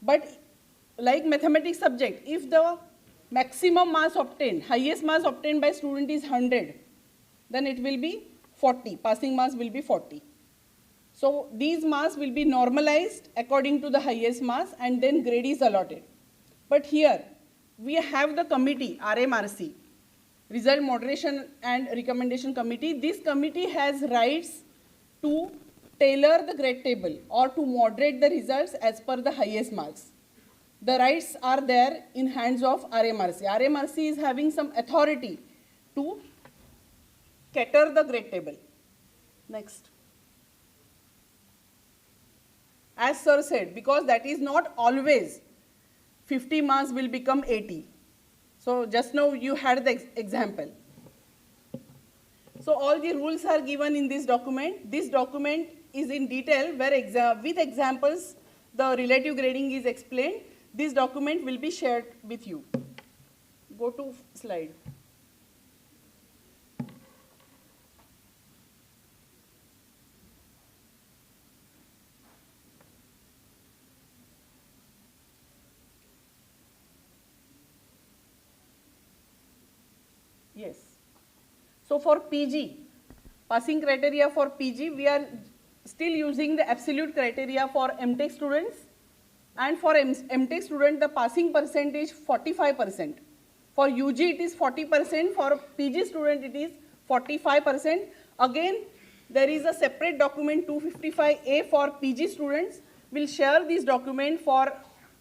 But like mathematics subject, if the maximum marks obtained, highest marks obtained by student is 100, then it will be 40, passing marks will be 40. So these marks will be normalized according to the highest marks and then grade is allotted. But here we have the committee, RMRC, Result Moderation and Recommendation Committee. This committee has rights to tailor the grade table or to moderate the results as per the highest marks. The rights are there in hands of RMRC. RMRC is having some authority to cater the grade table. Next. As sir said, because that is not always 50 marks will become 80. So just now you had the example. So all the rules are given in this document. This document is in detail where with examples the relative grading is explained. This document will be shared with you. Go to slide. Yes. So for PG, passing criteria for PG, we are still using the absolute criteria for M.Tech students. And for M.Tech student, the passing percentage 45%. For UG, it is 40%. For PG student, it is 45%. Again, there is a separate document 255A for PG students. We'll share this document for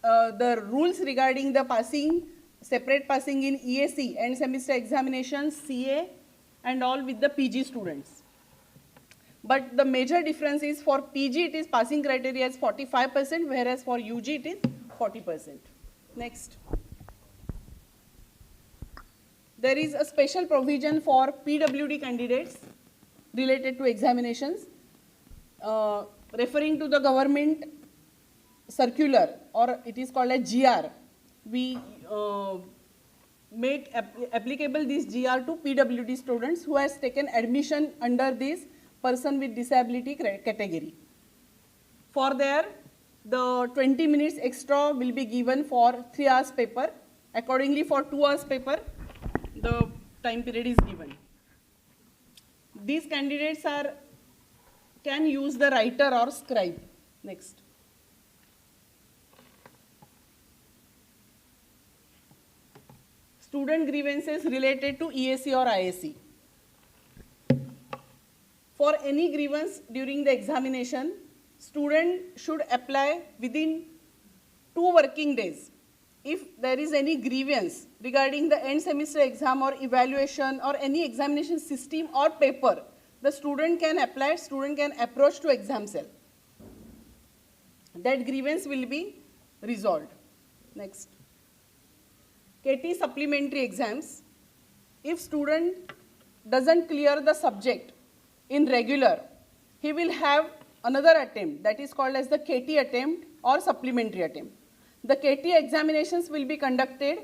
the rules regarding the passing, separate passing in EAC, end semester examinations, CA, and all with the PG students. But the major difference is for PG, it is passing criteria is 45%, whereas for UG, it is 40%. Next. There is a special provision for PWD candidates related to examinations, referring to the government circular, or it is called a GR. We make applicable this GR to PWD students who has taken admission under this person with disability category. For there, the 20 minutes extra will be given for 3 hours paper. Accordingly, for 2 hours paper, the time period is given. These candidates can use the writer or scribe. Next. Student grievances related to EAC or IAC. For any grievance during the examination, student should apply within 2 working days. If there is any grievance regarding the end semester exam or evaluation or any examination system or paper, the student can apply, student can approach to exam cell. That grievance will be resolved. Next. KT supplementary exams. If student doesn't clear the subject in regular, he will have another attempt that is called as the KT attempt or supplementary attempt. The KT examinations will be conducted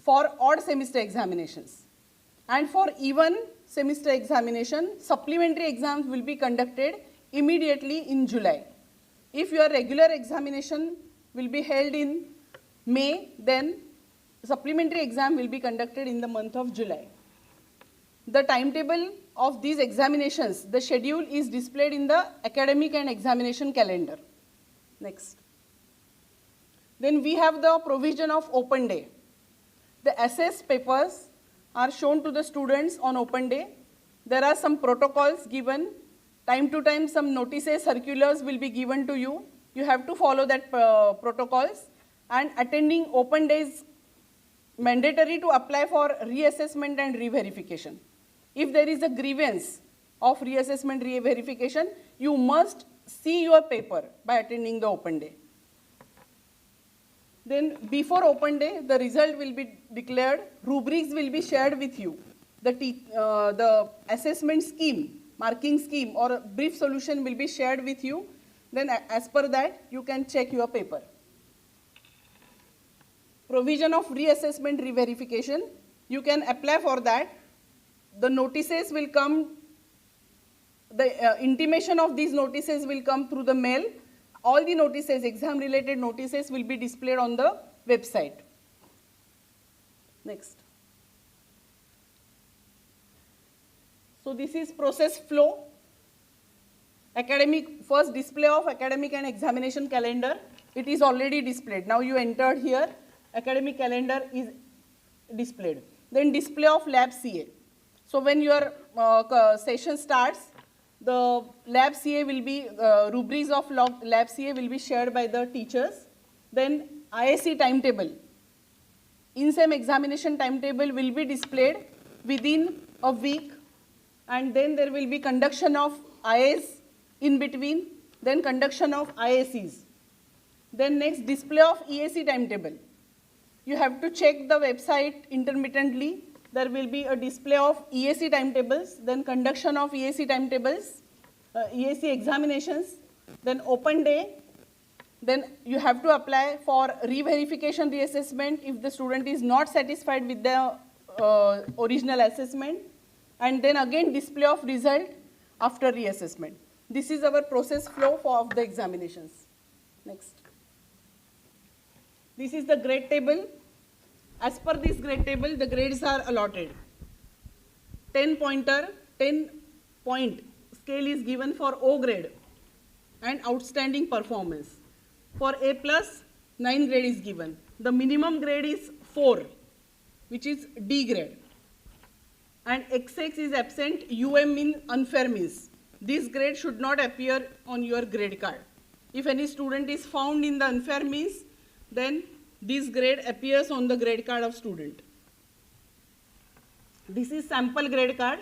for odd semester examinations. And for even semester examination, supplementary exams will be conducted immediately in July. If your regular examination will be held in May, then supplementary exam will be conducted in the month of July. The timetable of these examinations, the schedule is displayed in the academic and examination calendar. Next. Then we have the provision of open day. The assessed papers are shown to the students on open day. There are some protocols given. Time to time some notices, circulars will be given to you. You have to follow that protocols. And attending open days mandatory to apply for reassessment and re-verification. If there is a grievance of reassessment, re-verification, you must see your paper by attending the open day. Then before open day, the result will be declared, rubrics will be shared with you. The assessment scheme, marking scheme or a brief solution will be shared with you. Then as per that, you can check your paper. Provision of reassessment, re-verification, you can apply for that. The notices will come, the intimation of these notices will come through the mail. All the notices, exam related notices will be displayed on the website. Next. So this is process flow. Academic, first display of academic and examination calendar. It is already displayed. Now you entered here, academic calendar is displayed. Then display of lab CA. So when your session starts, the lab CA will be, rubrics of lab CA will be shared by the teachers. Then IAC timetable. In-sem examination timetable will be displayed within a week, and then there will be conduction of IAs in between, then conduction of IACs. Then next, display of EAC timetable. You have to check the website intermittently. There will be a display of EAC timetables, then conduction of EAC timetables, EAC examinations, then open day. Then you have to apply for re-verification reassessment if the student is not satisfied with the original assessment, and then again display of result after reassessment. This is our process flow of the examinations. Next. This is the grade table. As per this grade table, the grades are allotted. 10-point scale is given for O grade and outstanding performance. For A+, 9 grade is given. The minimum grade is 4, which is D grade. And XX is absent, UM means unfair means. This grade should not appear on your grade card. If any student is found in the unfair means, then this grade appears on the grade card of student. This is sample grade card.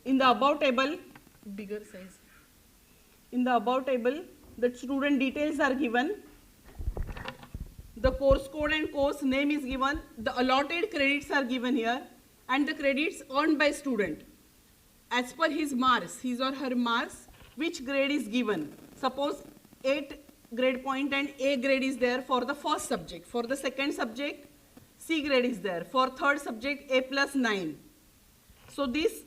In the above table, bigger size. In the above table, the student details are given. The course code and course name is given. The allotted credits are given here, and the credits earned by student. As per his marks, his or her marks, which grade is given. Suppose 8 grade point and A grade is there for the first subject. For the second subject, C grade is there. For third subject, A plus 9. So this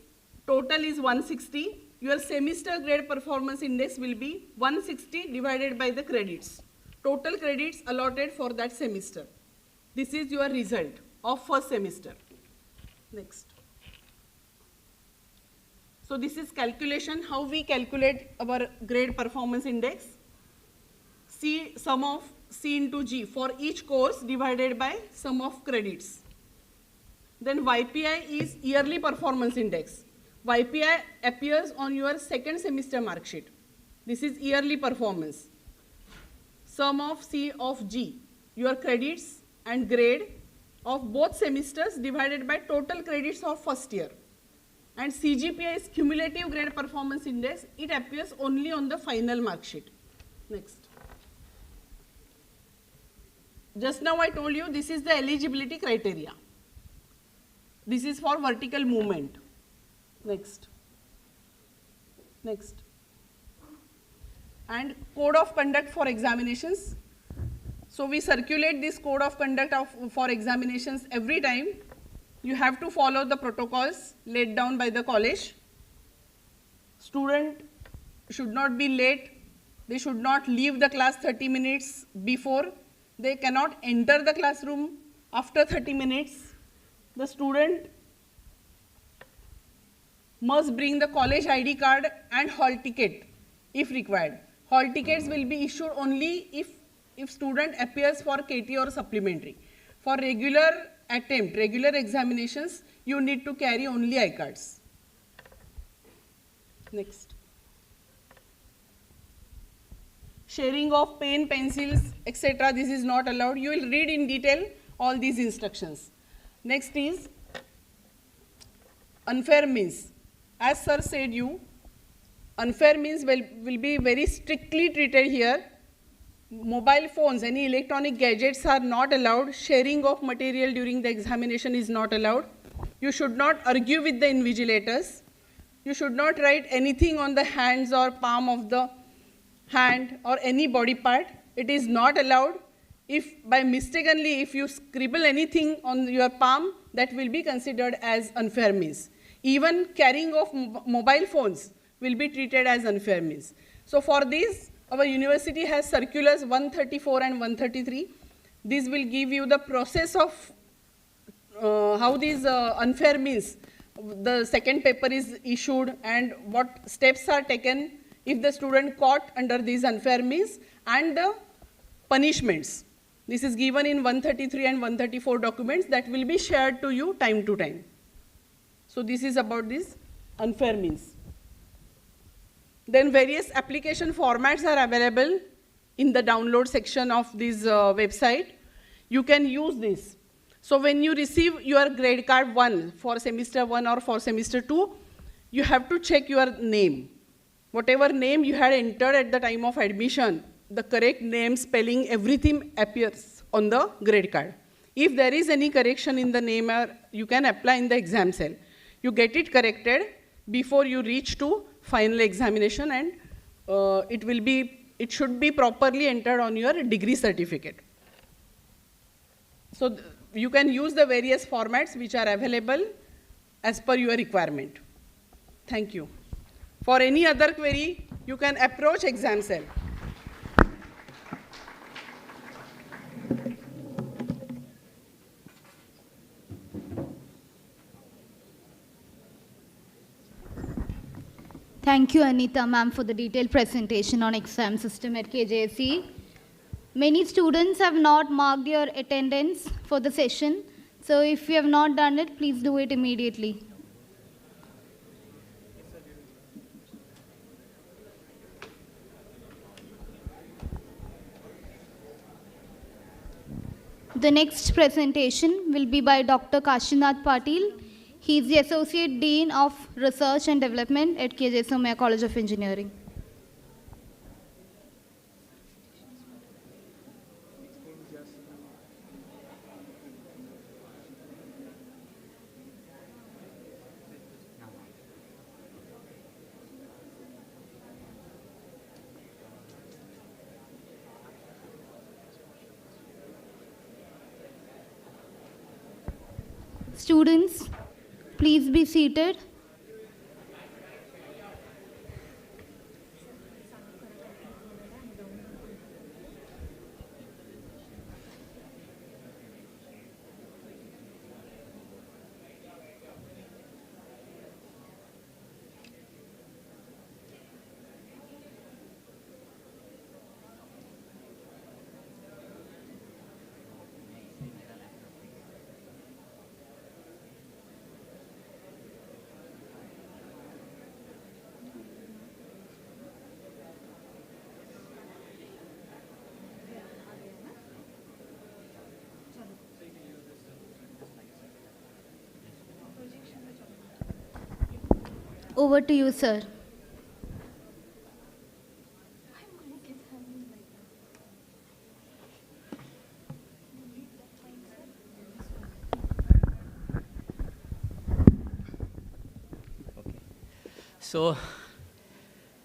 total is 160. Your semester grade performance index will be 160 divided by the credits. Total credits allotted for that semester. This is your result of first semester. Next. So this is calculation, how we calculate our grade performance index. C, sum of C into G for each course divided by sum of credits. Then YPI is yearly performance index. YPI appears on your second semester mark sheet. This is yearly performance. Sum of C of G, your credits and grade of both semesters divided by total credits of first year. And CGPI is cumulative grade performance index. It appears only on the final mark sheet. Next. Just now I told you this is the eligibility criteria. This is for vertical movement. Next. Next. And code of conduct for examinations. So we circulate this code of conduct for examinations every time. You have to follow the protocols laid down by the college. Student should not be late. They should not leave the class 30 minutes before. They cannot enter the classroom after 30 minutes. The student must bring the college ID card and hall ticket if required. Hall tickets will be issued only if student appears for KT or supplementary. For regular examinations, you need to carry only I cards. Next. Sharing of pen, pencils, etc. This is not allowed. You will read in detail all these instructions. Next is unfair means. As sir said unfair means will be very strictly treated here. Mobile phones, any electronic gadgets are not allowed. Sharing of material during the examination is not allowed. You should not argue with the invigilators. You should not write anything on the hands or palm of the hand or any body part. It is not allowed. If by mistakenly, if you scribble anything on your palm, that will be considered as unfair means. Even carrying of mobile phones will be treated as unfair means. So for this, our university has circulars 134 and 133. This will give you the process of how these unfair means, the second paper is issued and what steps are taken if the student caught under these unfair means, and the punishments. This is given in 133 and 134 documents that will be shared to you time to time. So this is about this unfair means. Then various application formats are available in the download section of this website. You can use this. So when you receive your grade card 1 for semester 1 or for semester 2, you have to check your name. Whatever name you had entered at the time of admission, the correct name, spelling, everything appears on the grade card. If there is any correction in the name, you can apply in the exam cell. You get it corrected before you reach to final examination, and it should be properly entered on your degree certificate. So you can use the various formats which are available as per your requirement. Thank you. For any other query, you can approach exam cell. Thank you, Anita ma'am, for the detailed presentation on exam system at KJSE. Many students have not marked your attendance for the session. So if you have not done it, please do it immediately. The next presentation will be by Dr. Kashinath Patil. He is the Associate Dean of Research and Development at KJSE College of Engineering. Students, please be seated. Over to you, sir.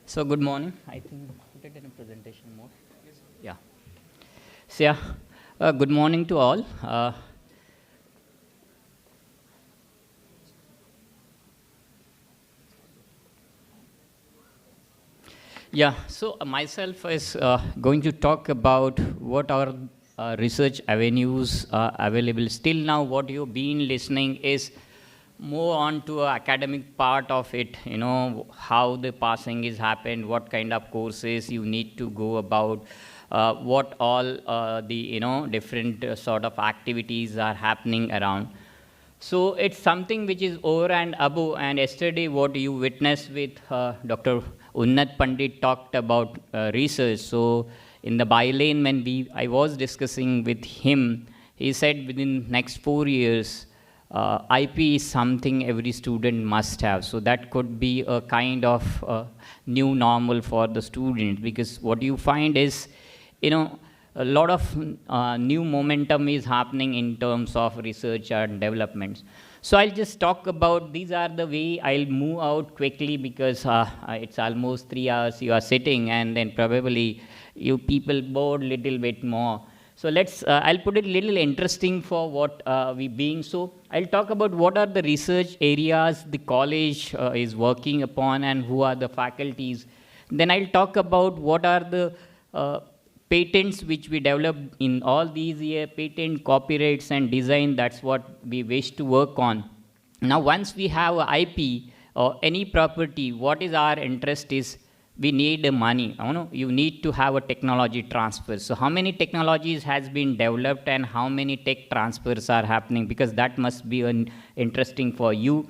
So good morning. I think put it in a presentation mode. Yeah. So good morning to all. Yeah, so myself is going to talk about what our research avenues are available. Still now, what you've been listening is more on to academic part of it, you know, how the passing is happened, what kind of courses you need to go about, what all the, you know, different sort of activities are happening around. So it's something which is over and above. And yesterday, what you witnessed with Dr. Unnat Pandit talked about research. So in the bylane, when I was discussing with him, he said within next 4 years, IP is something every student must have. So that could be a kind of new normal for the students, because what you find is, you know, a lot of new momentum is happening in terms of research and developments. So I'll just talk about, these are the way I'll move out quickly, because it's almost 3 hours you are sitting, and then probably you people bored little bit more. So let's, I'll put it a little interesting for what we being. So I'll talk about what are the research areas the college is working upon and who are the faculties. Then I'll talk about what are the patents which we developed in all these years, patent, copyrights, and design. That's what we wish to work on. Now, once we have a IP or any property, what is our interest is we need money. You need to have a technology transfer. So how many technologies has been developed and how many tech transfers are happening, because that must be interesting for you.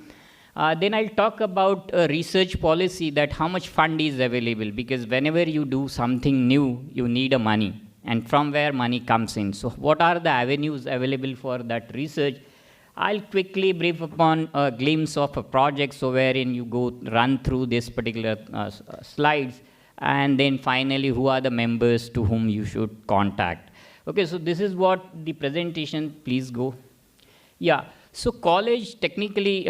Then I'll talk about research policy, that how much fund is available, because whenever you do something new, you need a money, and from where money comes in. So what are the avenues available for that research? I'll quickly brief upon a glimpse of a project, so wherein you go run through this particular slides, and then finally who are the members to whom you should contact. Okay, so this is what the presentation, please go. Yeah. So college, technically,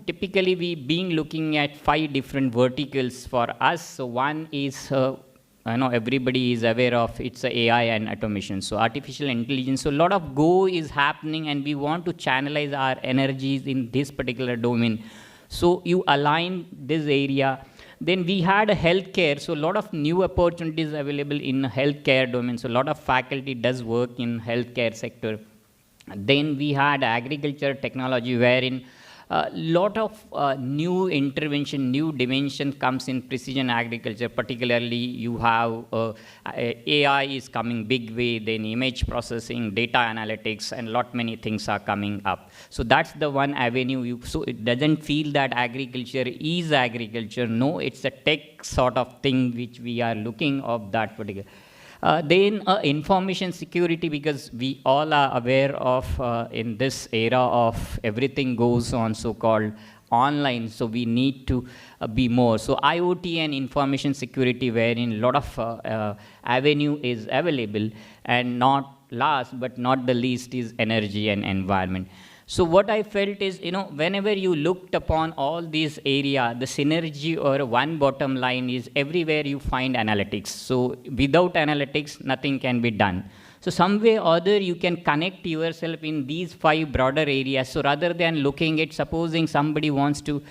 typically we being looking at 5 different verticals for us. So one is, everybody is aware of, it's AI and automation. So artificial intelligence. So a lot of go is happening, and we want to channelize our energies in this particular domain. So you align this area. Then we had a healthcare. So a lot of new opportunities available in healthcare domain. So a lot of faculty does work in healthcare sector. Then we had agriculture technology, wherein a lot of new intervention, new dimension comes in precision agriculture. Particularly, you have AI is coming big way, then image processing, data analytics, and lot many things are coming up. So that's the one avenue. So it doesn't feel that agriculture is agriculture. No, it's a tech sort of thing which we are looking of that particular. Then information security, because we all are aware of in this era of everything goes on so-called online, so we need to be more. So IoT and information security, wherein a lot of avenue is available, and not last but not the least is energy and environment. So what I felt is, whenever you looked upon all these areas, the synergy or one bottom line is everywhere you find analytics. So without analytics, nothing can be done. So some way or other, you can connect yourself in these 5 broader areas. So rather than looking at, supposing somebody wants to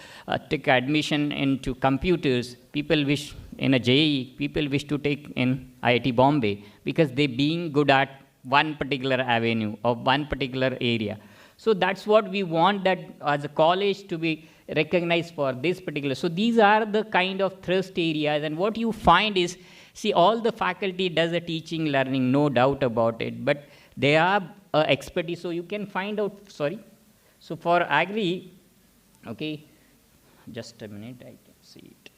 take admission into computers, people wish in a JEE, people wish to take in IIT Bombay, because they being good at one particular avenue or one particular area. So that's what we want, that as a college to be recognized for this particular. So these are the kind of thrust areas, and what you find is, see, all the faculty does a teaching, learning, no doubt about it, but they are expertise, so you can find out, sorry. So for agri, okay, just a minute, I can see it,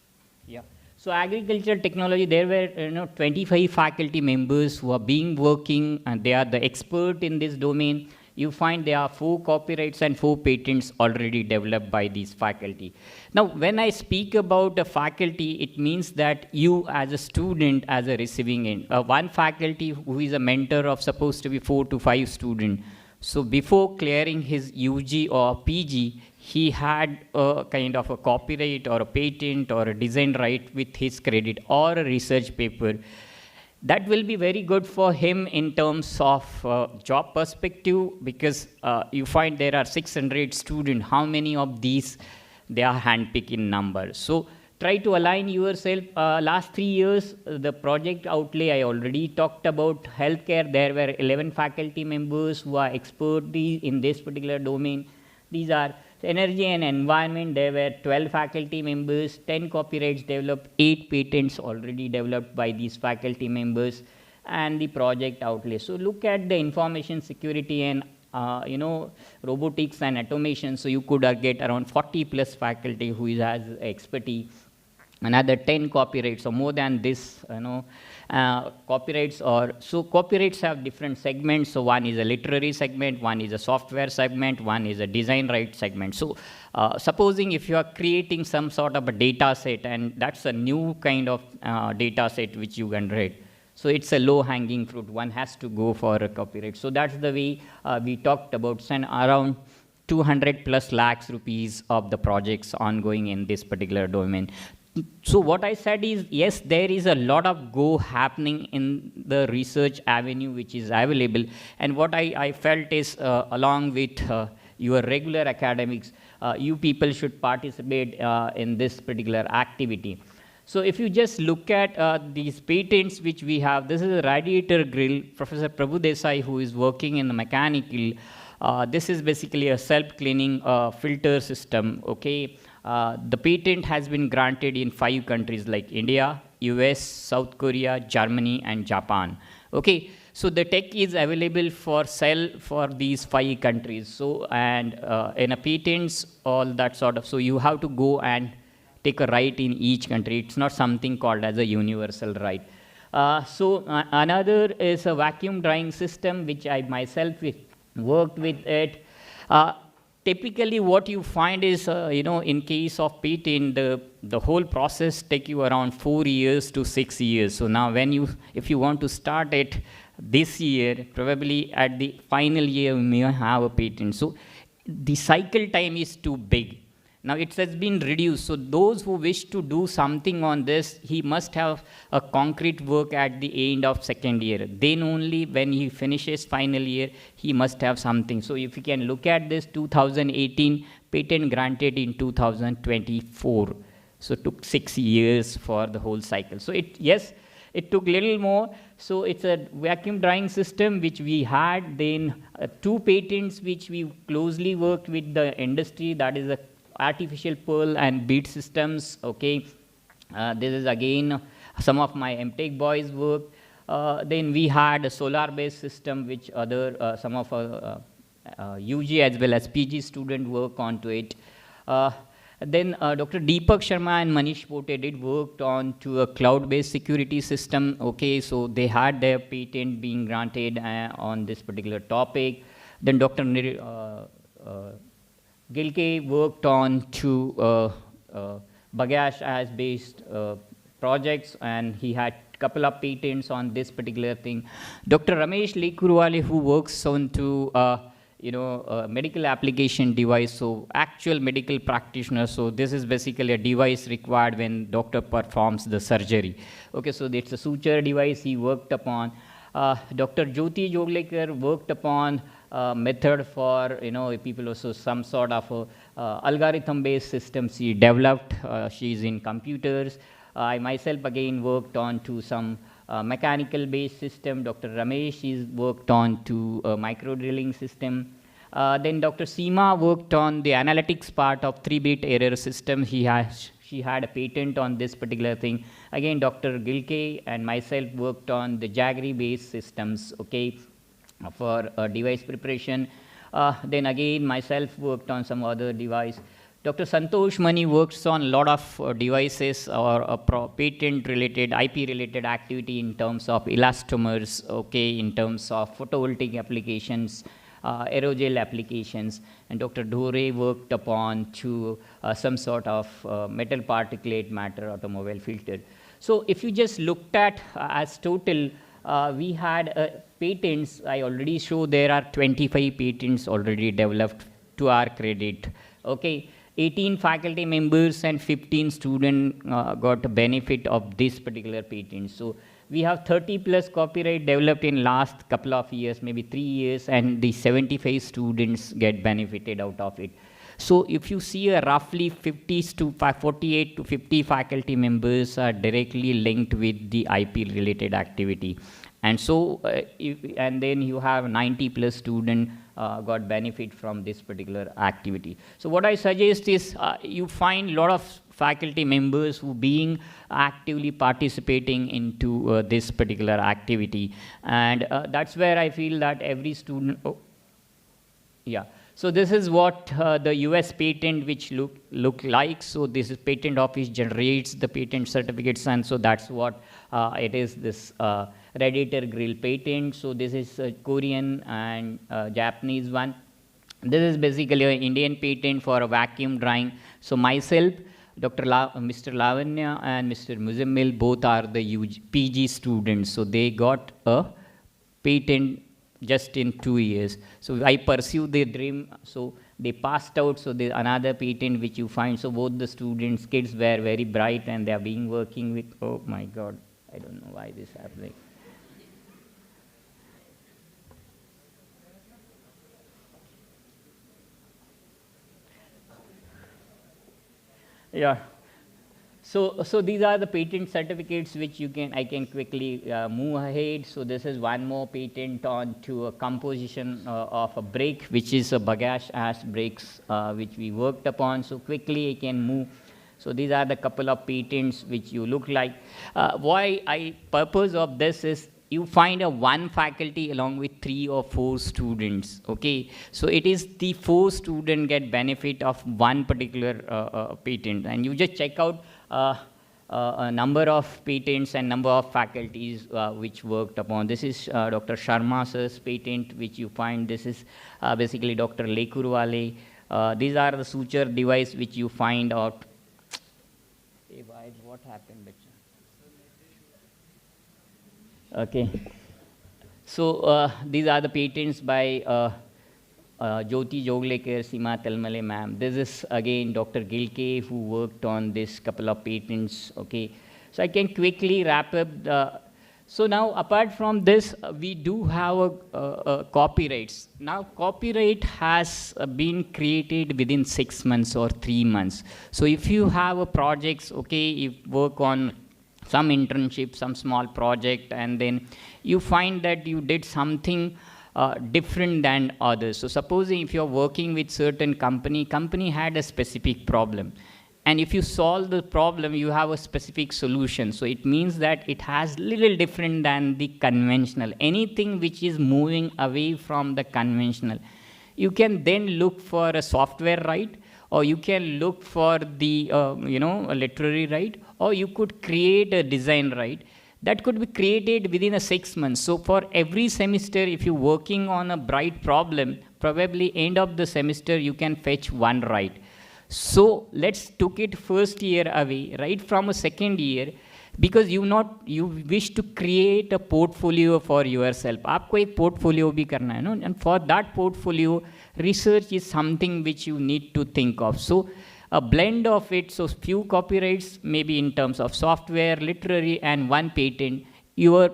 yeah. So agriculture technology, there were 25 faculty members who are being working, and they are the expert in this domain. You find there are 4 copyrights and 4 patents already developed by these faculty. Now, when I speak about a faculty, it means that you as a student, as a receiving end, one faculty who is a mentor of supposed to be 4 to 5 students. So before clearing his UG or PG, he had a kind of a copyright or a patent or a design right with his credit or a research paper. That will be very good for him in terms of job perspective, because you find there are 600 students. How many of these, they are handpicked in numbers? So try to align yourself. Last 3 years, the project outlay, I already talked about healthcare. There were 11 faculty members who are expertise in this particular domain. These are energy and environment. There were 12 faculty members, 10 copyrights developed, 8 patents already developed by these faculty members, and the project outlay. So look at the information security and robotics and automation. So you could get around 40 plus faculty who has expertise. Another 10 copyrights, so more than this, copyrights. So copyrights have different segments. So one is a literary segment, one is a software segment, one is a design right segment. So supposing if you are creating some sort of a data set, and that's a new kind of data set which you can read. So it's a low-hanging fruit. One has to go for a copyright. So that's the way we talked about, and around 200 plus lakhs rupees of the projects ongoing in this particular domain. So what I said is, yes, there is a lot of go happening in the research avenue which is available. And what I felt is, along with your regular academics, you people should participate in this particular activity. So if you just look at these patents which we have, this is a radiator grill. Professor Prabhu Desai, who is working in the mechanical, this is basically a self-cleaning filter system, okay? The patent has been granted in 5 countries like India, US, South Korea, Germany, and Japan. Okay, so the tech is available for sale for these 5 countries. So, and in a patents, all that sort of, so you have to go and take a right in each country. It's not something called as a universal right. Another is a vacuum drying system, which I myself worked with it. Typically what you find is, in case of patent, the whole process take you around 4 years to 6 years. So now if you want to start it this year, probably at the final year you may have a patent. So the cycle time is too big. Now it has been reduced. So those who wish to do something on this, he must have a concrete work at the end of second year. Then only when he finishes final year, he must have something. So if you can look at this, 2018 patent granted in 2024. So it took 6 years for the whole cycle. So it took little more. So it's a vacuum drying system which we had. Then 2 patents which we closely worked with the industry, that is a artificial pearl and bead systems, okay. This is again some of my M.Tech boys work. Then we had a solar-based system which some of our UG as well as PG student work onto it. Then Dr. Deepak Sharma and Manish Pote did work on to a cloud-based security system, okay. So they had their patent being granted on this particular topic. Then Dr. Gilke worked on to Bagash as based projects, and he had a couple of patents on this particular thing. Dr. Ramesh Lekurwale, who works on to medical application device, so actual medical practitioner. So this is basically a device required when doctor performs the surgery. Okay, so it's a suture device he worked upon. Dr. Jyoti Joglekar worked upon method for, people also some sort of algorithm-based systems she developed. She's in computers. I myself again worked on to some mechanical-based system. Dr. Ramesh is worked on to a micro-drilling system. Then Dr. Seema worked on the analytics part of 3-bit error system. She had a patent on this particular thing. Again, Dr. Gilke and myself worked on the Jaggery-based systems, okay, for device preparation. Then again, myself worked on some other device. Dr. Santosh Mani works on a lot of devices or patent-related, IP-related activity in terms of elastomers, okay, in terms of photovoltaic applications, aerogel applications. And Dr. Dhore worked upon to some sort of metal particulate matter automobile filter. So if you just looked at as total, we had patents. I already showed there are 25 patents already developed to our credit. Okay, 18 faculty members and 15 students got a benefit of this particular patent. So we have 30 plus copyright developed in last couple of years, maybe 3 years, and the 75 students get benefited out of it. So if you see roughly 48 to 50 faculty members are directly linked with the IP related activity. And so, and then you have 90 plus student got benefit from this particular activity. So what I suggest is you find a lot of faculty members who being actively participating into this particular activity. And that's where I feel that every student, yeah. So this is what the US patent which look like. So this is patent office generates the patent certificates, and so that's what it is, this radiator grill patent. So this is a Korean and Japanese one. This is basically an Indian patent for a vacuum drying. So myself, Mr. Lavanya and Mr. Muzammil, both are the PG students. So they got a patent just in 2 years. So I pursued their dream. So they passed out. So there's another patent which you find. So both the students, kids were very bright, and they are being working with, oh my God, I don't know why this is happening. Yeah. So these are the patent certificates which I can quickly move ahead. So this is one more patent on to a composition of a brake, which is a bagasse ash brakes, which we worked upon. So quickly I can move. So these are the couple of patents which you look like. Purpose of this is you find a one faculty along with 3 or 4 students. Okay, so it is the 4 student get benefit of one particular patent, and you just check out a number of patents and number of faculties which worked upon. This is Dr. Sharma's patent, which you find. This is basically Dr. Lekurwale. These are the suture device which you find out. Hey, what happened, Bacha? Okay. So these are the patents by Jyoti Joglekar, Seema Talmale ma'am. This is again Dr. Gilke who worked on this couple of patents. Okay. So I can quickly wrap up. So now apart from this, we do have copyrights. Now copyright has been created within 6 months or 3 months. So if you have a projects, okay, you work on some internship, some small project, and then you find that you did something different than others. So supposing if you're working with certain company had a specific problem. And if you solve the problem, you have a specific solution. So it means that it has little different than the conventional. Anything which is moving away from the conventional, you can then look for a software right, or you can look for the a literary right, or you could create a design right. That could be created within a 6 months. So for every semester, if you're working on a bright problem, probably end of the semester, you can fetch one right. So let's took it first year away, right from a second year, because you wish to create a portfolio for yourself. आपको एक portfolio भी करना है, no? And for that portfolio, research is something which you need to think of. So a blend of it, so few copyrights, maybe in terms of software, literary, and one patent, your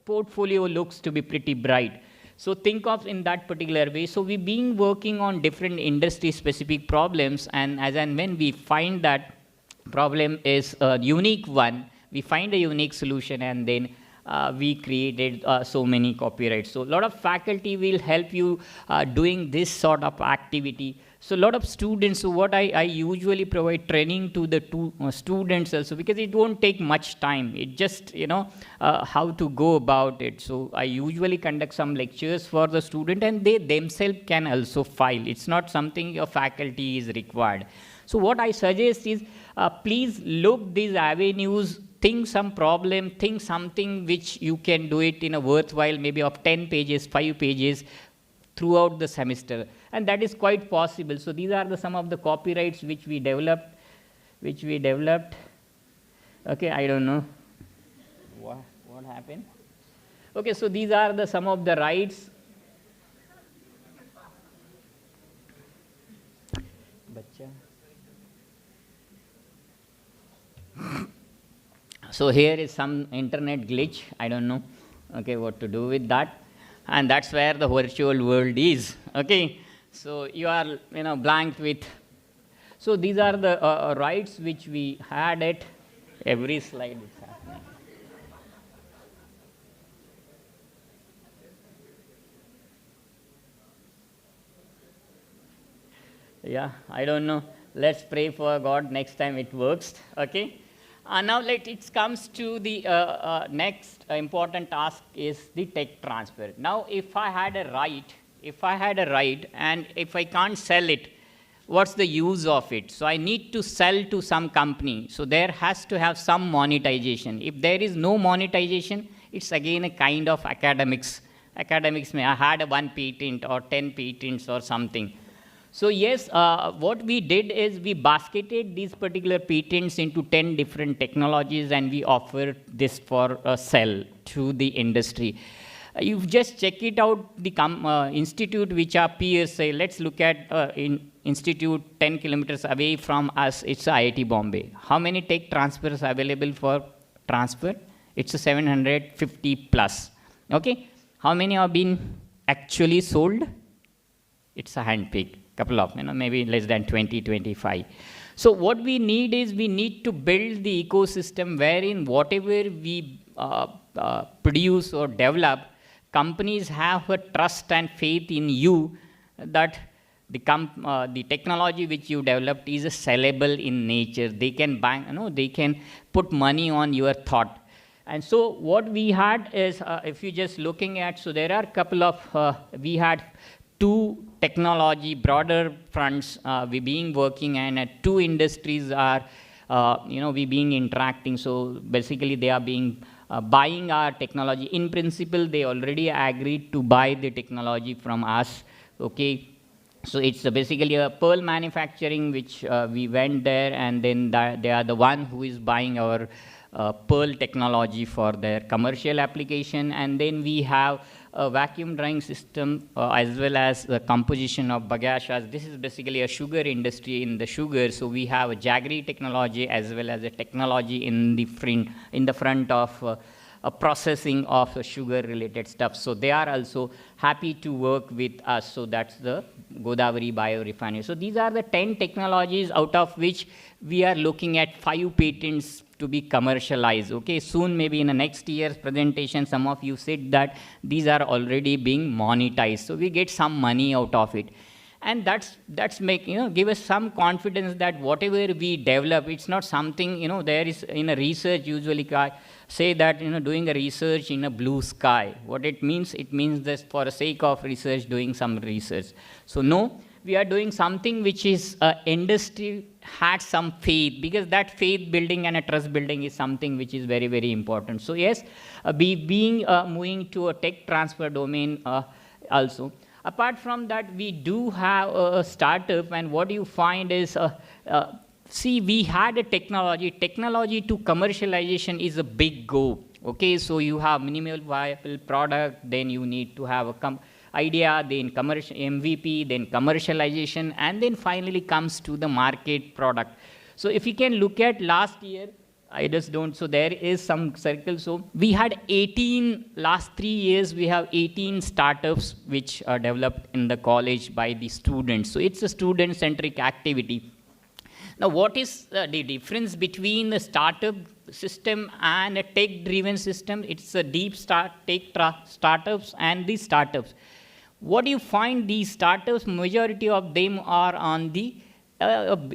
portfolio looks to be pretty bright. So think of in that particular way. So we've been working on different industry-specific problems, and as and when we find that problem is a unique one, we find a unique solution, and then we created so many copyrights. So a lot of faculty will help you doing this sort of activity. So a lot of students, so what I usually provide training to the students also, because it won't take much time. It just, how to go about it. So I usually conduct some lectures for the student, and they themselves can also file. It's not something your faculty is required. So what I suggest is, please look these avenues, think some problem, think something which you can do it in a worthwhile, maybe of 10 pages, 5 pages, throughout the semester, and that is quite possible. So these are some of the copyrights which we developed. Okay, I don't know what happened. Okay, so these are some of the rights. So here is some internet glitch. I don't know, okay, what to do with that. And that's where the virtual world is. Okay, so you are blanked with So these are the rights which we had at every slide. It's happening. Yeah, I don't know. Let's pray for God next time it works. Okay. Now it comes to the next important task is the tech transfer. Now, if I had a right, and if I can't sell it, what's the use of it? So I need to sell to some company. So there has to have some monetization. If there is no monetization, it's again a kind of academics. Academics may have had one patent or 10 patents or something. So yes, what we did is we basketed these particular patents into 10 different technologies, and we offer this for a sell to the industry. You just check it out, the institute which are peers say, let's look at institute 10 kilometers away from us, it's IIT Bombay. How many tech transfers are available for transfer? It's a 750 plus. Okay. How many have been actually sold? It's a handpick. Couple of, maybe less than 20, 25. So what we need is we need to build the ecosystem wherein whatever we produce or develop, companies have a trust and faith in you that the technology which you developed is sellable in nature. They can buy, they can put money on your thought. And so what we had is, if you just looking at, so there are a couple of, we had 2 technology broader fronts we being working, and 2 industries are we being interacting. So basically they are being buying our technology. In principle, they already agreed to buy the technology from us. Okay. So it's basically a pearl manufacturing, which we went there, and then they are the one who is buying our pearl technology for their commercial application. And then we have a vacuum drying system as well as the composition of bagashas. This is basically a sugar industry in the sugar. So we have a jaggery technology as well as a technology in the front of a processing of sugar related stuff. So they are also happy to work with us. So that's the Godavari biorefinery. So these are the 10 technologies, out of which we are looking at 5 patents to be commercialized. Okay, soon maybe in the next year's presentation, some of you said that these are already being monetized. So we get some money out of it. And that's make, give us some confidence that whatever we develop, it's not something, there is in a research usually say that, doing a research in a blue sky. What it means that for the sake of research, doing some research. So no, we are doing something which is industry had some faith, because that faith building and a trust building is something which is very, very important. So yes, moving to a tech transfer domain also. Apart from that, we do have a startup, and what you find is, see, we had a technology to commercialization is a big go. Okay, so you have minimal viable product, then you need to have a idea, then commercial MVP, then commercialization, and then finally comes to the market product. So if you can look at last year, I just don't, so there is some circle. So we had 18, last 3 years, we have 18 startups which are developed in the college by the students. So it's a student-centric activity. Now, what is the difference between the startup system and a tech-driven system? It's a deep startups and the startups. What you find, these startups, majority of them are on the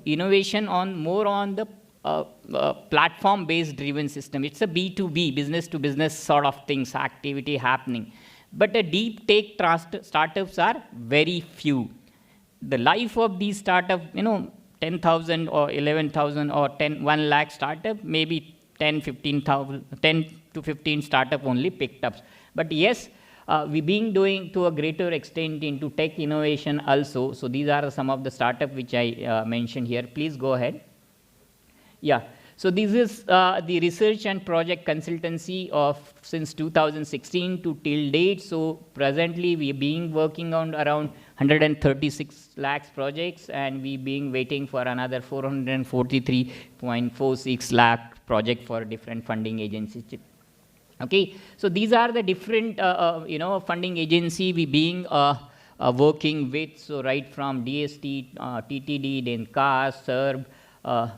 innovation more on the platform-based driven system. It's a B2B, business to business sort of things, activity happening. But a deep tech startups are very few. The life of these startups, 10,000 or 11,000 or 1 lakh startup, maybe 10 to 15 startup only picked up. But yes, we being doing to a greater extent into tech innovation also. So these are some of the startup which I mentioned here. Please go ahead. Yeah. So this is the research and project consultancy of since 2016 to till date. So presently we being working on around 136 lakhs projects, and we being waiting for another 443.46 lakh project for different funding agencies. Okay, so these are the different funding agency we being working with, so right from DST, TTD, then CAS, SERB,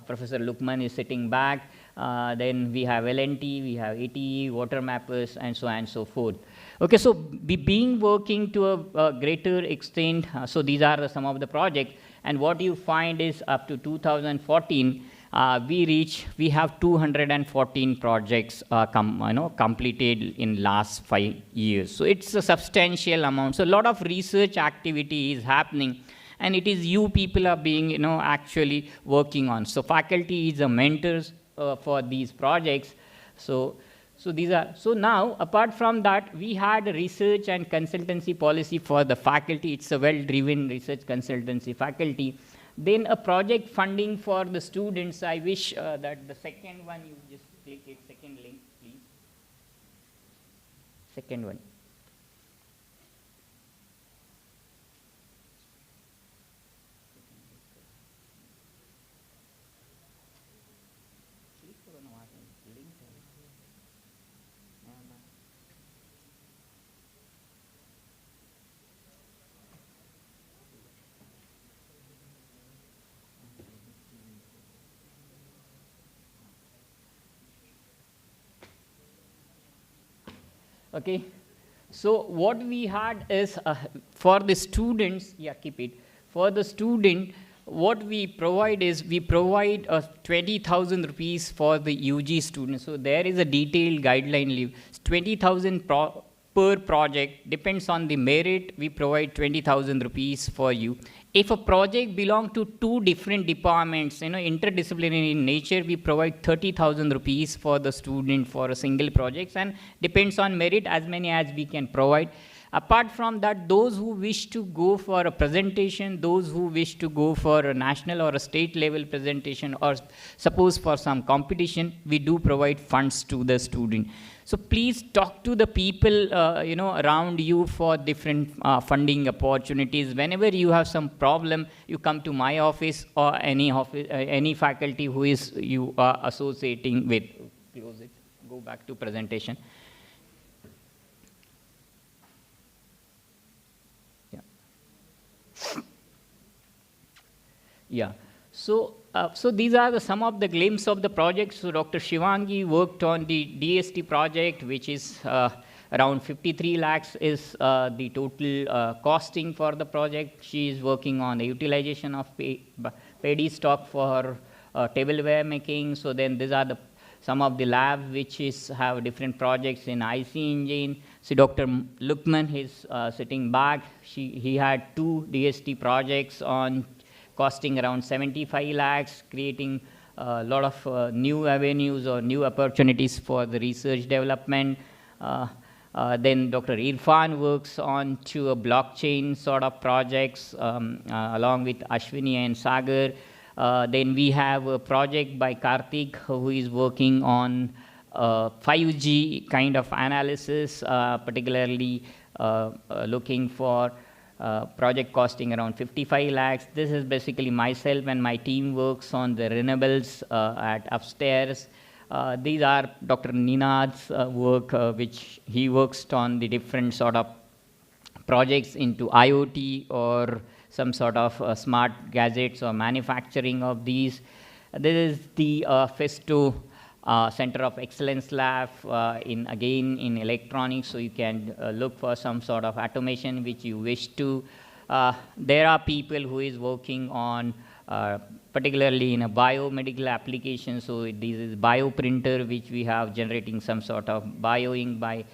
Professor Lukman is sitting back, then we have LNT, we have ATE, water mappers, and so on and so forth. Okay, so being working to a greater extent, so these are some of the projects, and what you find is up to 2014, we have 214 projects completed in last 5 years. So it's a substantial amount. So a lot of research activity is happening, and it is you people are being actually working on. So faculty is the mentors for these projects. So now, apart from that, we had a research and consultancy policy for the faculty. It's a well-driven research consultancy faculty. Then a project funding for the students. I wish that the second one, you just click it, second link, please. Second one. Okay, so what we had is for the students, keep it. For the student, what we provide is we provide 20,000 rupees for the UG students. So there is a detailed guideline leave. 20,000 per project, depends on the merit. We provide 20,000 rupees for you. If a project belongs to two different departments, interdisciplinary in nature, we provide 30,000 rupees for the student for a single project, and depends on merit, as many as we can provide. Apart from that, those who wish to go for a presentation, those who wish to go for a national or a state level presentation, or suppose for some competition, we do provide funds to the student. So please talk to the people, around you for different funding opportunities. Whenever you have some problem, you come to my office or any faculty who is you are associating with. Close it. Go back to presentation. Yeah. So these are some of the glimpses of the project. So Dr. Shivangi worked on the DST project, which is around 53 lakhs is the total costing for the project. She is working on the utilization of paddy stock for tableware making. So then these are some of the labs which have different projects in IC engine. So Dr. Lukman is sitting back. He had 2 DST projects on costing around 75 lakhs, creating a lot of new avenues or new opportunities for the research development. Then Dr. Irfan works on to a blockchain sort of projects along with Ashwini and Sagar. Then we have a project by Karthik who is working on 5G kind of analysis, particularly looking for project costing around 55 lakhs. This is basically myself and my team works on the renewables at upstairs. These are Dr. Ninad's work, which he works on the different sort of projects into IoT or some sort of smart gadgets or manufacturing of these. This is the Festo Center of Excellence Lab in electronics, so you can look for some sort of automation which you wish to. There are people who is working on particularly in a biomedical application, so this is bioprinter which we have generating some sort of bioing by,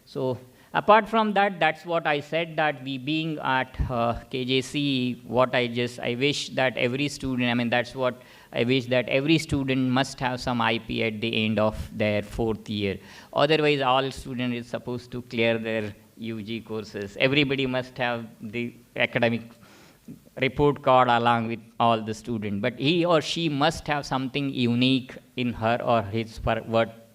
So apart from that, that's what I said, that we being at KJC, I wish that every student, that's what I wish, that every student must have some IP at the end of their 4th year. Otherwise, all students is supposed to clear their UG courses. Everybody must have the academic report card along with all the students. But he or she must have something unique in her or his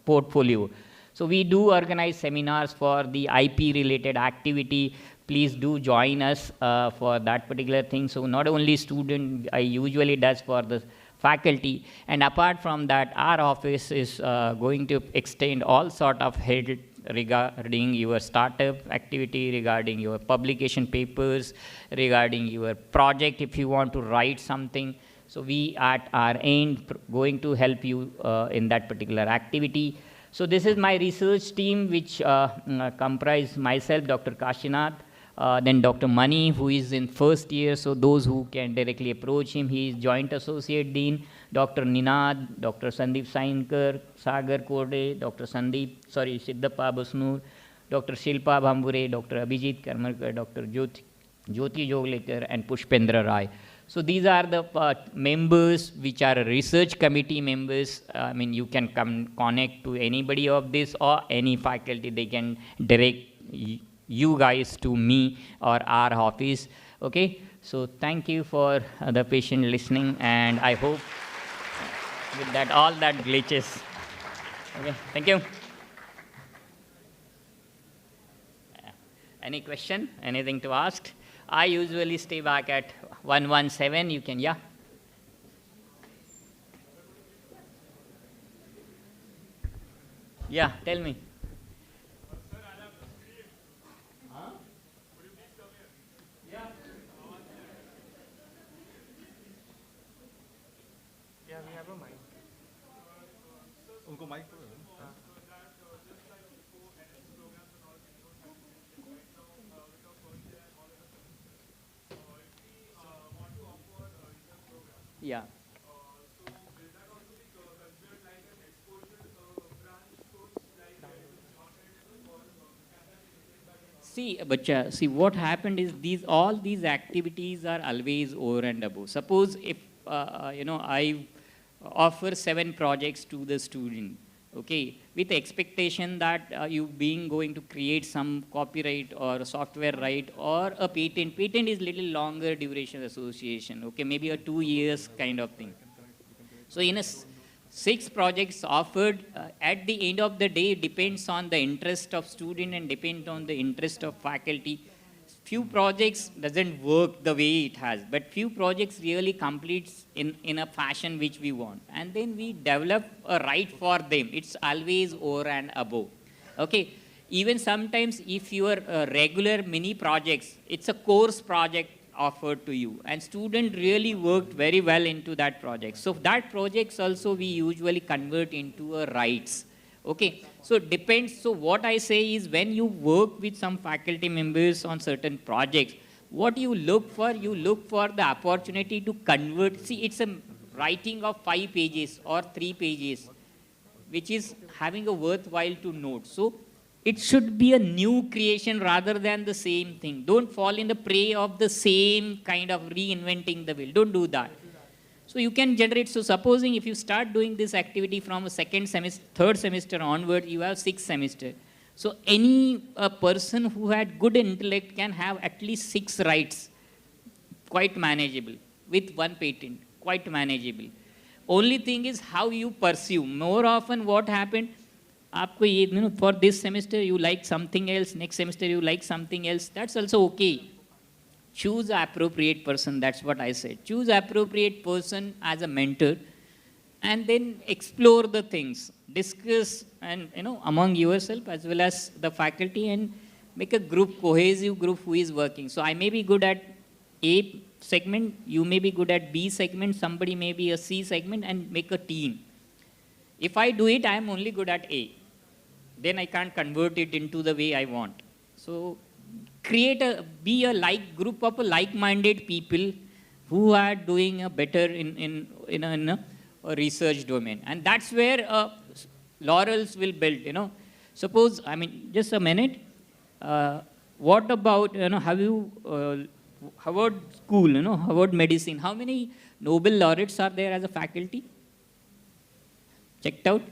portfolio. So we do organize seminars for the IP related activity. Please do join us for that particular thing. So not only student, I usually does for the faculty, and apart from that, our office is going to extend all sort of regarding your startup activity, regarding your publication papers, regarding your project if you want to write something. So we at our end going to help you in that particular activity. So this is my research team, which comprise myself, Dr. Kashinath, then Dr. Mani, who is in first year, so those who can directly approach him, he is Joint Associate Dean, Dr. Ninad, Dr. Sandeep Sainkar, Sagar Kode, Dr. Siddhappa Basnoor, Dr. Shilpa Bhambure, Dr. Abhijit Karmarkar, Dr. Jyoti Joglekar, and Pushpendra Rai. So these are the members which are research committee members. I mean, you can connect to anybody of this or any faculty. They can direct you guys to me or our office. Okay. So thank you for the patient listening, and I hope with that all that glitches. Okay. Thank you. Any question? Anything to ask? I usually stay back at 117. You can, yeah. Yeah, tell me. Yeah. See, Bacha, see what happened is all these activities are always over and above. Suppose if, I offer 7 projects to the student, okay, with expectation that you being going to create some copyright or a software right or a patent. Patent is little longer duration association, okay, maybe a 2 years kind of thing. So in 6 projects offered, at the end of the day, depends on the interest of student and depends on the interest of faculty. Few projects doesn't work the way it has, but few projects really completes in a fashion which we want. And then we develop a right for them. It's always over and above. Okay. Even sometimes if your regular mini projects, it's a course project offered to you, and student really worked very well into that project. So that projects also we usually convert into a rights. Okay, so it depends. So what I say is, when you work with some faculty members on certain projects, what you look for the opportunity to convert. See, it's a writing of 5 pages or 3 pages, which is having a worthwhile to note. So it should be a new creation rather than the same thing. Don't fall in the prey of the same kind of reinventing the wheel. Don't do that. So you can generate. So supposing if you start doing this activity from a third semester onward, you have 6 semester. So any person who had good intellect can have at least 6 rights, quite manageable, with 1 patent, quite manageable. Only thing is how you pursue. More often what happened, for this semester you like something else, next semester you like something else, that's also okay. Choose an appropriate person, that's what I said. Choose an appropriate person as a mentor and then explore the things. Discuss and among yourself as well as the faculty and make a group, cohesive group who is working. So I may be good at A segment, you may be good at B segment, somebody may be a C segment, and make a team. If I do it, I am only good at A. Then I can't convert it into the way I want. So be a group of like-minded people who are doing a better in a research domain. And that's where laurels will build, Suppose, just a minute. What about, Harvard School, Harvard Medicine. How many Nobel laureates are there as a faculty? Checked out?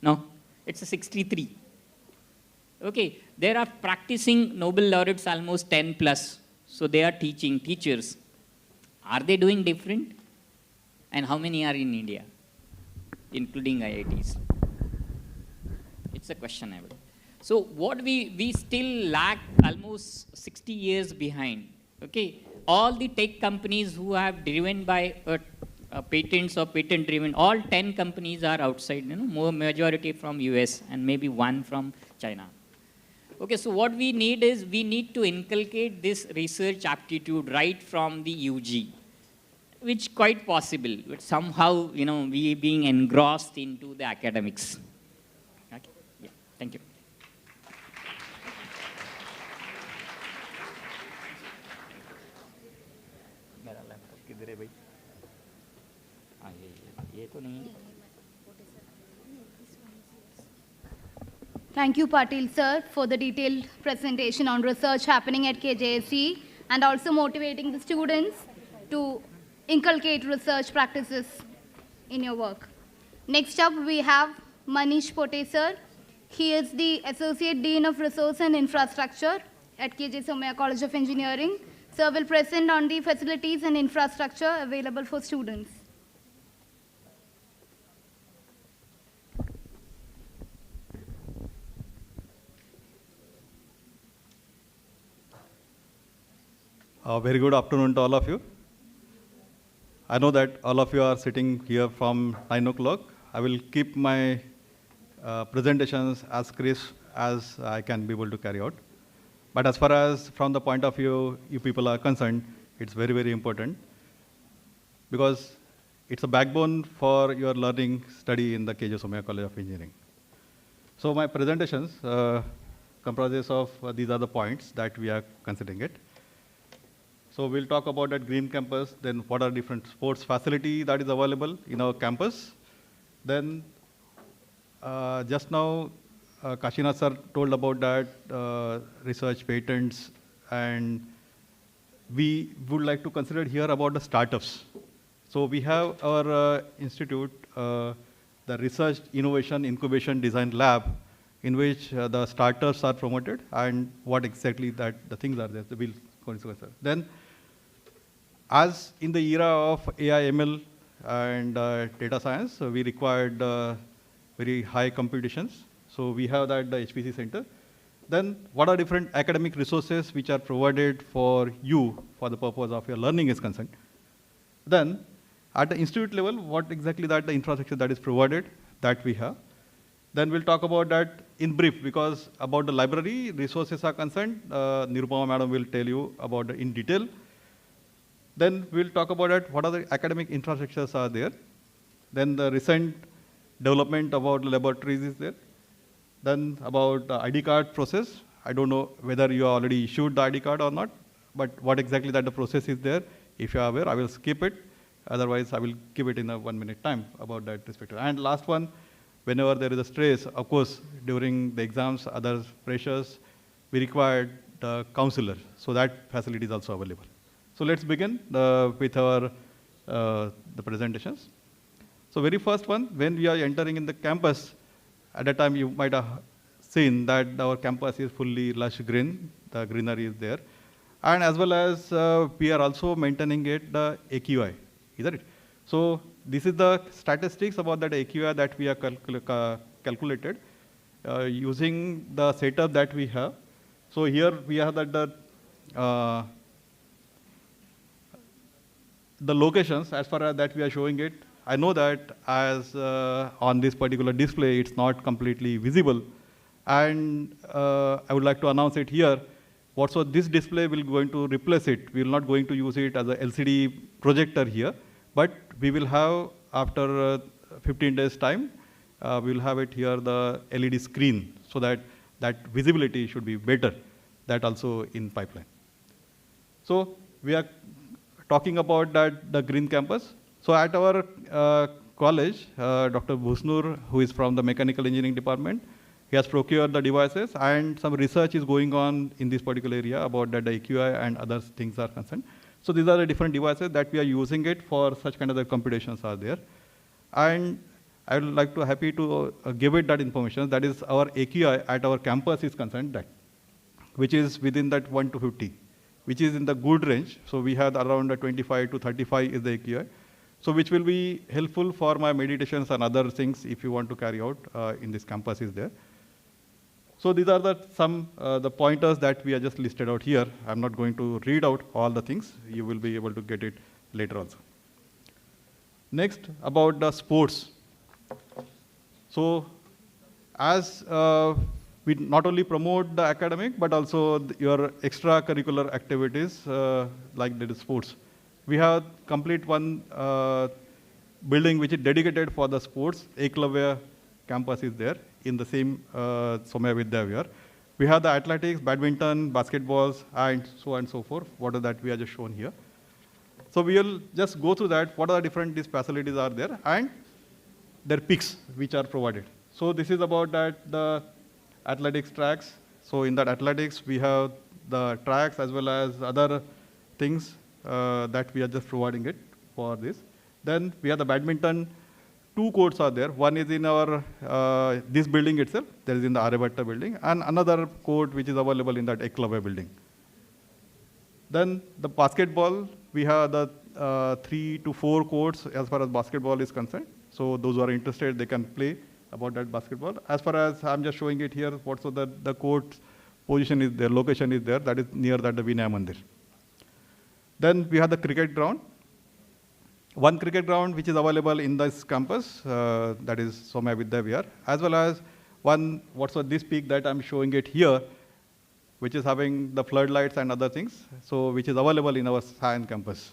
No, it's a 63. Okay, there are practicing Nobel laureates almost 10 plus. So they are teachers. Are they doing different? And how many are in India, including IITs? It's a question I will. So what we still lack almost 60 years behind. Okay, all the tech companies who have driven by patents or patent driven, all 10 companies are outside, more majority from US and maybe 1 from China. Okay, so what we need is we need to inculcate this research aptitude right from the UG, which quite possible, but somehow, we being engrossed into the academics. Okay, yeah, thank you. मेरा laptop किधर है भाई? हाँ ये तो नहीं है. Thank you, Patil sir, for the detailed presentation on research happening at KJSE and also motivating the students to inculcate research practices in your work. Next up, we have Manish Pote sir. He is the Associate Dean of Resource and Infrastructure at KJ Somaiya College of Engineering. Sir will present on the facilities and infrastructure available for students. Very good afternoon to all of you. I know that all of you are sitting here from 9 o'clock. I will keep my presentations as crisp as I can be able to carry out. But as far as from the point of view you people are concerned, it's very, very important because it's a backbone for your learning study in the KJ Somaiya College of Engineering. So my presentations comprises of these are the points that we are considering it. So we'll talk about that green campus, then what are different sports facility that is available in our campus. Then just now, Kashinath sir told about that research patents, and we would like to consider here about the startups. So we have our institute, the Research Innovation Incubation Design Lab, in which the startups are promoted and what exactly that the things are there. We'll consider. Then, as in the era of AI, ML, and data science, so we required very high computations. So we have that the HPC center. Then, what are different academic resources which are provided for you for the purpose of your learning is concerned. Then, at the institute level, what exactly that the infrastructure that is provided that we have. Then we'll talk about that in brief because about the library resources are concerned, Nirupama madam will tell you about it in detail. Then we'll talk about that, what are the academic infrastructures are there. Then the recent development about laboratories is there. Then about the ID card process. I don't know whether you already issued the ID card or not, but what exactly that the process is there. If you are aware, I will skip it. Otherwise, I will give it in a 1 minute time about that respect. And last one, whenever there is a stress, of course, during the exams, other pressures, we require the counselor. So that facility is also available. So let's begin with our the presentations. So very first one, when we are entering in the campus, at that time you might have seen that our campus is fully lush green, the greenery is there. And as well as we are also maintaining it the AQI, isn't it? So this is the statistics about that AQI that we have calculated using the setup that we have. So here we have that the locations as far as that we are showing it. I know that as on this particular display, it's not completely visible. And I would like to announce it here. Also, this display will going to replace it. We will not going to use it as a LCD projector here, but we will have after 15 days time, we will have it here the LED screen so that that visibility should be better. That also in pipeline. So we are talking about that the green campus. So at our college, Dr. Bhusnur, who is from the mechanical engineering department, he has procured the devices and some research is going on in this particular area about that the AQI and other things are concerned. So these are the different devices that we are using it for such kind of the computations are there. And I would like to happy to give it that information. That is our AQI at our campus is concerned that, which is within that 1 to 50, which is in the good range. So we have around 25 to 35 is the AQI. So which will be helpful for my meditations and other things if you want to carry out in this campus is there. So these are the some the pointers that we are just listed out here. I'm not going to read out all the things. You will be able to get it later also. Next, about the sports. So as we not only promote the academic, but also your extracurricular activities like the sports. We have complete one building which is dedicated for the sports. Eklavya campus is there in the same Somya Vidya Vihar. We have the athletics, badminton, basketballs, and so forth. What are that we are just shown here. So we will just go through that. What are the different these facilities are there and their peaks which are provided. So this is about that the athletics tracks. So in that athletics we have the tracks as well as other things that we are just providing it for this. Then we have the badminton. 2 courts are there. One is in our this building itself. There is in the Aryabhatta building, and another court which is available in that Eklavya building. Then the basketball, we have the 3 to 4 courts as far as basketball is concerned. So those who are interested, they can play about that basketball. As far as I'm just showing it here, what's the court position is there, location is there. That is near that the Vinaya Mandir. Then we have the cricket ground. One cricket ground which is available in this campus, that is Somya Vidya Vihar, as well as one, this peak that I'm showing it here, which is having the floodlights and other things, so which is available in our Sion campus.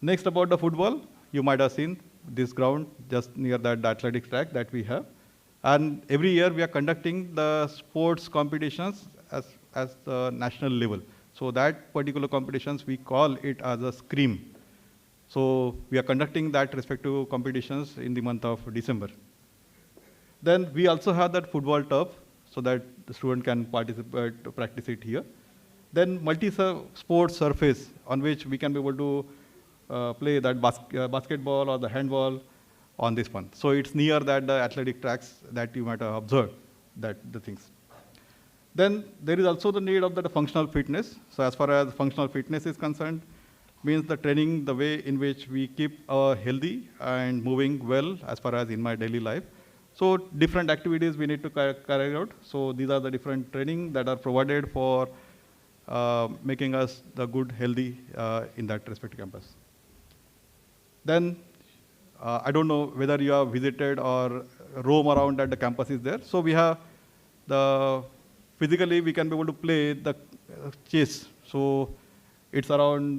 Next about the football, you might have seen this ground just near that the athletic track that we have. And every year we are conducting the sports competitions as the national level. So that particular competitions, we call it as a SCREAM. So we are conducting that respective competitions in the month of December. Then we also have that football turf so that the student can participate to practice it here. Then multi-sport surface on which we can be able to play that basketball or the handball on this one. So it's near that the athletic tracks that you might have observed that the things. Then there is also the need of the functional fitness. So as far as functional fitness is concerned, means the training, the way in which we keep healthy and moving well as far as in my daily life. So different activities we need to carry out. So these are the different training that are provided for making us the good, healthy in that respective campus. Then I don't know whether you have visited or roam around at the campus is there. So we have physically we can be able to play the chess. So it's around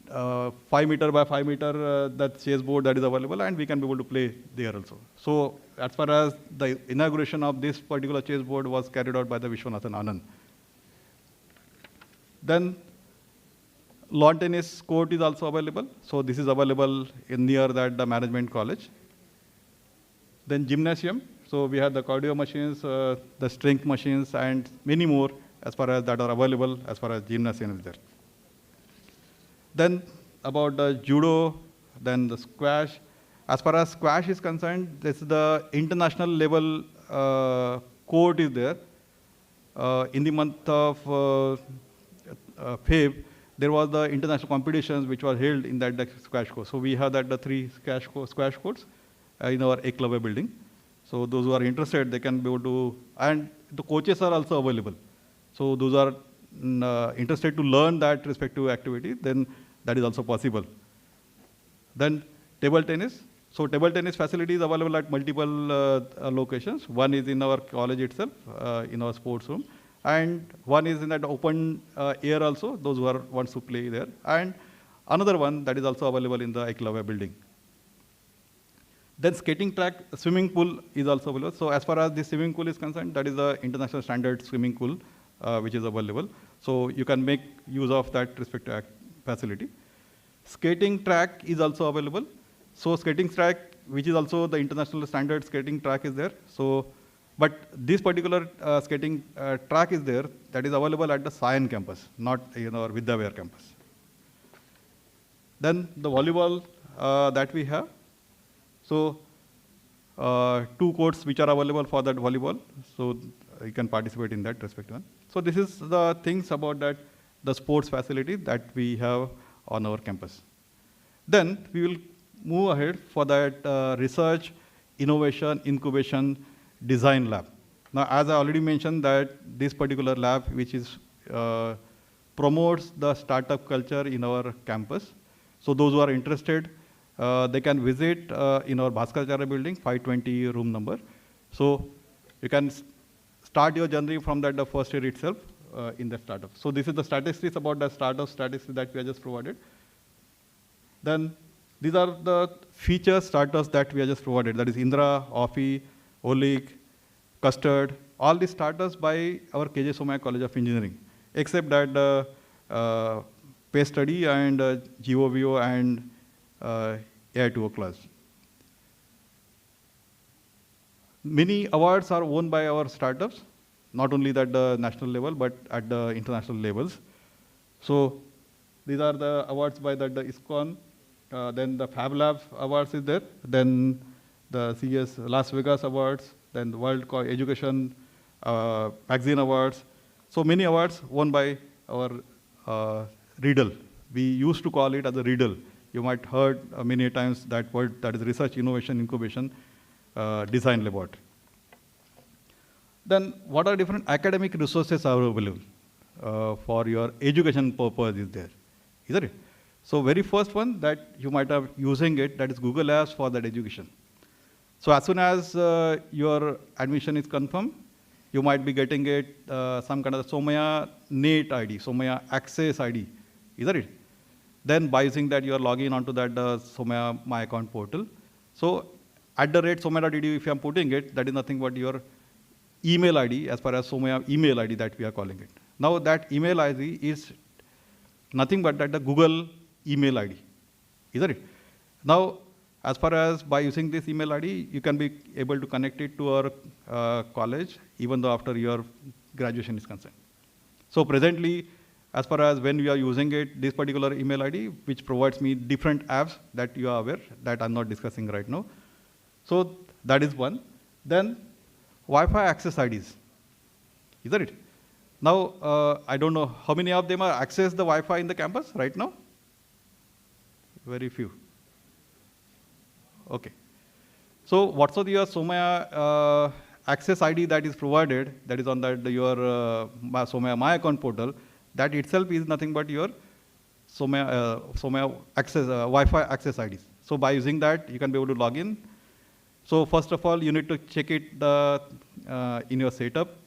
5 meter by 5 meter that chess board that is available, and we can be able to play there also. So as far as the inauguration of this particular chess board was carried out by the Vishwanathan Anand. Then lawn tennis court is also available. So this is available near that the management college. Then gymnasium. So we have the cardio machines, the strength machines, and many more as far as that are available as far as gymnasium is there. Then about the judo, then the squash. As far as squash is concerned, this is the international level court is there. In the month of Feb, there was the international competitions which were held in that squash court. So we have that the 3 squash courts in our Eklavya building. So those who are interested, they can be able to, and the coaches are also available. So those are interested to learn that respective activity, then that is also possible. Then table tennis. So table tennis facility is available at multiple locations. One is in our college itself, in our sports room. And one is in that open air also, those who wants to play there. And another one that is also available in the Eklavya building. Then skating track, swimming pool is also available. So as far as the swimming pool is concerned, that is the international standard swimming pool which is available. So you can make use of that respective facility. Skating track is also available. So skating track, which is also the international standard skating track is there. So, but this particular skating track is there that is available at the Sion campus, not our Vidya Vihar campus. Then the volleyball that we have. So 2 courts which are available for that volleyball. So you can participate in that respective one. So this is the things about that, the sports facility that we have on our campus. Then we will move ahead for that research, innovation, incubation, design lab. Now, as I already mentioned that this particular lab, which is promotes the startup culture in our campus. So those who are interested, they can visit in our Bhaskaracharya building, 520 room number. So you can start your journey from that the first year itself in the startup. So this is the statistics about the startup statistics that we have just provided. Then these are the feature starters that we have just provided. That is Indra, Offi, Olik, Custard, all these starters by our KJ Somaiya College of Engineering, except that the Pace Study and GOVO and AI2O class. Many awards are won by our startups, not only at the national level, but at the international levels. So these are the awards by the ISKCON. Then the Fab Lab Awards is there. Then the CES Las Vegas Awards. Then the World Education Magazine Awards. So many awards won by our Riddle. We used to call it as a Riddle. You might heard many times that word, that is Research, Innovation, Incubation, Design Laboratory. Then what are different academic resources are available for your education purpose is there, isn't it? So very first one that you might have using it, that is Google Apps for that education. So as soon as your admission is confirmed, you might be getting it some kind of Somaiya NATE ID, Somaiya Access ID, isn't it? Then by using that, you are logging onto that Somaiya My Account portal. So at the rate Somaiya.edu, if you are putting it, that is nothing but your email ID, as far as Somaiya email ID that we are calling it. Now that email ID is nothing but that the Google email ID, isn't it? Now, as far as by using this email ID, you can be able to connect it to our college, even though after your graduation is concerned. So presently, as far as when we are using it, this particular email ID, which provides me different apps that you are aware, that I'm not discussing right now. So that is one. Then Wi-Fi access IDs, isn't it? Now, I don't know how many of them are access the Wi-Fi in the campus right now? Very few. Okay. So what's your Somaiya access ID that is provided, that is on that your Somaiya My Account portal, that itself is nothing but your Somaiya access, Wi-Fi access IDs. So by using that, you can be able to log in. So first of all, you need to check it in your setup.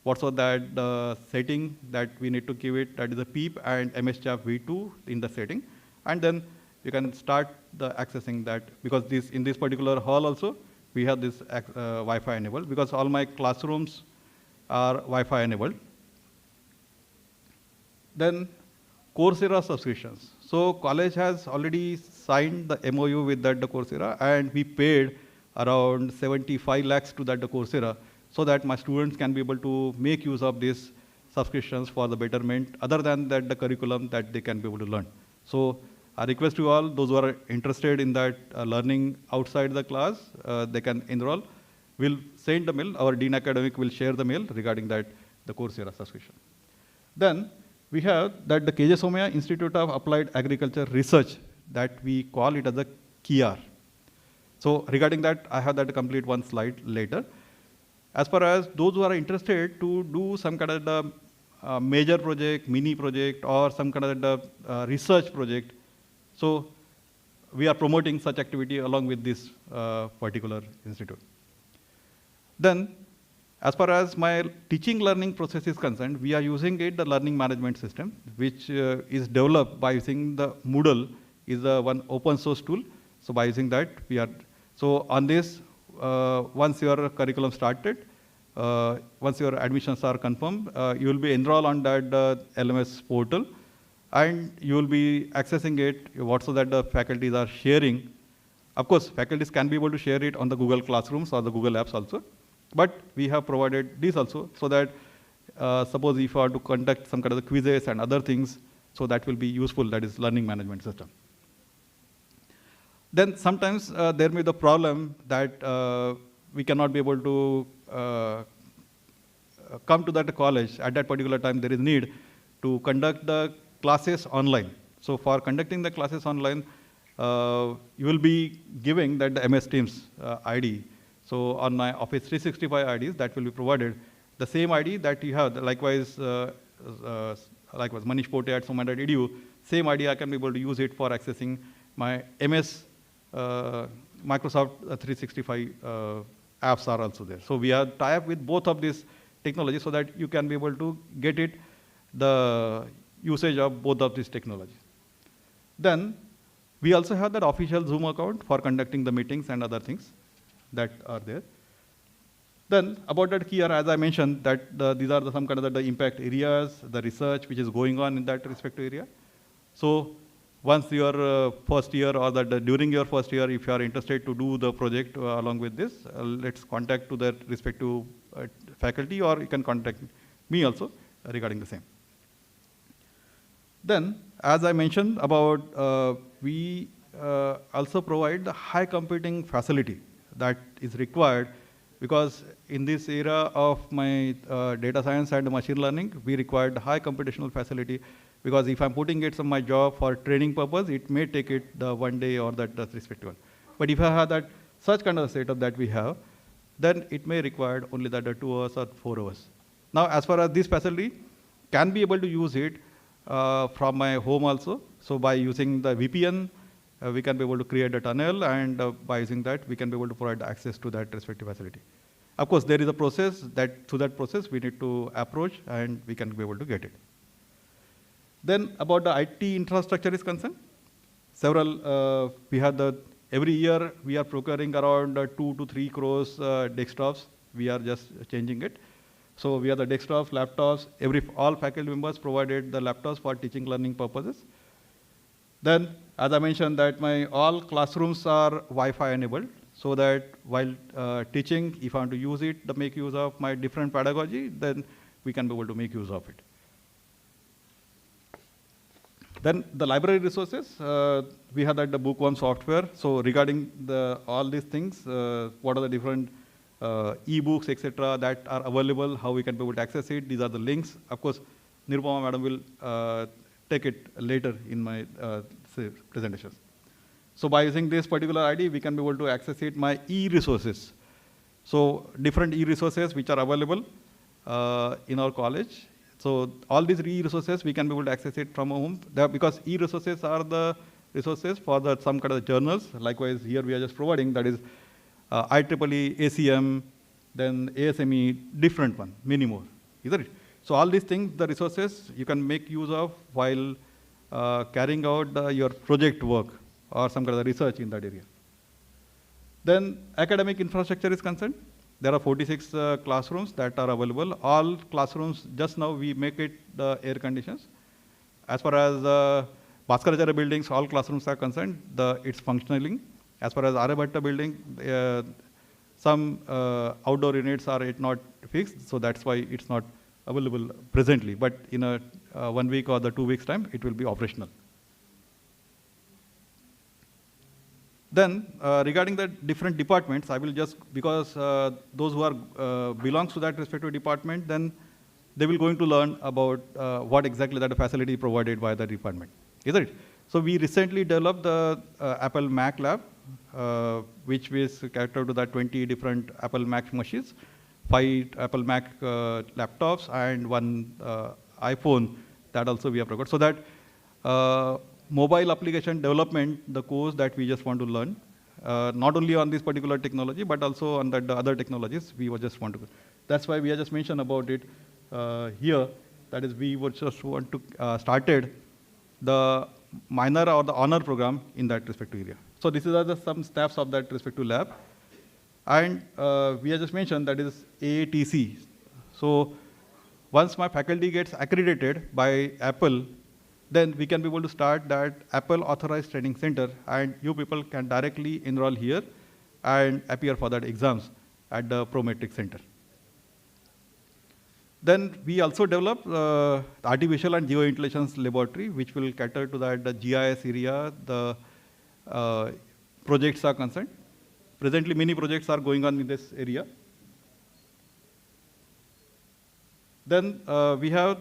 What's that setting that we need to give it, that is a PEEP and MSCHAP v2 in the setting. And then you can start the accessing that, because this in this particular hall also, we have this Wi-Fi enabled, because all my classrooms are Wi-Fi enabled. Then Coursera subscriptions. So college has already signed the MOU with that the Coursera, and we paid around 75 lakhs to that the Coursera, so that my students can be able to make use of these subscriptions for the betterment, other than that the curriculum that they can be able to learn. So I request you all, those who are interested in that learning outside the class, they can enroll. We'll send the mail, our Dean Academic will share the mail regarding that, the Coursera subscription. Then we have that the KJ Somaiya Institute of Applied Agriculture Research, that we call it as a KIAR. So regarding that, I have that complete one slide later. As far as those who are interested to do some kind of the major project, mini project, or some kind of the research project, so we are promoting such activity along with this particular institute. Then, as far as my teaching learning process is concerned, we are using it, the learning management system, which is developed by using the Moodle, is one open source tool. So by using that, we are, so on this, once your curriculum started, once your admissions are confirmed, you will be enrolled on that LMS portal, and you will be accessing it, whatsoever that the faculties are sharing. Of course, faculties can be able to share it on the Google Classrooms or the Google Apps also. But we have provided this also, so that suppose if you are to conduct some kind of the quizzes and other things, so that will be useful, that is learning management system. Then sometimes there may be the problem that we cannot be able to come to that college. At that particular time, there is need to conduct the classes online. So for conducting the classes online, you will be giving that the MS Teams ID. So on my Office 365 IDs, that will be provided. The same ID that you have, likewise Manish Pote at Somaiya.edu, same ID I can be able to use it for accessing my MS Microsoft 365 apps are also there. So we have tie-up with both of these technologies so that you can be able to get it, the usage of both of these technologies. Then we also have that official Zoom account for conducting the meetings and other things that are there. Then about that here, as I mentioned, that these are some kind of the impact areas, the research which is going on in that respective area. So once your first year or during your first year, if you are interested to do the project along with this, let's contact to that respective faculty, or you can contact me also regarding the same. Then, as I mentioned about, we also provide the high computing facility that is required, because in this era of my data science and machine learning, we required high computational facility, because if I'm putting it on my job for training purpose, it may take it the 1 day or that respective one. But if I have that such kind of setup that we have, then it may require only that 2 hours or 4 hours. Now, as far as this facility, can be able to use it from my home also. So by using the VPN, we can be able to create a tunnel, and by using that, we can be able to provide access to that respective facility. Of course, there is a process that through that process we need to approach, and we can be able to get it. Then about the IT infrastructure is concerned, several, we have every year we are procuring around 2 to 3 crores desktops. We are just changing it. So we have the desktops, laptops, all faculty members provided the laptops for teaching learning purposes. Then, as I mentioned, that all classrooms are Wi-Fi enabled, so that while teaching, if I want to use it to make use of my different pedagogy, then we can be able to make use of it. Then the library resources, we have that the bookworm software. So regarding all these things, what are the different e-books, etc., that are available, how we can be able to access it. These are the links. Of course, Nirupama madam will take it later in my presentations. So by using this particular ID, we can be able to access it, my e-resources. So different e-resources which are available in our college. So all these e-resources, we can be able to access it from home, because e-resources are the resources for some kind of journals. Likewise, here we are just providing, that is IEEE, ACM, then ASME, different one, many more, isn't it? So all these things, the resources you can make use of while carrying out your project work or some kind of research in that area. Then academic infrastructure is concerned. There are 46 classrooms that are available. All classrooms, just now we make it the air conditions. As far as Bhaskaracharya buildings, all classrooms are concerned, it's functioning. As far as Aryabhatta building, some outdoor units are not fixed, so that's why it's not available presently. But in a 1 week or 2 weeks time, it will be operational. Then regarding the different departments, I will just, because those who are belongs to that respective department, then they will going to learn about what exactly that facility provided by the department, isn't it? So we recently developed the Apple Mac Lab, which is catered to that 20 different Apple Mac machines, 5 Apple Mac laptops, and 1 iPhone that also we have provided. So that mobile application development, the course that we just want to learn, not only on this particular technology, but also on the other technologies, we would just want to. That's why we have just mentioned about it here. That is, we would just want to started the minor or the honor program in that respective area. So this is some steps of that respective lab. And we have just mentioned that is AATC. So once my faculty gets accredited by Apple, then we can be able to start that Apple Authorized Training Center, and you people can directly enroll here and appear for that exams at the Prometric Center. Then we also develop artificial and geointelligence laboratory, which will cater to that the GIS area, the projects are concerned. Presently, many projects are going on in this area. Then we have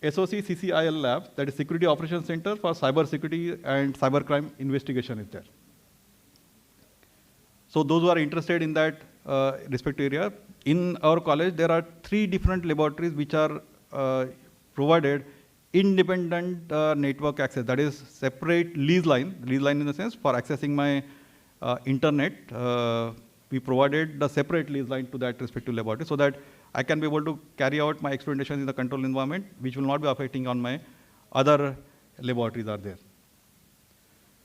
SOC CCIL lab, that is Security Operations Center for Cyber Security and Cybercrime Investigation is there. So those who are interested in that respective area, in our college, there are 3 different laboratories which are provided independent network access, that is separate lease line in the sense for accessing my internet, we provided the separate lease line to that respective laboratory so that I can be able to carry out my experimentation in the controlled environment, which will not be affecting on my other laboratories are there.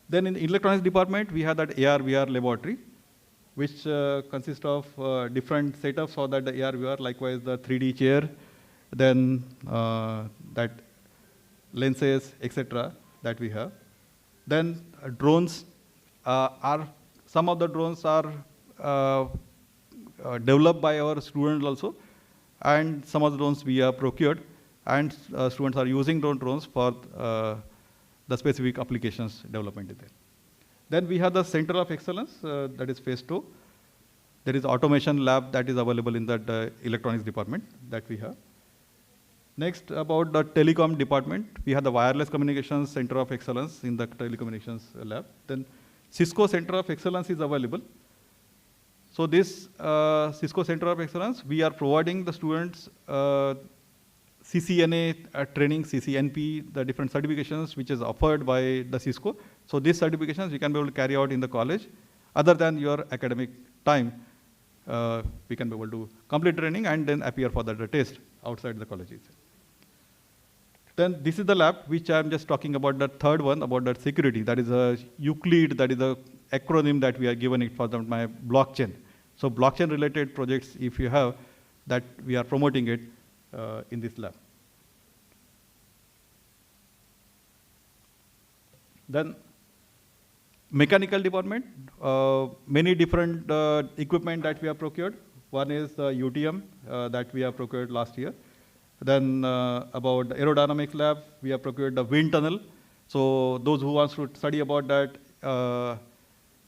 Then in the electronics department, we have that AR/VR laboratory, which consists of different setups for that the AR/VR, likewise the 3D chair, then that lenses, etc. that we have. Then drones some of the drones are developed by our students also, and some of the drones we have procured, and students are using drones for the specific applications development there. Then we have the Center of Excellence, that is phase 2. There is automation lab that is available in that electronics department that we have. Next, about the telecom department, we have the Wireless Communications Center of Excellence in the telecommunications lab. Then Cisco Center of Excellence is available. So this Cisco Center of Excellence, we are providing the students CCNA training, CCNP, the different certifications which is offered by the Cisco. So these certifications you can be able to carry out in the college. Other than your academic time, we can be able to complete training and then appear for the test outside the colleges. Then this is the lab which I am just talking about, the third one, about that security. That is a Euclid, that is a acronym that we are given it for my blockchain. So blockchain related projects, if you have, that we are promoting it in this lab. Then mechanical department, many different equipment that we have procured. One is the UTM that we have procured last year. Then about the aerodynamics lab, we have procured the wind tunnel. So those who want to study about that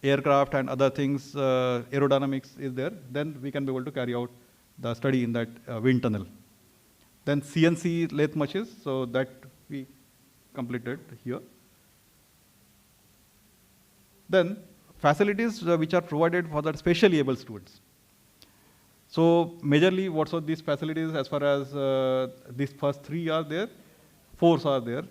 aircraft and other things, aerodynamics is there, then we can be able to carry out the study in that wind tunnel. Then CNC lathe machines, so that we completed here. Then facilities which are provided for the specially able students. So majorly what are these facilities as far as these first 3 are there, 4 are there.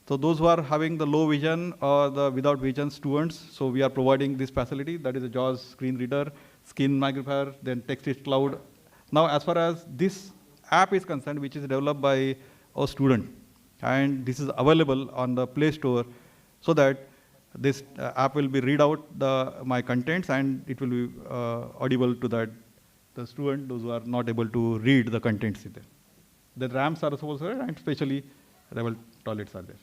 So those who are having the low vision or the without vision students, so we are providing this facility, that is a JAWS screen reader, skin magnifier, then text-to cloud. Now as far as this app is concerned, which is developed by a student, and this is available on the Play Store, so that this app will be read out my contents and it will be audible to the student, those who are not able to read the contents there. The RAMs are also there, and especially Rebel toilets are there.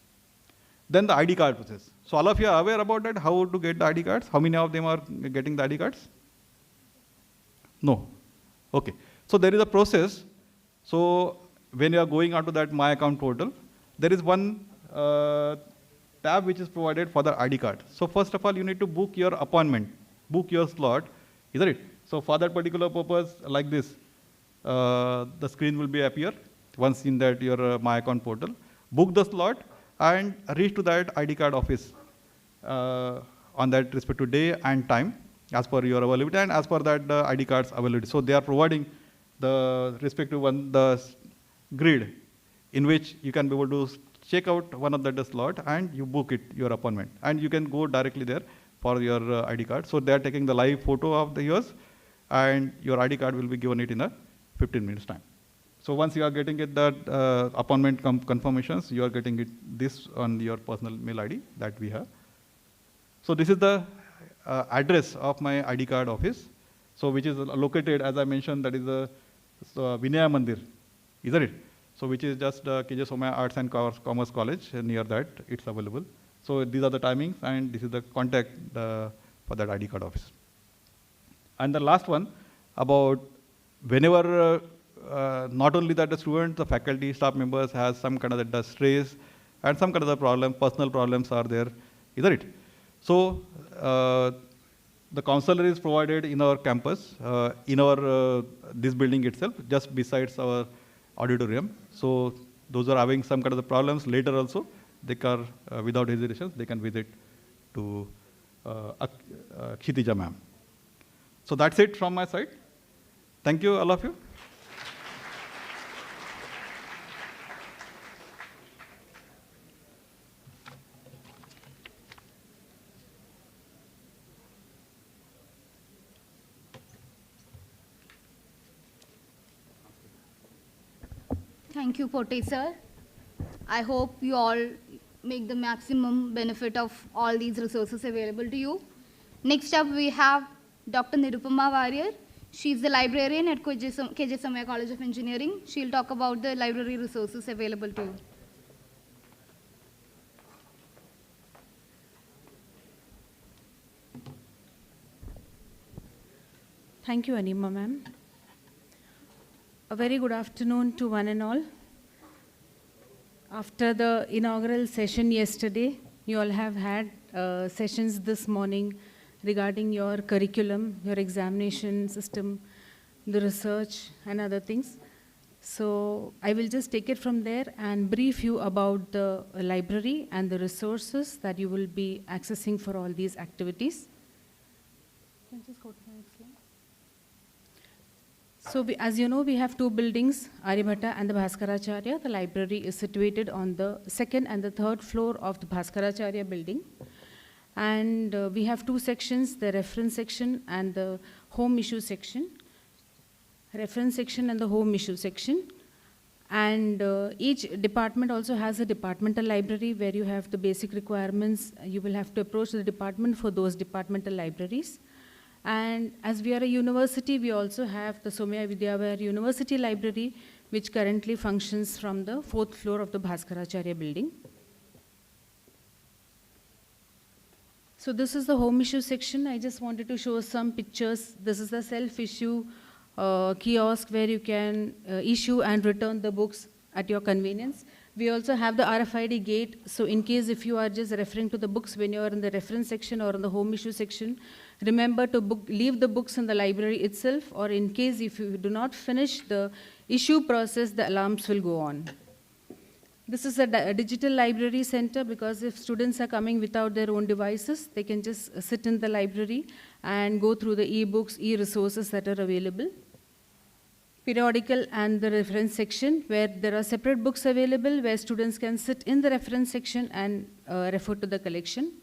Then the ID card process. So all of you are aware about that, how to get the ID cards? How many of them are getting the ID cards? No. Okay. So there is a process. So when you are going onto that My Account portal, there is one tab which is provided for the ID card. So first of all, you need to book your appointment, book your slot, isn't it? So for that particular purpose, like this, the screen will be appear once in that your My Account portal. Book the slot and reach to that ID card office on that respective day and time as per your availability and as per that the ID cards availability. So they are providing the respective one, the grid in which you can be able to check out one of the slot and you book it, your appointment. And you can go directly there for your ID card. So they are taking the live photo of yours and your ID card will be given it in a 15 minutes time. So once you are getting it that appointment confirmations, you are getting it this on your personal mail ID that we have. So this is the address of my ID card office. So which is located, as I mentioned, that is the Vinaya Mandir, isn't it? So which is just K.J. Somaya Arts and Commerce College, near that it's available. So these are the timings and this is the contact for that ID card office. And the last one about whenever not only that the student, the faculty, staff members has some kind of the stress and some kind of the problem, personal problems are there, isn't it? So the counselor is provided in our campus, in our this building itself, just besides our auditorium. So those are having some kind of the problems later also, they can without hesitation they can visit to Kshitija ma'am. So that's it from my side. Thank you, all of you. Thank you, Pote sir. I hope you all make the maximum benefit of all these resources available to you. Next up, we have Dr. Nirupama Warrior. She's the librarian at KJ Samaya College of Engineering. She'll talk about the library resources available to you. Thank you, Anima ma'am. A very good afternoon to one and all. After the inaugural session yesterday, you all have had sessions this morning regarding your curriculum, your examination system, the research and other things. So I will just take it from there and brief you about the library and the resources that you will be accessing for all these activities. Can you just go to the next slide? So as you know, we have two buildings, Aryabhatta and the Bhaskaracharya. The library is situated on the second and the third floor of the Bhaskaracharya building. And we have two sections, the reference section and the home issue section. Reference section and the home issue section. And each department also has a departmental library where you have the basic requirements. You will have to approach the department for those departmental libraries. And as we are a university, we also have the Somaya Vidyavihar University Library, which currently functions from the fourth floor of the Bhaskaracharya building. So this is the home issue section. I just wanted to show some pictures. This is the self-issue kiosk where you can issue and return the books at your convenience. We also have the RFID gate. So in case if you are just referring to the books when you are in the reference section or in the home issue section, remember to leave the books in the library itself, or in case if you do not finish the issue process, the alarms will go on. This is a digital library center because if students are coming without their own devices, they can just sit in the library and go through the e-books, e-resources that are available. Periodical and the reference section where there are separate books available where students can sit in the reference section and refer to the collection.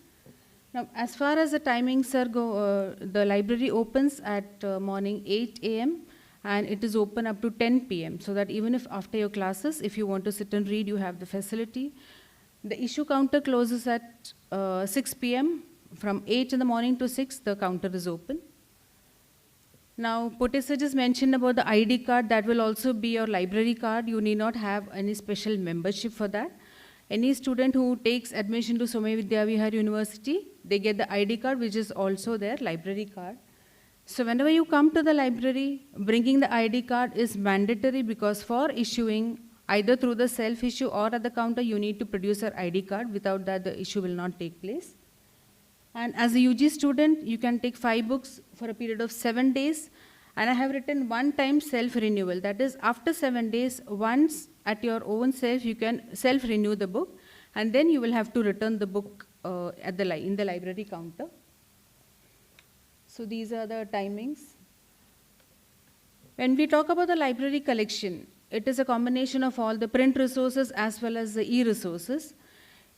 Now, as far as the timings go, the library opens at morning 8 a.m. and it is open up to 10 p.m. so that even if after your classes, if you want to sit and read, you have the facility. The issue counter closes at 6 p.m. From 8 in the morning to 6, the counter is open. Now, Potesa just mentioned about the ID card. That will also be your library card. You need not have any special membership for that. Any student who takes admission to Somaya Vidyavihar University, they get the ID card, which is also their library card. So whenever you come to the library, bringing the ID card is mandatory because for issuing, either through the self-issue or at the counter, you need to produce your ID card. Without that, the issue will not take place. And as a UG student, you can take 5 books for a period of 7 days. And I have written one-time self-renewal. That is, after 7 days, once at your own self, you can self-renew the book. And then you will have to return the book in the library counter. So these are the timings. When we talk about the library collection, it is a combination of all the print resources as well as the e-resources.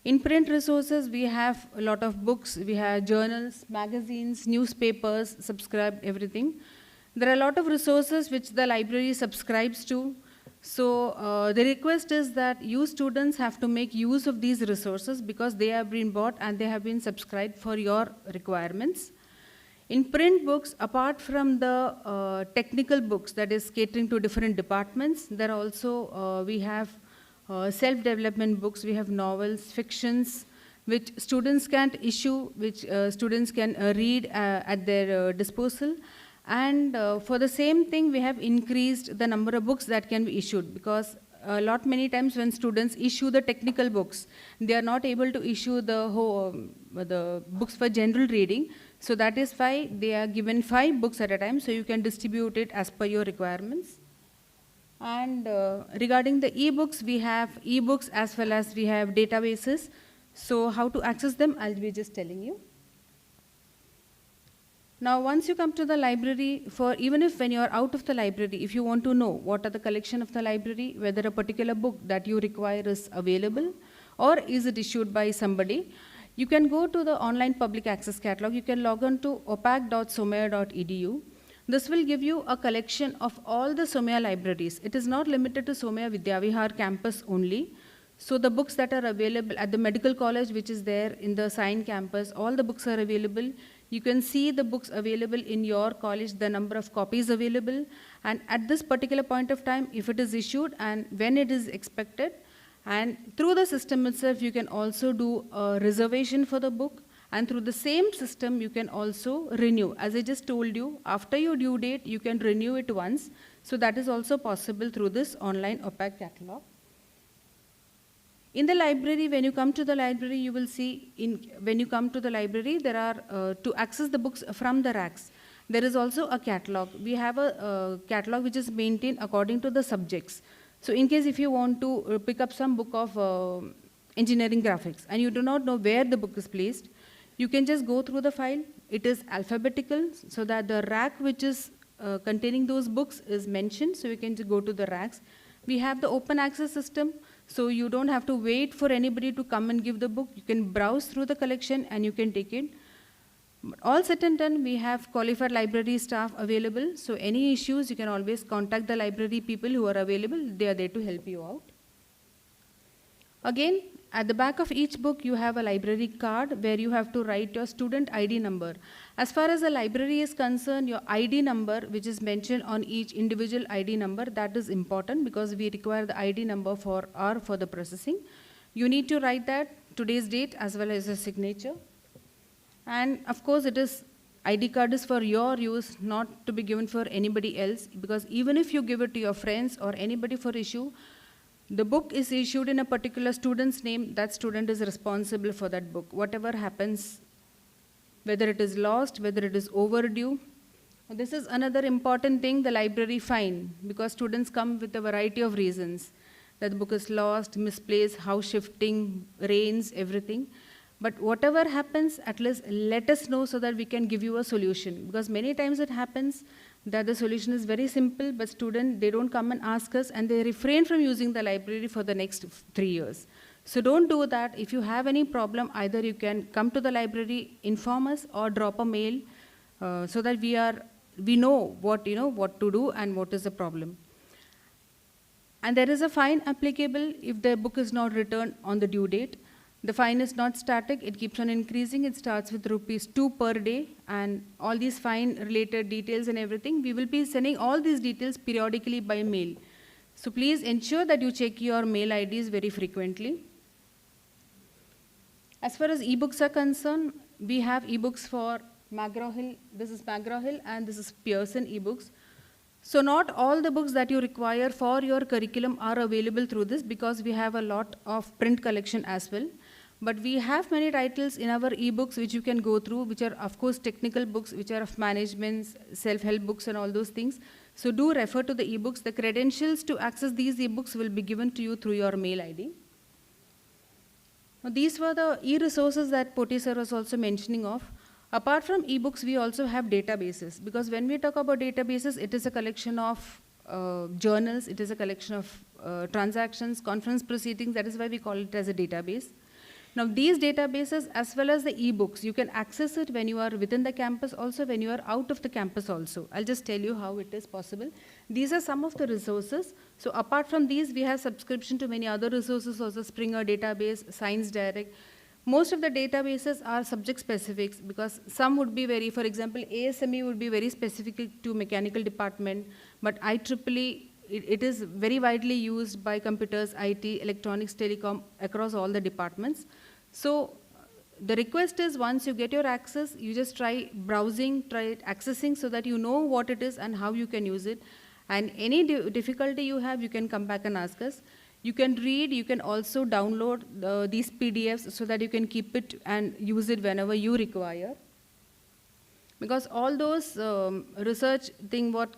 In print resources, we have a lot of books. We have journals, magazines, newspapers, subscribe, everything. There are a lot of resources which the library subscribes to. So the request is that you students have to make use of these resources because they have been bought and they have been subscribed for your requirements. In print books, apart from the technical books that is catering to different departments, there are also, we have self-development books, we have novels, fictions, which students can't issue, which students can read at their disposal. And for the same thing, we have increased the number of books that can be issued because many times when students issue the technical books, they are not able to issue the books for general reading. So that is why they are given 5 books at a time, so you can distribute it as per your requirements. And regarding the e-books, we have e-books as well as we have databases. So how to access them, I'll be just telling you. Now, once you come to the library, even if when you are out of the library, if you want to know what are the collection of the library, whether a particular book that you require is available or is it issued by somebody, you can go to the online public access catalog. You can log on to opac.somaya.edu. This will give you a collection of all the Somaiya libraries. It is not limited to Somaiya Vidyavihar campus only. So the books that are available at the medical college, which is there in the Sign campus, all the books are available. You can see the books available in your college, the number of copies available, and at this particular point of time, if it is issued and when it is expected, and through the system itself, you can also do a reservation for the book, and through the same system, you can also renew. As I just told you, after your due date, you can renew it once. So that is also possible through this online OPAC catalog. In the library, when you come to the library, you will see, when you come to the library, there are, to access the books from the racks, there is also a catalog. We have a catalog which is maintained according to the subjects. So in case if you want to pick up some book of engineering graphics and you do not know where the book is placed, you can just go through the file. It is alphabetical so that the rack which is containing those books is mentioned, so you can just go to the racks. We have the open access system, so you don't have to wait for anybody to come and give the book. You can browse through the collection and you can take it. All said and done, we have qualified library staff available, so any issues, you can always contact the library people who are available. They are there to help you out. Again, at the back of each book, you have a library card where you have to write your student ID number. As far as the library is concerned, your ID number, which is mentioned on each individual ID number, that is important because we require the ID number for the processing. You need to write that, today's date, as well as a signature. And of course, ID card is for your use, not to be given for anybody else, because even if you give it to your friends or anybody for issue, the book is issued in a particular student's name, that student is responsible for that book. Whatever happens, whether it is lost, whether it is overdue. This is another important thing, the library fine, because students come with a variety of reasons. That the book is lost, misplaced, house shifting, rains, everything. But whatever happens, at least let us know so that we can give you a solution. Because many times it happens that the solution is very simple, but students, they don't come and ask us and they refrain from using the library for the next 3 years. So don't do that. If you have any problem, either you can come to the library, inform us, or drop a mail so that we know what to do and what is the problem. And there is a fine applicable if the book is not returned on the due date. The fine is not static, it keeps on increasing. It starts with ₹2 per day, and all these fine related details and everything, we will be sending all these details periodically by mail. So please ensure that you check your mail IDs very frequently. As far as ebooks are concerned, we have ebooks for McGraw-Hill, this is McGraw-Hill, and this is Pearson ebooks. So not all the books that you require for your curriculum are available through this, because we have a lot of print collection as well. But we have many titles in our ebooks which you can go through, which are of course technical books, which are of management, self-help books and all those things. So do refer to the ebooks. The credentials to access these ebooks will be given to you through your mail ID. Now, these were the e-resources that Poti sir was also mentioning of. Apart from ebooks, we also have databases, because when we talk about databases, it is a collection of journals, it is a collection of transactions, conference proceedings. That is why we call it as a database. Now, these databases, as well as the ebooks, you can access it when you are within the campus, also when you are out of the campus also. I'll just tell you how it is possible. These are some of the resources. So apart from these, we have subscription to many other resources, also Springer database, Science Direct. Most of the databases are subject specifics, because some would be very, for example, ASME would be very specific to mechanical department, but IEEE, it is very widely used by computers, IT, electronics, telecom, across all the departments. So the request is, once you get your access, you just try browsing, try accessing, so that you know what it is and how you can use it. And any difficulty you have, you can come back and ask us. You can read, you can also download these PDFs so that you can keep it and use it whenever you require. Because all those research thing, what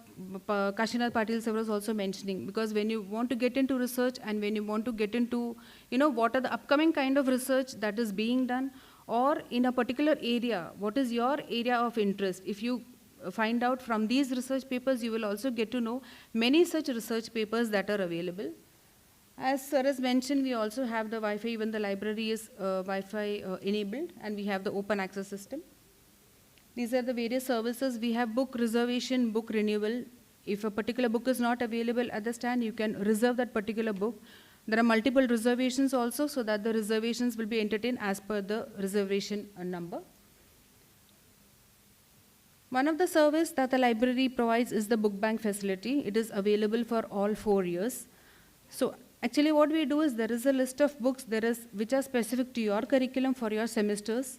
Kashinath Patil sir was also mentioning, because when you want to get into research and when you want to get into, what are the upcoming kind of research that is being done, or in a particular area, what is your area of interest? If you find out from these research papers, you will also get to know many such research papers that are available. As sir has mentioned, we also have the Wi-Fi, even the library is Wi-Fi enabled, and we have the open access system. These are the various services. We have book reservation, book renewal. If a particular book is not available at the stand, you can reserve that particular book. There are multiple reservations also, so that the reservations will be entertained as per the reservation number. One of the service that the library provides is the book bank facility. It is available for all 4 years. So actually what we do is there is a list of books which are specific to your curriculum for your semesters.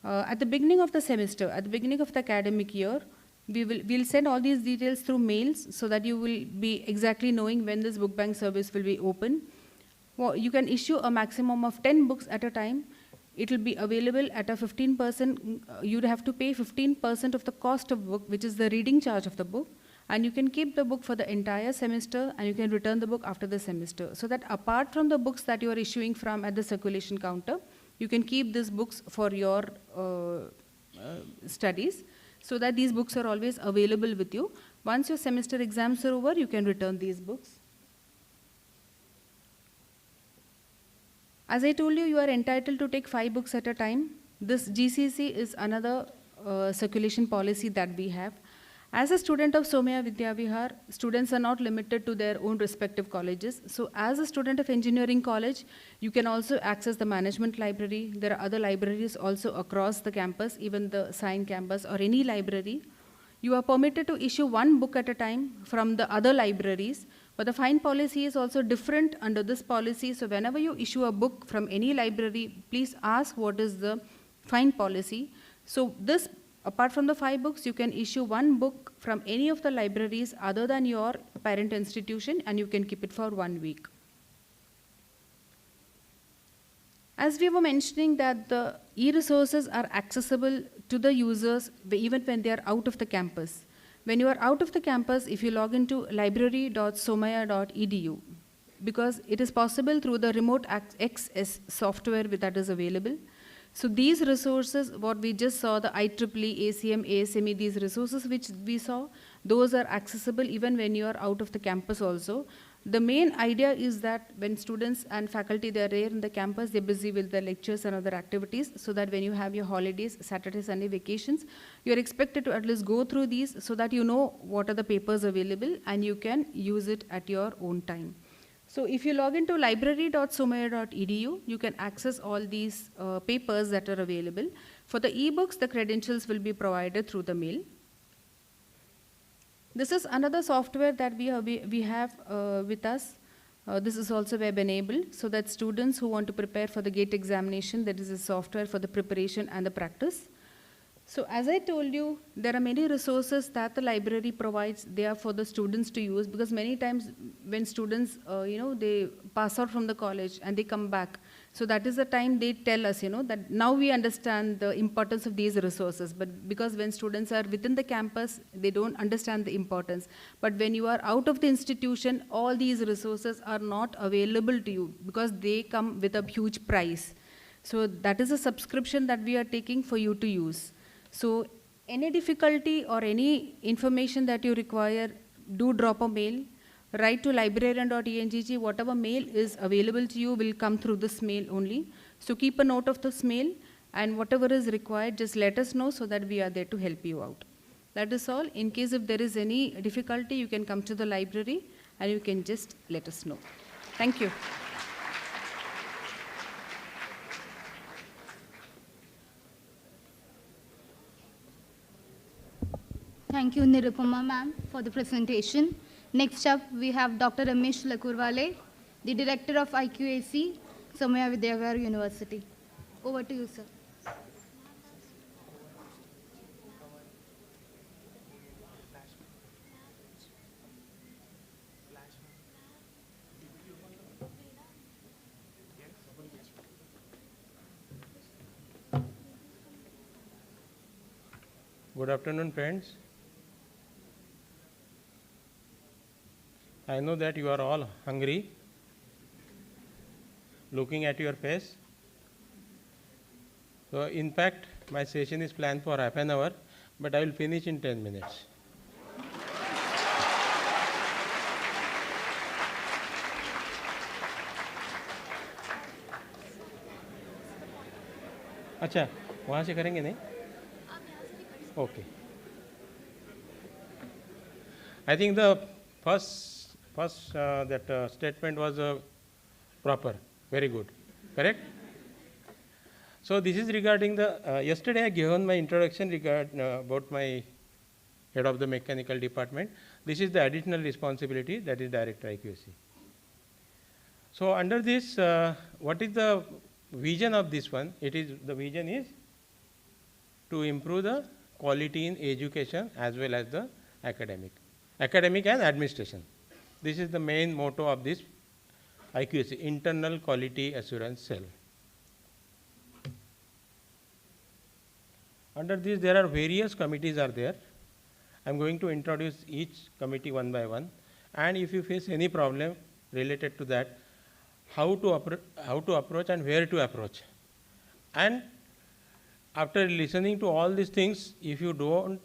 At the beginning of the semester, at the beginning of the academic year, we'll send all these details through mails so that you will be exactly knowing when this book bank service will be open. Well, you can issue a maximum of 10 books at a time. It will be available at a 15%, you'd have to pay 15% of the cost of book, which is the reading charge of the book. And you can keep the book for the entire semester, and you can return the book after the semester. So that apart from the books that you are issuing from at the circulation counter, you can keep these books for your studies, so that these books are always available with you. Once your semester exams are over, you can return these books. As I told you, you are entitled to take 5 books at a time. This GCC is another circulation policy that we have. As a student of Somaya Vidya Vihar, students are not limited to their own respective colleges. So as a student of engineering college, you can also access the management library. There are other libraries also across the campus, even the Science campus or any library. You are permitted to issue 1 book at a time from the other libraries, but the fine policy is also different under this policy. So whenever you issue a book from any library, please ask what is the fine policy. So this, apart from the 5 books, you can issue 1 book from any of the libraries other than your parent institution, and you can keep it for 1 week. As we were mentioning that the e-resources are accessible to the users even when they are out of the campus. When you are out of the campus, if you log into library.somaya.edu, because it is possible through the remote access software that is available. So these resources, what we just saw, the IEEE, ACM, ASME, these resources which we saw, those are accessible even when you are out of the campus also. The main idea is that when students and faculty, they are there in the campus, they're busy with the lectures and other activities, so that when you have your holidays, Saturday, Sunday vacations, you're expected to at least go through these so that you know what are the papers available and you can use it at your own time. So if you log into library.somaya.edu, you can access all these papers that are available. For the e-books, the credentials will be provided through the mail. This is another software that we have with us. This is also web enabled, so that students who want to prepare for the GATE examination, there is a software for the preparation and the practice. So as I told you, there are many resources that the library provides. They are for the students to use, because many times when students, they pass out from the college and they come back. So that is the time they tell us, that now we understand the importance of these resources. But because when students are within the campus, they don't understand the importance. But when you are out of the institution, all these resources are not available to you because they come with a huge price. So that is a subscription that we are taking for you to use. So any difficulty or any information that you require, do drop a mail. Write to librarian.engg. Whatever mail is available to you will come through this mail only. So keep a note of this mail, and whatever is required, just let us know so that we are there to help you out. That is all. In case if there is any difficulty, you can come to the library and you can just let us know. Thank you. Thank you, Nirupama ma'am, for the presentation. Next up, we have Dr. Ramesh Lakurwale, the Director of IQAC, Somaya Vidya Vihar University. Over to you, sir. Good afternoon, friends. I know that you are all hungry, looking at your face. So in fact, my session is planned for half an hour, but I will finish in 10 minutes. अच्छा, वहाँ से करेंगे नहीं? Okay. I think the first that statement was proper, very good, correct? So this is regarding the, yesterday I given my introduction about my head of the mechanical department. This is the additional responsibility, that is Director IQAC. So under this, what is the vision of this one? The vision is to improve the quality in education as well as the academic and administration. This is the main motto of this IQAC, Internal Quality Assurance Cell. Under this, there are various committees are there. I am going to introduce each committee one by one, and if you face any problem related to that, how to approach and where to approach. And after listening to all these things, if you don't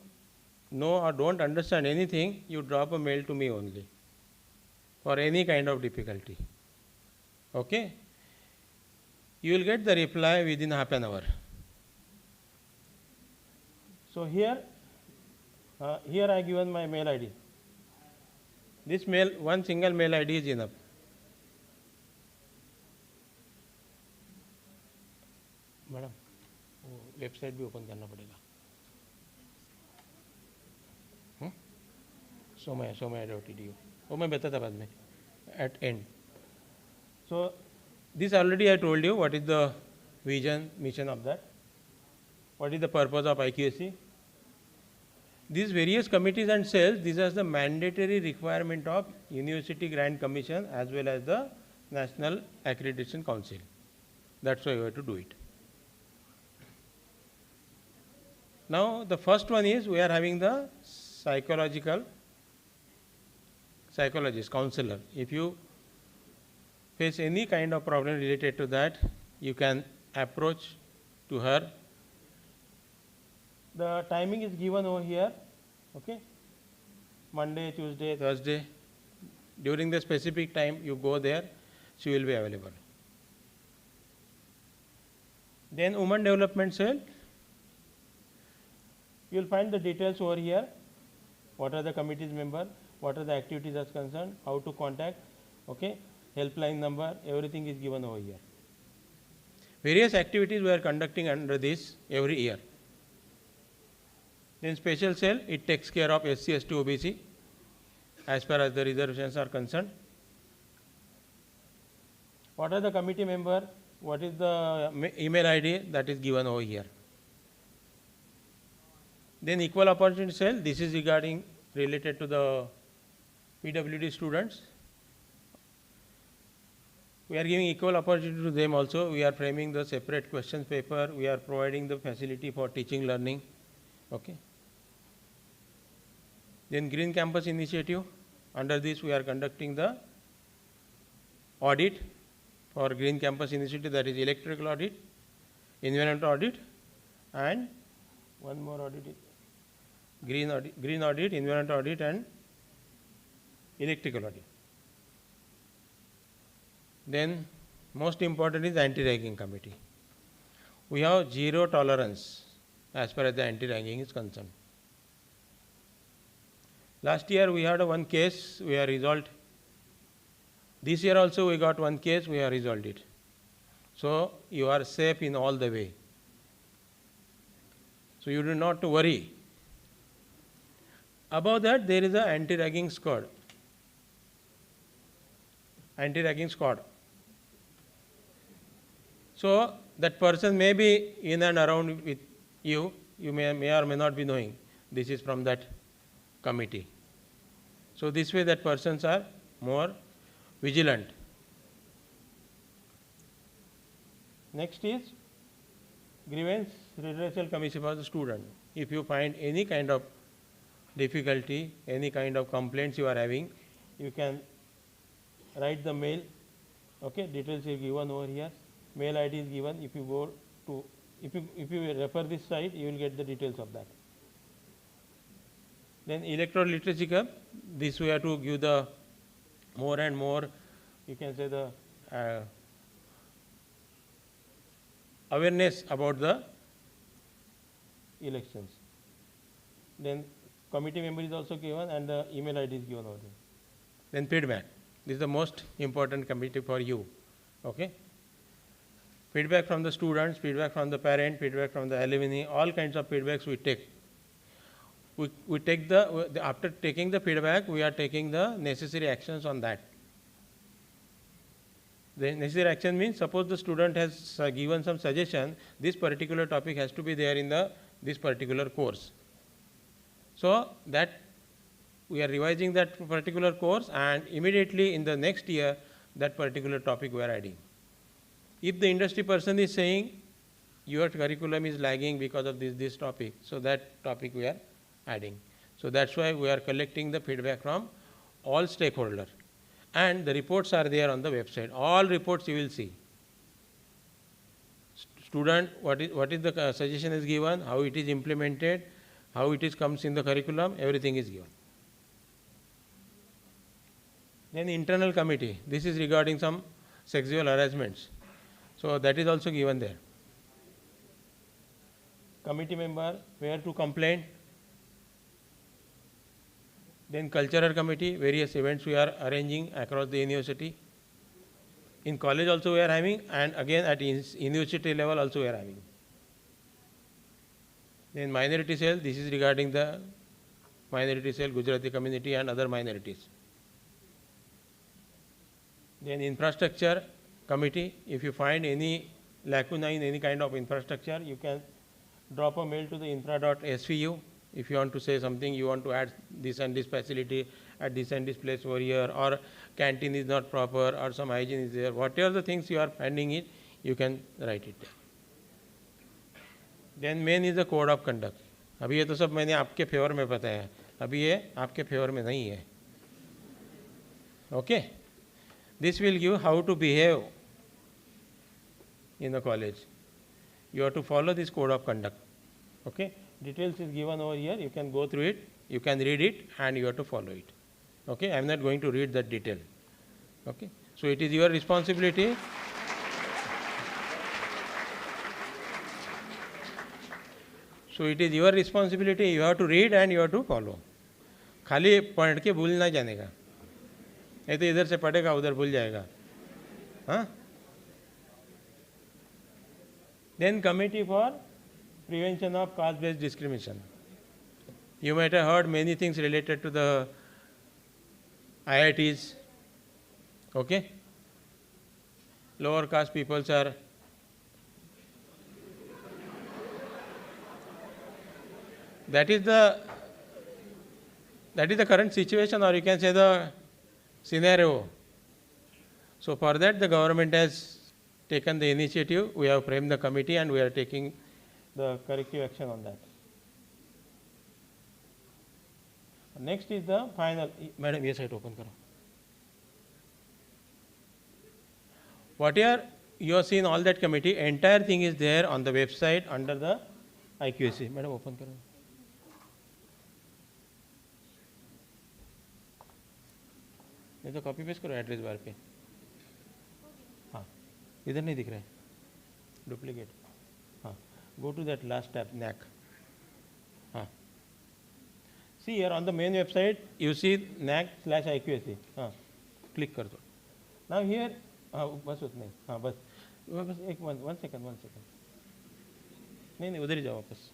know or don't understand anything, you drop a mail to me only for any kind of difficulty. Okay? You will get the reply within half an hour. So here I given my mail ID. This mail, one single mail ID is enough. Madam वो website भी open करना पड़ेगा. somaya.edu वो मैं बताता बाद में at end. So this already I told you what is the vision, mission of that. What is the purpose of IQAC? These various committees and cells, these are the mandatory requirement of University Grant Commission as well as the National Accreditation Council. That's why we have to do it. Now the first one is we are having the psychologist, counselor. If you face any kind of problem related to that, you can approach to her. The timing is given over here, okay? Monday, Tuesday, Thursday. During the specific time you go there, she will be available. Then Women Development Cell. You will find the details over here. What are the committees member, what are the activities as concerned, how to contact, okay? Helpline number, everything is given over here. Various activities we are conducting under this every year. Then special cell, it takes care of SC, ST, OBC as far as the reservations are concerned. What are the committee member? What is the email ID? That is given over here. Then equal opportunity cell, this is related to the PWD students. We are giving equal opportunity to them also. We are framing the separate question paper. We are providing the facility for teaching learning. Okay. Then Green Campus Initiative. Under this we are conducting the audit for Green Campus Initiative, that is electrical audit, environmental audit, and one more audit is green audit, environmental audit, and electrical audit. Then most important is anti-ragging committee. We have zero tolerance as far as the anti-ragging is concerned. Last year we had one case, we have resolved. This year also we got one case, we have resolved it. So you are safe in all the way. So you do not worry. Above that there is an anti-ragging squad. Anti-ragging squad. So that person may be in and around with you may or may not be knowing this is from that committee. So this way that persons are more vigilant. Next is grievance redressal commission for the student. If you find any kind of difficulty, any kind of complaints you are having, you can write the mail. Okay, details are given over here. Mail ID is given. If you go to, if you refer this site, you will get the details of that. Then electoral literacy club. This we have to give the more and more, you can say the awareness about the elections. then committee member is also given and the email ID is given over there. Then feedback. This is the most important committee for you. Okay? Feedback from the students, feedback from the parent, feedback from the alumni, all kinds of feedbacks we take. We take after taking the feedback, we are taking the necessary actions on that. The necessary action means, suppose the student has given some suggestion, this particular topic has to be there in this particular course. So that we are revising that particular course, and immediately in the next year, that particular topic we are adding. If the industry person is saying, your curriculum is lagging because of this topic, so that topic we are adding. So that's why we are collecting the feedback from all stakeholders. And the reports are there on the website. All reports you will see. Student, what is the suggestion is given, how it is implemented, how it is comes in the curriculum, everything is given. Then internal committee. This is regarding some sexual harassments. So that is also given there. Committee member, where to complain. Then cultural committee, various events we are arranging across the university. In college also we are having, and again at university level also we are having. Then minority cell, this is regarding the minority cell, Gujarati community and other minorities. Then infrastructure committee, if you find any lacuna in any kind of infrastructure, you can drop a mail to the infra.svu. If you want to say something, you want to add this and this facility at this and this place over here, or canteen is not proper, or some hygiene is there, whatever the things you are finding it, you can write it. Then main is the code of conduct. अभी ये तो सब मैंने आपके favour में बताया, अभी ये आपके फेवर में नहीं है. Okay? This will give how to behave in the college. You have to follow this code of conduct. Okay? Details is given over here. You can go through it, you can read it, and you have to follow it. Okay? I am not going to read that detail. Okay? So it is your responsibility. So it is your responsibility. You have to read and you have to follow. खाली पढ़ के भूल ना जाने का. नहीं तो इधर से पढ़ेगा उधर भूल जाएगा. हाँ? Then committee for prevention of caste-based discrimination. You might have heard many things related to the IITs. Okay? Lower caste peoples are that is the current situation, or you can say the scenario. So for that the government has taken the initiative, we have framed the committee and we are taking the corrective action on that. Next is the final. Madam, yes, site open karo. Whatever you have seen all that committee, entire thing is there on the website under the IQAC. Madam, open karo. नहीं तो copy paste करो address bar पे. हाँ, इधर नहीं दिख रहा है, डुप्लीकेट. हाँ, go to that last tab, NAC. हाँ, see here on the main website you see NAC/IQAC. हाँ, click कर दो. Now here हाँ बस उतना ही. हाँ बस एक one second. नहीं उधर ही जाओ वापस,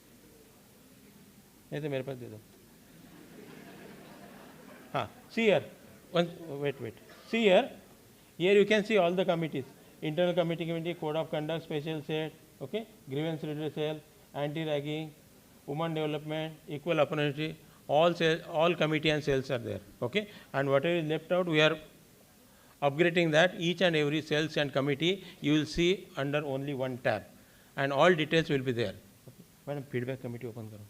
नहीं तो मेरे पास दे दो. हाँ, see here. Wait. See here you can see all the committees. Internal committee, code of conduct, special set, okay, grievance redressal, anti-ragging, women development, equal opportunity, all committee and cells are there, okay. And whatever is left out, we are upgrading that. Each and every cells and committee you will see under only one tab, and all details will be there. Okay. Madam, feedback committee open karo.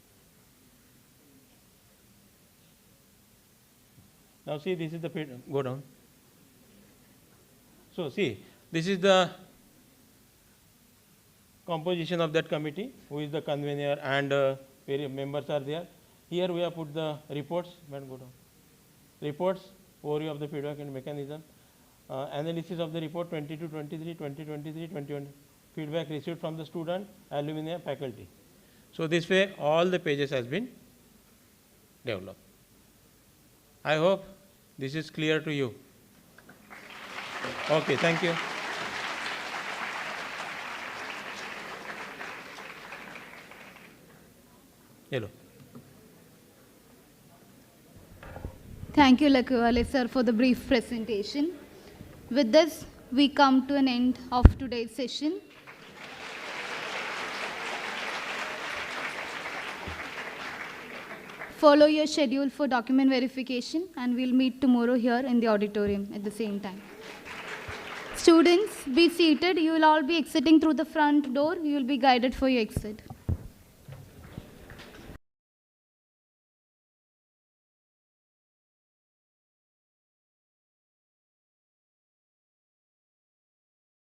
Now see, this is the go down. So see, this is the composition of that committee, who is the convener and various members are there. Here we have put the reports. Madam, go down. Reports, overview of the feedback and mechanism, analysis of the report 22-23, 2023, 2020, feedback received from the student, alumni, faculty. So this way all the pages has been develop. I hope this is clear to you. Okay, thank you. Hello. Thank you, Lakwale sir, for the brief presentation. With this, we come to an end of today's session. Follow your schedule for document verification, and we'll meet tomorrow here in the auditorium at the same time. Students, be seated. You will all be exiting through the front door. You will be guided for your exit.